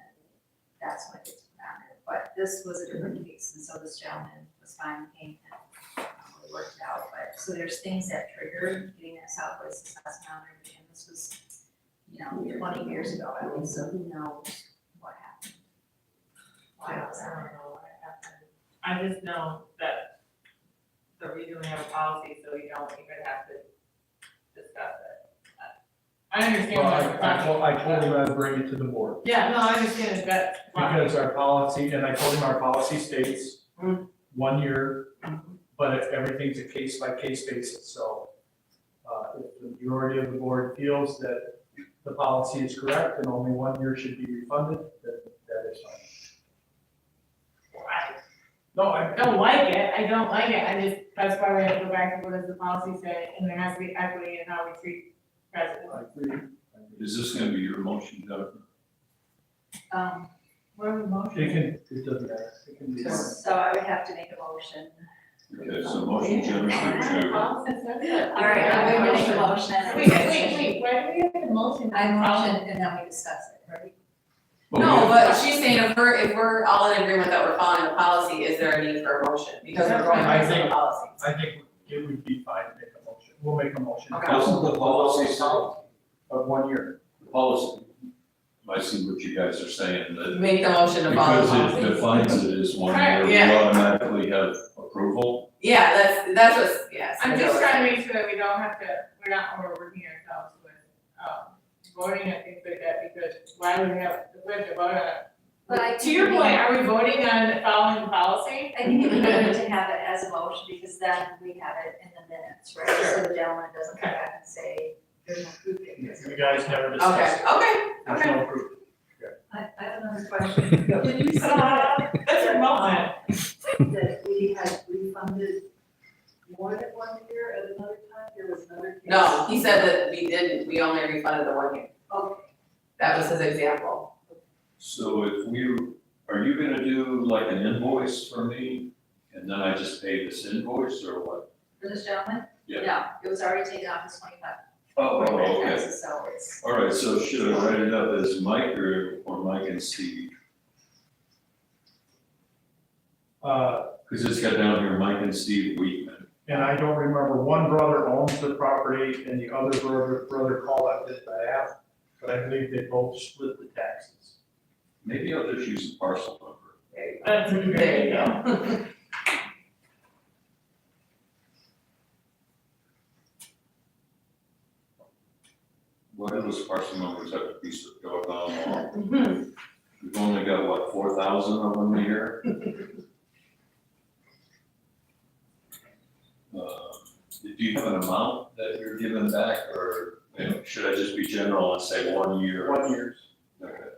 that's when it gets put on there. But this was a different case. And so this gentleman was fine, came and it worked out. But so there's things that trigger getting that Southwest assessment on there. And this was, 20 years ago at least, so who knows what happened. I don't know what happened. I just know that the reason we have a policy, so we don't even have to discuss it. I understand Well, what you're talking I told him I'd bring it to the board, Yeah, no, I understand that, why. because our policy, and I told him our policy states 1 year, but everything's a case by case basis, so if the majority of the board feels that the policy is correct and only 1 year should be refunded, then that is fine. No, I don't like it, that's why we have to go back to what does the policy say, and there has to be equity in how we treat residents. I agree. Is this gonna be your motion, Jennifer? What are the motions? It doesn't matter, it can be. So I would have to make a motion. Okay, so motion Jennifer to, All right, I'm going to make a motion. Wait, why do we have the motion? I motion and then we discuss it, right? No, but she's saying if we're all in agreement that we're following the policy, is there a need for a motion? Because we're going I based on the think- policy. I think it would be fine to make a motion, we'll make a motion. Okay. Doesn't the policy say, Of 1 year. the policy, I see what you guys are saying, that Make the motion to follow the because policy. it defines it as 1 Right, year, we yeah. automatically have approval. Yeah, that's what's, yes. I'm just trying to make sure that we don't have to, we're not overworking ourselves with, voting and things like that, because why would we have to vote on it? But I To your think- point, are we voting on following the policy? I think it would be better to have it as a motion because then we have it in the minutes, right? So the gentleman doesn't come back and say, there's no proof here. You guys never discussed Okay, it, okay, there's no proof. I have another question. Did you say That's your moment. that we had refunded more than 1 year at another time? There was another case? no, he said that we didn't, we only refunded the 1 year. Okay. That was his example. So are you gonna do like an invoice for me, and then I just pay this invoice, or what? For this gentleman? Yeah. No, it was already taken off as 25. Oh, okay. Taxes, so it's, All right, so should I write it up as Mike or Mike and Steve? Cause it's got down here Mike and Steve Wheatman. And I don't remember, one brother owns the property and the other brother called out his behalf, but I believe they both split the taxes. Maybe I'll just use the parcel number. There you go. What do those parcel numbers have to be so go down long? We've only got, what, 4,000 of them here? Do you have an amount that you're giving back, or, you know, should I just be general and say 1 year? 1 year. Okay.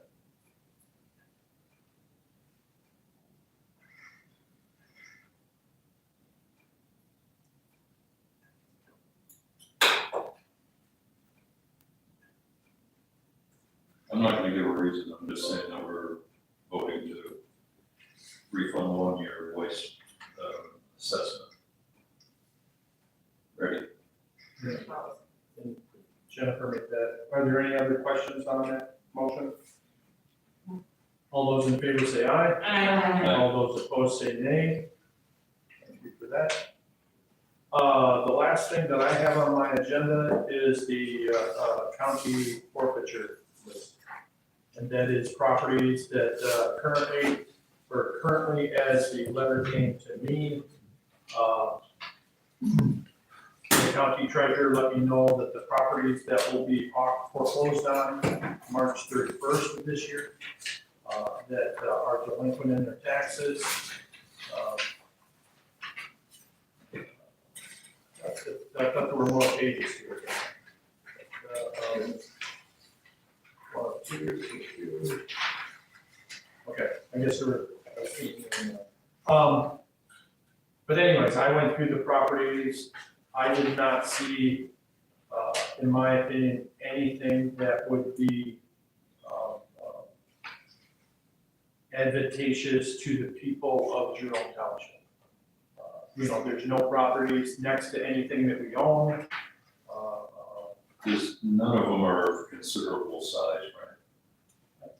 I'm not gonna give a reason, I'm just saying that we're voting to refund 1 year waste assessment. Ready? And Jennifer made that. Are there any other questions on that motion? All those in favor say aye. Aye. All those opposed say nay. Thank you for that. The last thing that I have on my agenda is the county forfeiture list. And that is properties that currently as the letter came to me, the county treasurer let me know that the properties that will be foreclosed on March 31st of this year, that are delinquent in their taxes. I thought there were more pages here. One, two. Okay, I guess there were 18 in there. But anyways, I went through the properties. I did not see, in my opinion, anything that would be advantageous to the people of Jerome Township. You know, there's no properties next to anything that we own. None of them are of considerable size, right?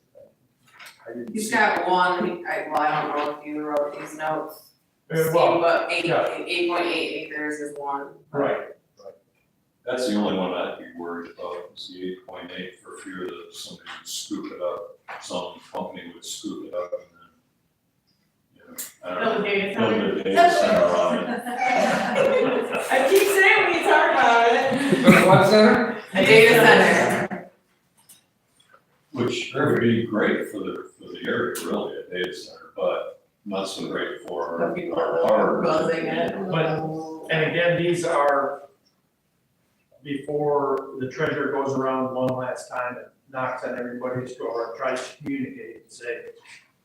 I didn't He's see- got one, I don't know if you wrote these notes, Well, but yeah. 8.8 acres is one. right, That's the only one I'd be worried about, is the 8.8, for fear that somebody would scoop it up, some company would scoop it up and then, you know, I don't know. Build a data center. Build a data center on it. I keep saying when you talk about it. But what center? A data center. Which would be great for the area, really, a data center, but not so great for The people that our. are buzzing it. and again, these are before the treasurer goes around one last time and knocks on everybody's door and tries to communicate and say,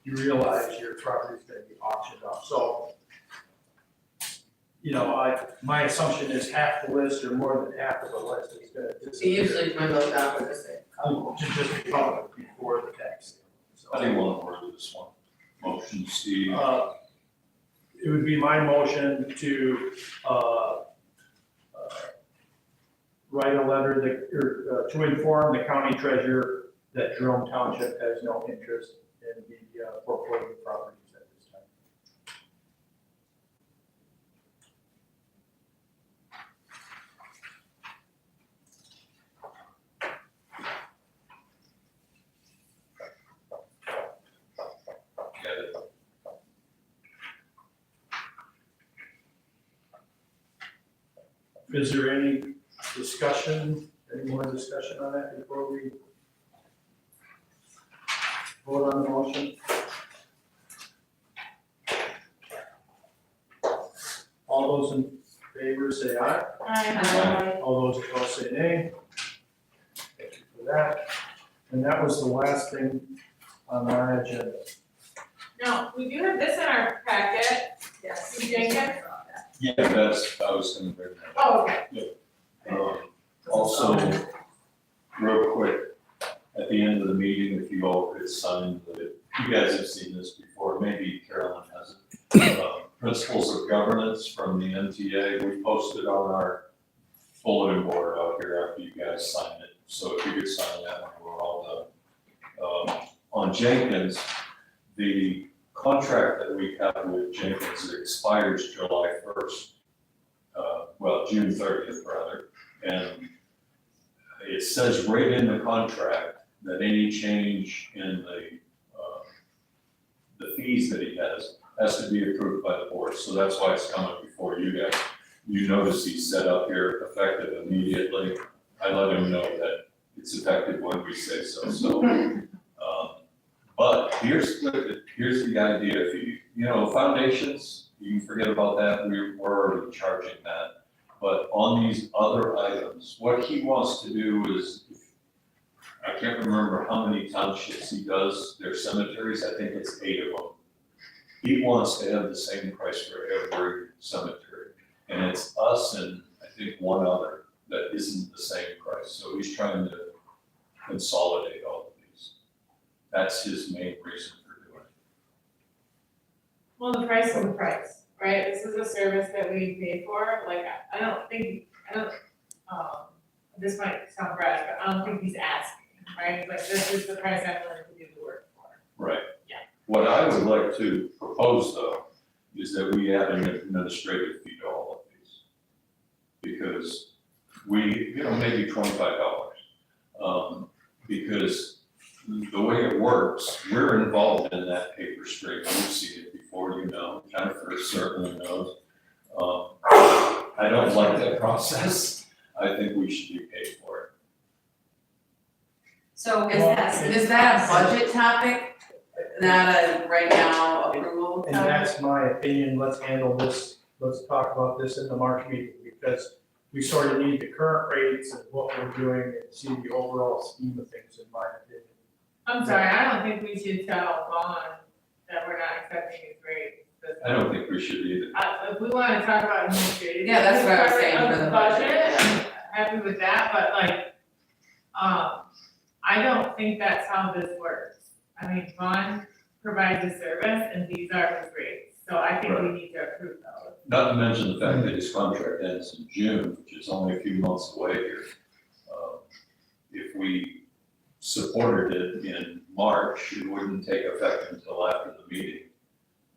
you realize your property is gonna be auctioned off. So, you know, my assumption is half the list or more than half of the list is gonna He disappear. usually dwindles down to just a couple. To just become before the tax sale. So, I didn't want to word this one. Motion, Steve. It would be my motion to, write a letter that, or, to inform the county treasurer that Jerome Township has no interest in the foreclosure properties at this time. Get it. Is there any discussion, any more discussion on that before we vote on the motion? All those in favor say aye. Aye. All those opposed say nay. Thank you for that. And that was the last thing on our agenda. No, we do have this in our packet. Yes. You think it? Yeah, I was gonna bring that up. Oh, okay. Also, real quick, at the end of the meeting, if you all could sign you guys have seen this before, maybe Carolyn hasn't. Principles of governance from the MTA, we posted on our bulletin board out here after you guys signed it. So if you could sign that when we're all done. On Jenkins, the contract that we have with Jenkins expires July 1st. June 30th rather. And it says right in the contract that any change in the fees that he has to be approved by the board. So that's why it's coming before you guys. You notice he's set up here effective immediately. I let him know that it's effective when we say so, but here's the idea, if foundations, you can forget about that, we're already charging that. But on these other items, what he wants to do is, I can't remember how many townships he does their cemeteries, I think it's 8 of them. He wants to have the same price for every cemetery, and it's us and I think one other that isn't the same price, so he's trying to consolidate all of these. That's his main reason for doing it. Well, the price is the price, right? This is a service that we pay for, like, this might sound brash, but I don't think he's asking, right? Like, this is the price I'm willing to do the work for. Right. Yeah. What I would like to propose though, is that we add an administrative fee to all of these. Because maybe $25. Because the way it works, we're involved in that paper stream. You see it before, Jennifer certainly knows. I don't like that process. I think we should be paid for it. So is that a budget topic, not a right now approval And topic? that's my opinion, let's handle this, let's talk about this in the March meeting, because we sort of need the current rates and what we're doing and see the overall scheme of things, in my opinion. I'm sorry, I don't think we should tell Vaughn that we're not accepting his rate. I don't think we should either. If we wanna talk about administrative. Yeah, that's what I was part saying of for the the budget, I'm happy with that, but I don't think that's how this works. I mean, Vaughn provides a service and these are his rates, so I think we need to approve those. Not to mention the fact that his contract ends in June, which is only a few months away here. If we supported it in March, it wouldn't take effect until after the meeting.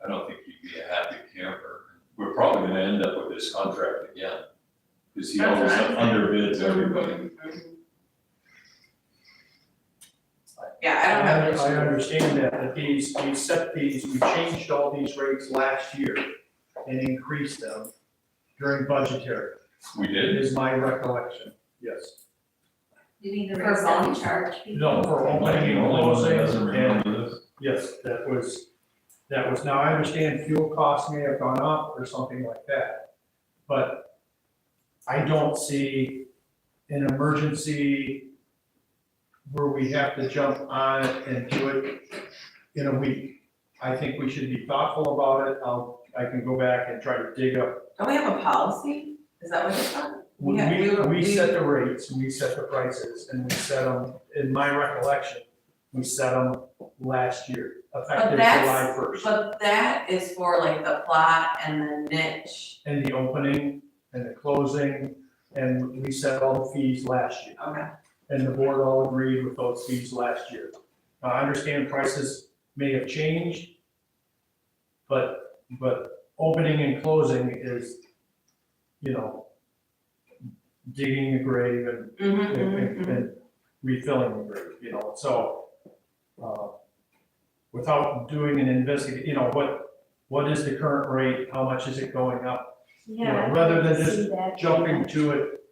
I don't think he'd be a happy camper. We're probably gonna end up with this contract again, because he always underbids everybody. Yeah, I don't have an I issue. understand that, but we changed all these rates last year and increased them during budgetary, We did. is my recollection, yes. You mean the For rates that we volunteer. charge people? No, for Like opening the and only one that closing, doesn't and, remember this. yes, that was, now I understand fuel costs may have gone up or something like that. But I don't see an emergency where we have to jump on it and do it in a week. I think we should be thoughtful about it. I can go back and try to dig up. Don't we have a policy? Is that what it's on? We set the rates, we set the prices, and we set them, in my recollection, we set them last year, effective July 1st. But that is for like the plot and the niche. And the opening and the closing, and we set all the fees last year. Okay. And the board all agreed with those fees last year. Now, I understand prices may have changed, but opening and closing is, digging a grave and refilling the grave, so, without doing an investigation, what is the current rate, how much is it going up? Yeah. Rather than I just see that. jumping to it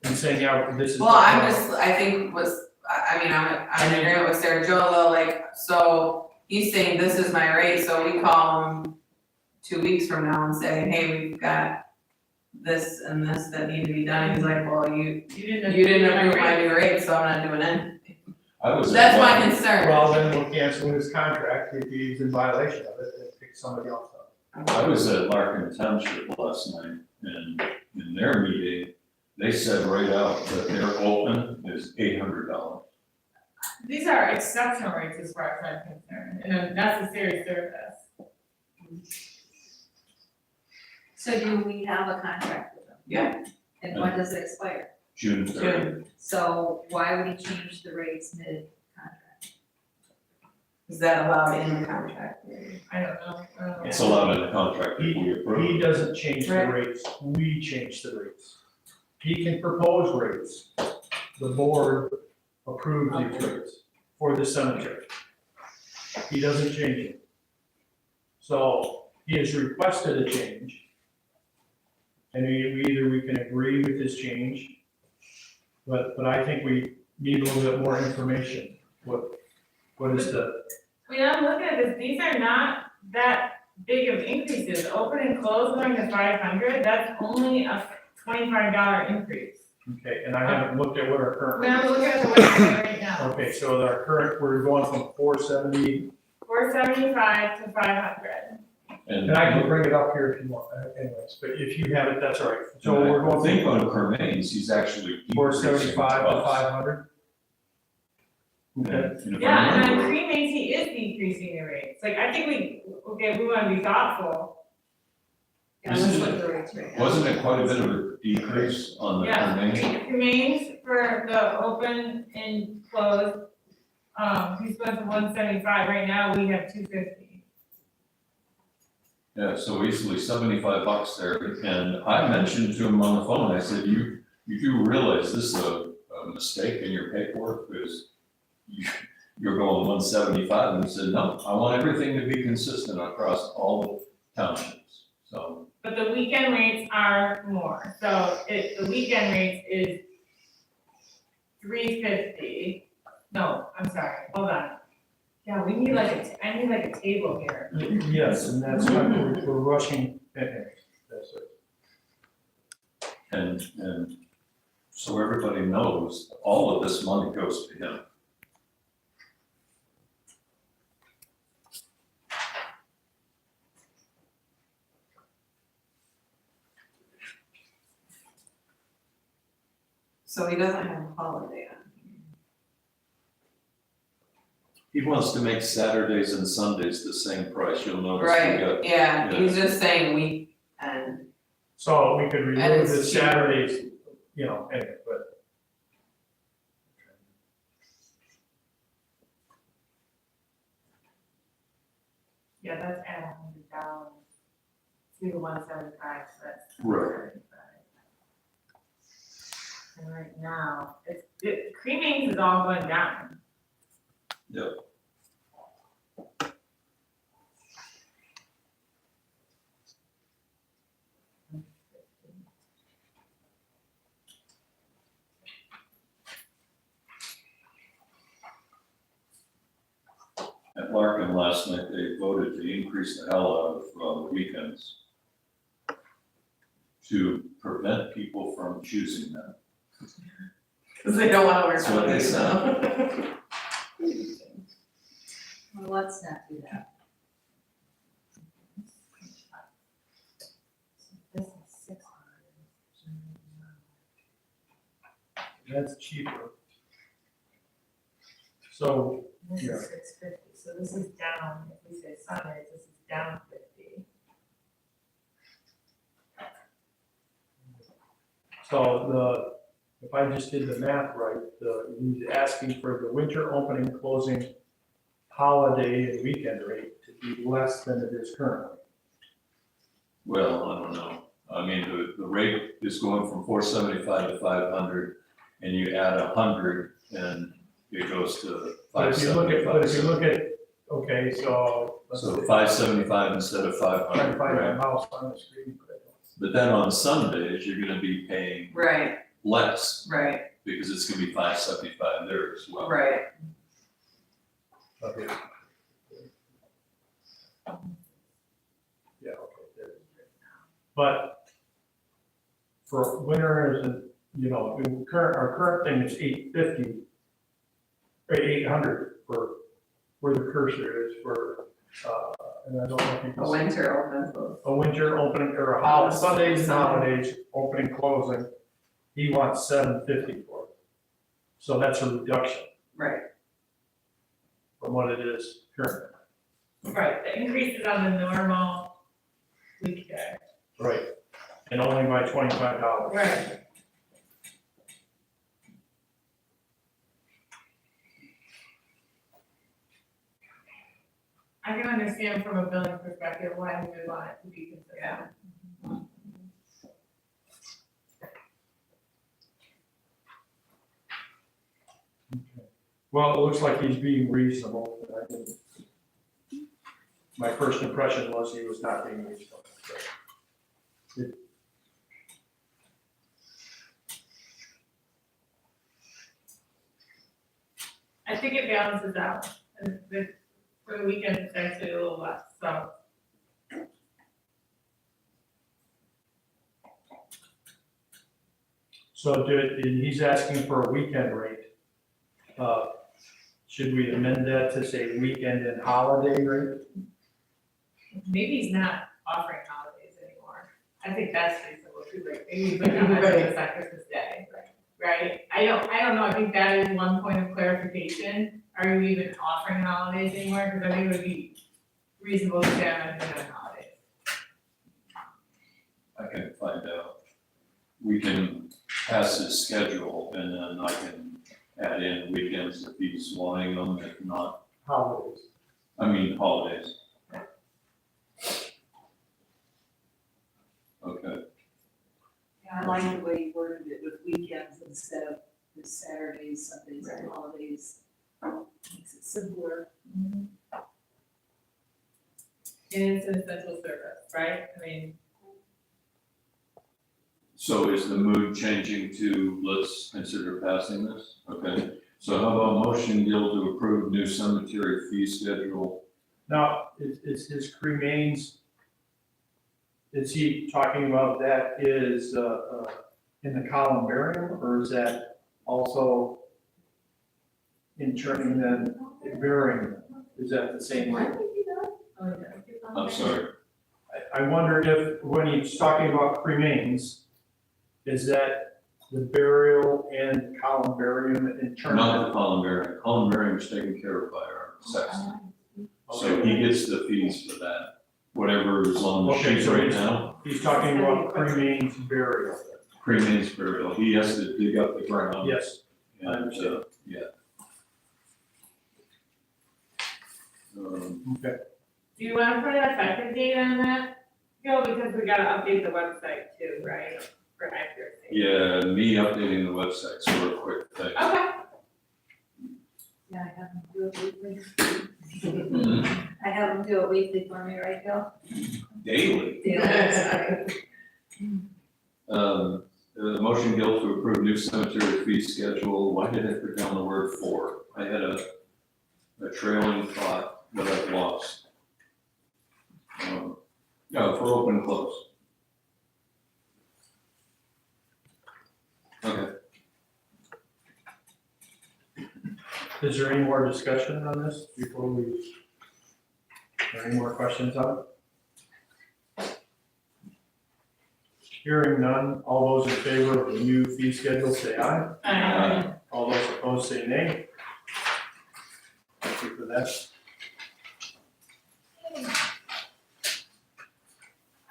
and saying, yeah, this is. Well, I think I'm in agreement with Sarah Jo though, like, so he's saying this is my rate, so we call him 2 weeks from now and say, hey, we've got this and this that need to be done. He's like, well, you didn't approve my new rate, so I'm not doing anything. That's my concern. Well, then we'll cancel his contract if he's in violation of it and pick somebody else up. I was at Larkin Township last night, and in their meeting, they said right out that their open is $800. These are exceptional rates as far as I'm concerned, and a necessary service. So do we have a contract with them? Yeah. And when does it expire? June 30th. So why would he change the rates mid-contract? Is that allowed in the contract? I don't know. It's allowed in the contract if we approve. He doesn't change the Right. rates, we change the rates. He can propose rates, the board approves these rates for the cemetery. He doesn't change it. So he has requested a change. And we can agree with this change, but I think we need a little bit more information. What is the, I mean, I'm looking at this, these are not that big of increases, open and close going to 500, that's only a $25 increase. okay, and I haven't looked at what our current. I mean, I'm looking at the website right now, Okay, so our current, we're going from 470, 475 to 500. and I can bring it up here if you want, anyways, but if you have it, that's all right. So we're I going think from on Cremains, he's actually. 475 to increasing 500. costs. Okay, And if I Yeah, and on remember- cremains, he is decreasing the rates, like, I think we wanna be thoughtful. Yeah, let's look at the rates right now. Wasn't it quite a bit of a decrease on the Yeah, Cremains? cremains for the open and closed, he's going to 175, right now we have 250. Yeah, so easily $75 there, and I mentioned to him on the phone, I said, you do realize this is a mistake in your paperwork, because you're going 175, and he said, no, I want everything to be consistent across all the townships, so. But the weekend rates are more, so the weekend rates is 350. No, I'm sorry, hold on. Yeah, we need I need like a table here. yes, and that's why we're rushing, that's it. And so everybody knows, all of this money goes to him. So he doesn't have a holiday on. He wants to make Saturdays and Sundays the same price, you'll notice. we Right, got- yeah, he's just saying weekend. So we could And remove it's the cheaper. Saturdays, anyway, but. Yeah, that's at $100 to the 175, so that's. Right. And right now, cremains is all going down. Yep. At Larkin last night, they voted to increase the hell out of weekends to prevent people from choosing them. Cause they don't wanna work That's what they Sundays, so. Well, let's not do that. This is 600. That's cheaper. So, This Yeah. is 650, so this is down, if we say Sundays, this is down 50. if I just did the math right, he's asking for the winter opening, closing, holiday and weekend rate to be less than it is currently. Well, I don't know. I mean, the rate is going from 475 to 500, and you add 100, and it goes to But if you look at, 575. okay, so. let's So see. 575 instead of Trying to 500, find right? my mouse on the screen, but I don't. But then on Sundays, you're gonna be paying Right, less, right, because it's gonna be 575 there as well. right. Okay. Yeah, okay, there it is. But for winter, our current thing is 850, or 800 for where the cursor is for, and I don't know if you can A see. winter open close. A winter opening, or a holiday, Sundays and holidays, opening, closing, he wants 750 for it. So that's a reduction Right, from what it is currently. Right, the increase is on the normal weekday. Right. And only by $25. Right. I can understand from a billing perspective why we would want it to be consistent. Well, it looks like he's being reasonable. I think my first impression was he was not being reasonable. I think it balances out, and for the weekend, it's actually a little less, so. So he's asking for a weekend rate. Should we amend that to say weekend and holiday rate? Maybe he's not offering holidays anymore. I think that's reasonable too, like, maybe he's like, I'm not doing this on Christmas Day, right? I don't know, I think that is one point of clarification. Are you even offering holidays anymore? Because I think it would be reasonable to say I'm not doing holidays. I can find out. We can pass his schedule and then I can add in weekends if he's wanting them, if not, Holidays. holidays. Okay, Yeah, I like the way you worded it with weekends instead of the Saturdays, Sundays, and holidays. Makes it simpler. And it's an essential service, right? I mean, so is the mood changing to, let's consider passing this? Okay, so how about motion, Gil, to approve new cemetery fee schedule? Now, is his cremains, is he talking about that is in the columbarium, or is that also in turning them, burying them? Is that the same way? I'm sorry, I wonder if, when he's talking about cremains, is that the burial and columbarium and turning? not the columbarium. Columbarium is taken care of by our sexton. So he gets the fees for that, whatever is on the Okay, sheet so right he's- now. He's talking about cremains burial. Cremains burial, he has to dig up the ground. Yes, And, yeah. okay. do you want to put an effective date on that? Gil, because we gotta update the website too, right? For accuracy. Yeah, me updating the website's sort of quick thing. Okay. Yeah, I have them do it weekly. I have them do it weekly for me, right, Bill? Daily. The motion, Gil, to approve new cemetery fee schedule, why did I put down the word for? I had a trailing thought that I've lost. No, for open and close. Okay, Is there any more discussion on this before we, or any more questions on it? Hearing none, all those in favor of the new fee schedule say aye. All those opposed say nay. Thank you for that.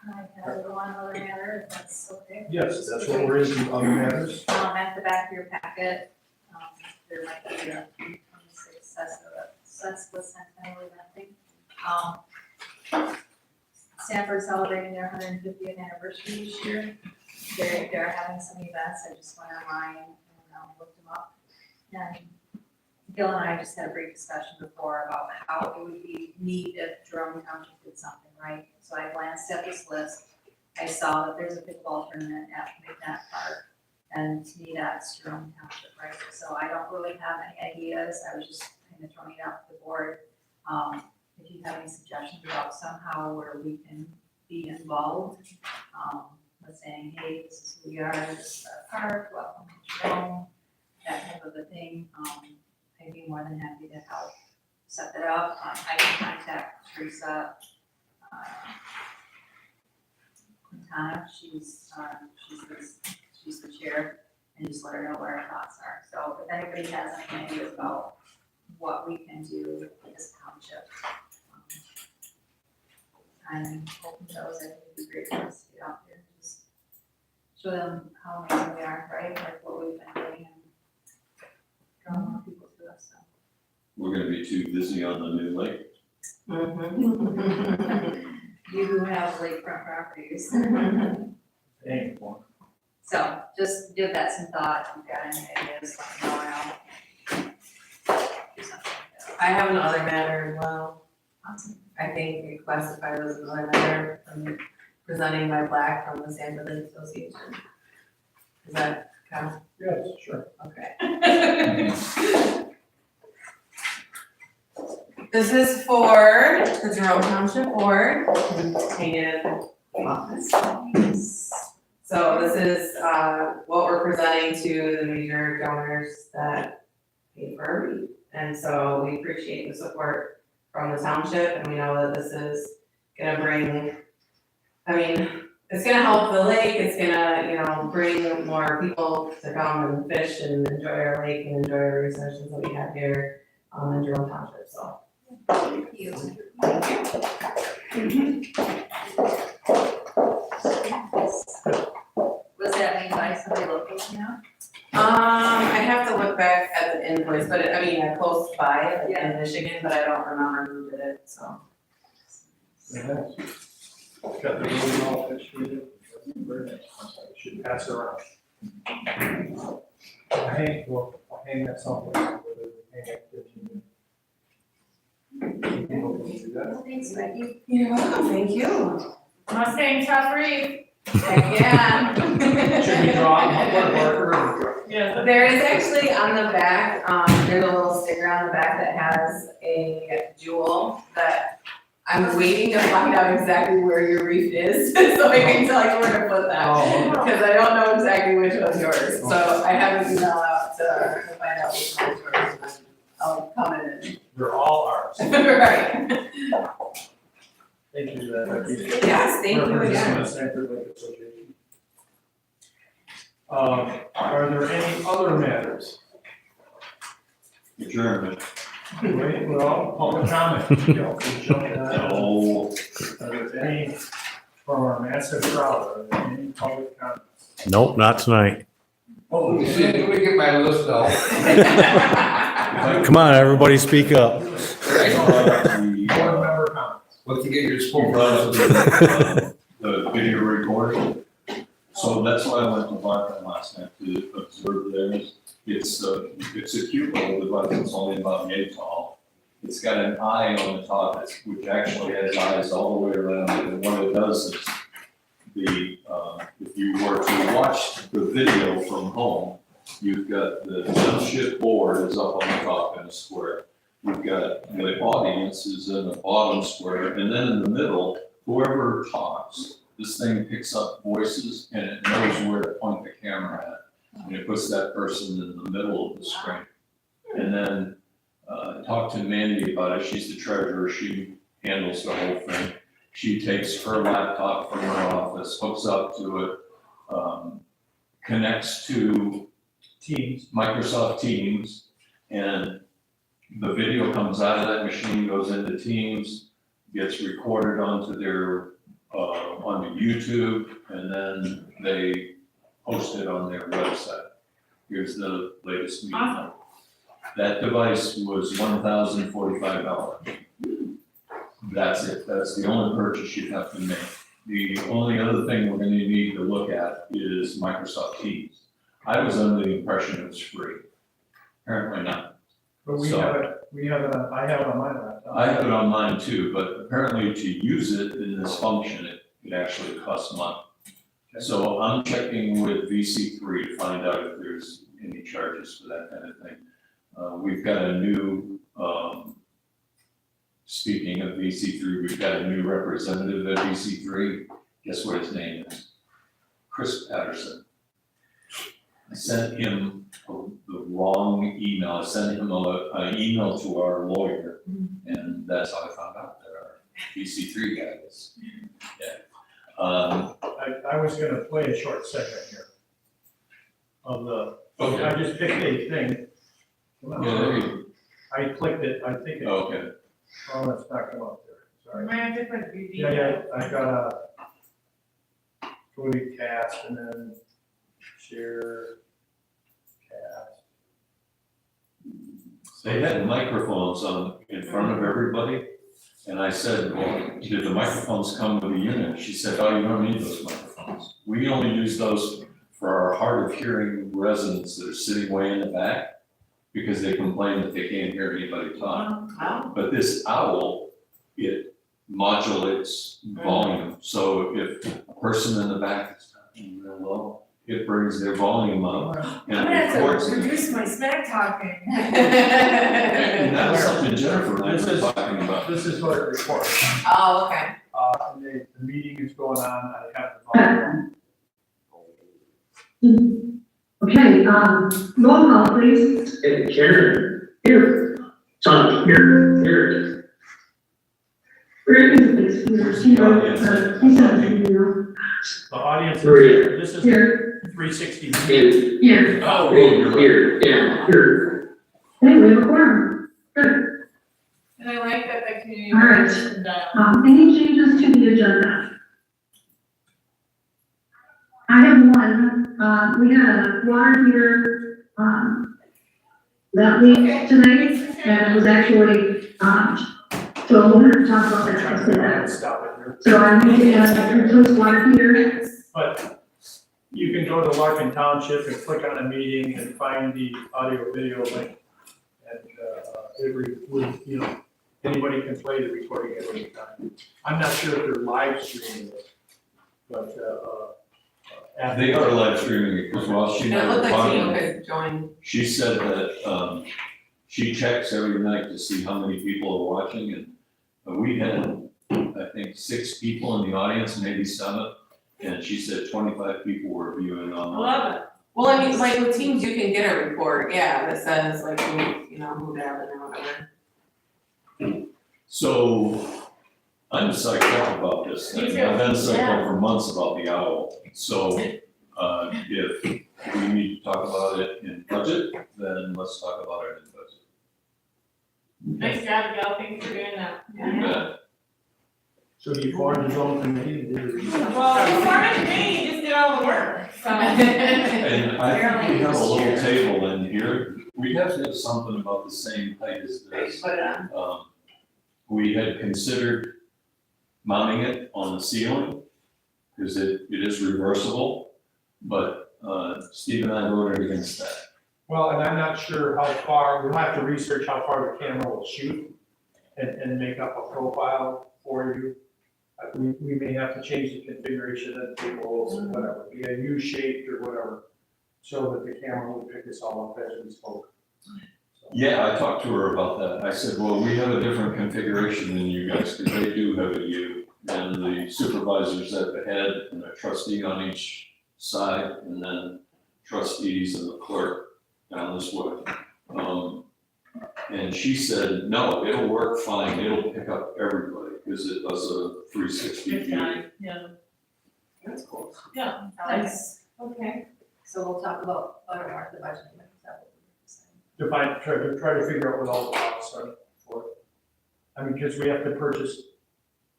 I have one other matter, if that's okay. Yes, that's what we're into, other matters. At the back of your packet, there might be a 26 Cesspool Centennial event thing. Stanford celebrating their 150th anniversary this year. They're having some events, I just went online and looked them up. And Gil and I just had a brief discussion before about how it would be neat if Jerome Township did something, right? So I glanced at this list, I saw that there's a pickleball tournament at Midland Park, and to me, that's Jerome Township, right? So I don't really have any ideas, I was just kind of throwing it out to the board. If you have any suggestions about somehow where we can be involved, with saying, hey, this is who we are, this is our park, welcome to Jerome, that type of a thing, I'd be more than happy to help set that up. I can contact Teresa Quintana, she's the chair, and just let her know what our thoughts are. So if anybody has any ideas about what we can do with this township, I'm open to those. I think it'd be great for us to get out there, just show them how amazing we are, right? Like what we've been doing and draw more people to us, so. we're gonna be too busy on the new lake. You who have lakefront properties. Ain't one. So just give that some thought, if you've got any ideas, let me know, and I'll do something like that. I have another matter as well. I think we classify it as another matter, presenting my plaque from the Sanford Lake Association. Is that kind of, Yes, sure. okay? This is for the Jerome Township Board, hang it in the office. So this is, what we're presenting to the major donors that pay for our REIT. And so we appreciate the support from the township, and we know that this is gonna bring, I mean, it's gonna help the lake, it's gonna, you know, bring more people to come and fish and enjoy our lake and enjoy our resources that we have here in Jerome Township, so. Thank you. Was that made by somebody local now? I have to look back at the invoice, but I mean, close by, like in Michigan, but I don't remember who did it, so. Got the really all picture. Very nice. Should pass it around. I'll hang that someplace. Hang it. Do that. Thanks, Becky. You're welcome, thank you. Mustang top reef. Heck yeah. Should we draw one marker? Yeah. There is actually on the back, there's a little sticker on the back that has a jewel that I'm waiting to find out exactly where your reef is, so I can tell you where to put that. Oh, Because I don't know exactly which one's yours, so I have an email out to find out which one's yours, and I'll come in and. they're all ours. Right. Thank you for that. Yes, thank you Representing again. the Sanford Lake Association. Are there any other matters? Adjournment. Wait, well, public comment. You know, we jump in that. No. Are there any, from our massive crowd, are there any public comments? Nope, not tonight. Oh, Let me see, let me get my list out. Come on, everybody speak up. Board member comments. Let's get your Because spoken. of the video recording. So that's why I went to Martin last night to observe theirs. It's a cute little device, it's only about an 8 tall. It's got an eye on the top, which actually has eyes all the way around it, and what it does is if you were to watch the video from home, you've got the township board is up on the top in a square. You've got the audience is in the bottom square, and then in the middle, whoever talks, this thing picks up voices and it knows where to point the camera at. And it puts that person in the middle of the screen. And then, talk to Mandy about it, she's the treasurer, she handles the whole thing. She takes her laptop from her office, hooks up to it, connects to Teams. Microsoft Teams, and the video comes out of that machine, goes into Teams, gets recorded onto their, onto YouTube, and then they post it on their website. Here's the latest meeting. Awesome. That device was $1,045. That's it, that's the only purchase you have to make. The only other thing we're gonna need to look at is Microsoft Teams. I was under the impression it was free. Apparently not. But we So- have it on, I have it on my laptop. I have it on mine too, but apparently to use it in this function, it actually costs money. Okay. So I'm checking with VC3 to find out if there's any charges for that kind of thing. We've got a new, speaking of VC3, we've got a new representative at VC3. Guess what his name is? Chris Patterson. I sent him the wrong email. I sent him an email to our lawyer, and that's how I found out that our VC3 guy is. Yeah. I was gonna play a short segment here of the, Okay. I just picked a thing. Yeah, there you I clicked it, I think it, Okay. oh, it's not come up there, We sorry. might have to put BD. Yeah, I got go to cast and then share cast. They had microphones on in front of everybody, And I said, well, did the microphones come with the unit? She said, oh, you don't need those microphones. We only use those for our hard of hearing residents that are sitting way in the back because they complain that they can't hear anybody talk. Wow. But this owl, it modulates volume. So if a person in the back is talking real low, it brings their volume up and I'm gonna have records to it. reduce my smack talking. And that's something Jennifer and I were talking about. This is what it records. Oh, okay. And the meeting is going on, I have the volume. Okay, roll call please. Karen, here. John, here. Where is it? He's The audience, Maria. this is here. 360. Here. Oh, you're right. Here, yeah, here. Hey, we have a quorum. Good. And I like that the community. All right. members dial. Any changes to the agenda? I have one, we had a water heater, that leak tonight, and it was actually, so we're gonna talk about that, I'll say that. Stop it here. So I'm using a replace water heater. But you can go to Larkin Township and click on a meeting and find the audio video link. And, anybody can play the recording at any time. I'm not sure if they're live streaming it, but, They are live streaming it because while she It and I looked were like Tina talking, could join. she said that, she checks every night to see how many people are watching and we had, I think, 6 people in the audience, maybe 7. And she said 25 people were viewing I online. love it. Well, I mean, like with Teams, you can get a report, yeah, that says like, who dialed in or whatever. So I'm psyched out about this Me thing. too. I've been psyched Yeah. out for months about the owl. So, if we need to talk about it in budget, then let's talk about it in budget. Nice job, Gal, thanks for doing that. You bet. so he formed his own committee to do the. Well, before I me, you just did all the work, so. And I think we have a little table in here. We have to have something about the same height as this. Put it on. We had considered mounting it on the ceiling, because it is reversible, but, Steve and I voted against that. Well, and I'm not sure how far, we'll have to research how far the camera will shoot and make up a profile for you. We may have to change the configuration of the tables or whatever, be a U-shaped or whatever, so that the camera will pick us all up as we spoke. So, Yeah, I talked to her about that. I said, well, we have a different configuration than you guys, because they do have a U. And the supervisor's at the head and a trustee on each side, and then trustees and the clerk down this way. And she said, no, it'll work fine. It'll pick up everybody, because it does a 360 Good view. time, yeah. That's cool. Yeah. Nice. Okay. So we'll talk about Buttermore, the budget. Try to figure out what all the costs are for it. I mean, because we have to purchase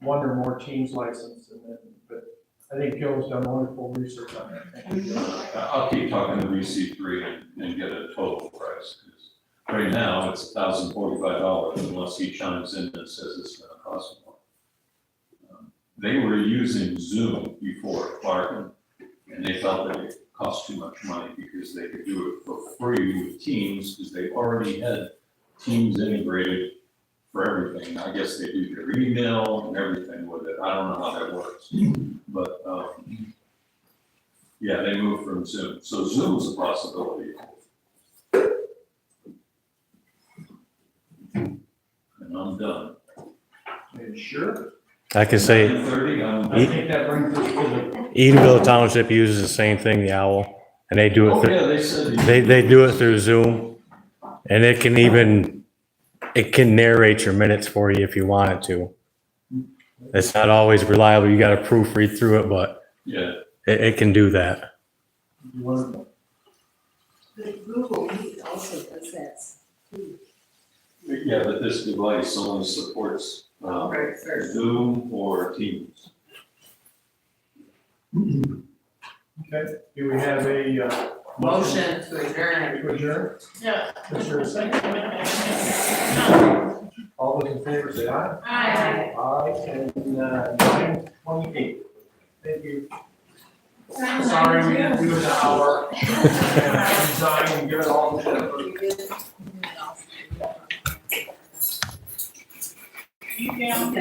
one or more teams license and then, but I think Gil's done wonderful research on that. Thank you, Gil. I'll keep talking to VC3 and get a total price, because right now it's $1,045 unless he chimes in and says it's gonna cost more. They were using Zoom before Clark, and they felt that it cost too much money because they could do it for free with Teams, because they already had Teams integrated for everything. I guess they do their email and everything with it. I don't know how that works. But, yeah, they moved from Zoom. So Zoom's a possibility. And I'm done. Are you sure? I could say 9:30, I think that brings us to Edenville Township uses the same thing, the owl, and they do it Oh, through, yeah, they said. they do it through Zoom. And it can narrate your minutes for you if you want it to. It's not always reliable, you gotta proofread through it, but Yeah, it can do that. the wonderful. But Google Meet also does that. yeah, but this device only supports, Right, sure. Zoom or Teams. Okay, do we have a, Motion to adjourn. to adjourn? Yeah. Is there a second? All those in favor say aye. Aye. Aye, and 9:28. Thank you. Sorry we didn't do an hour. Resign and give it all to Jennifer. You down?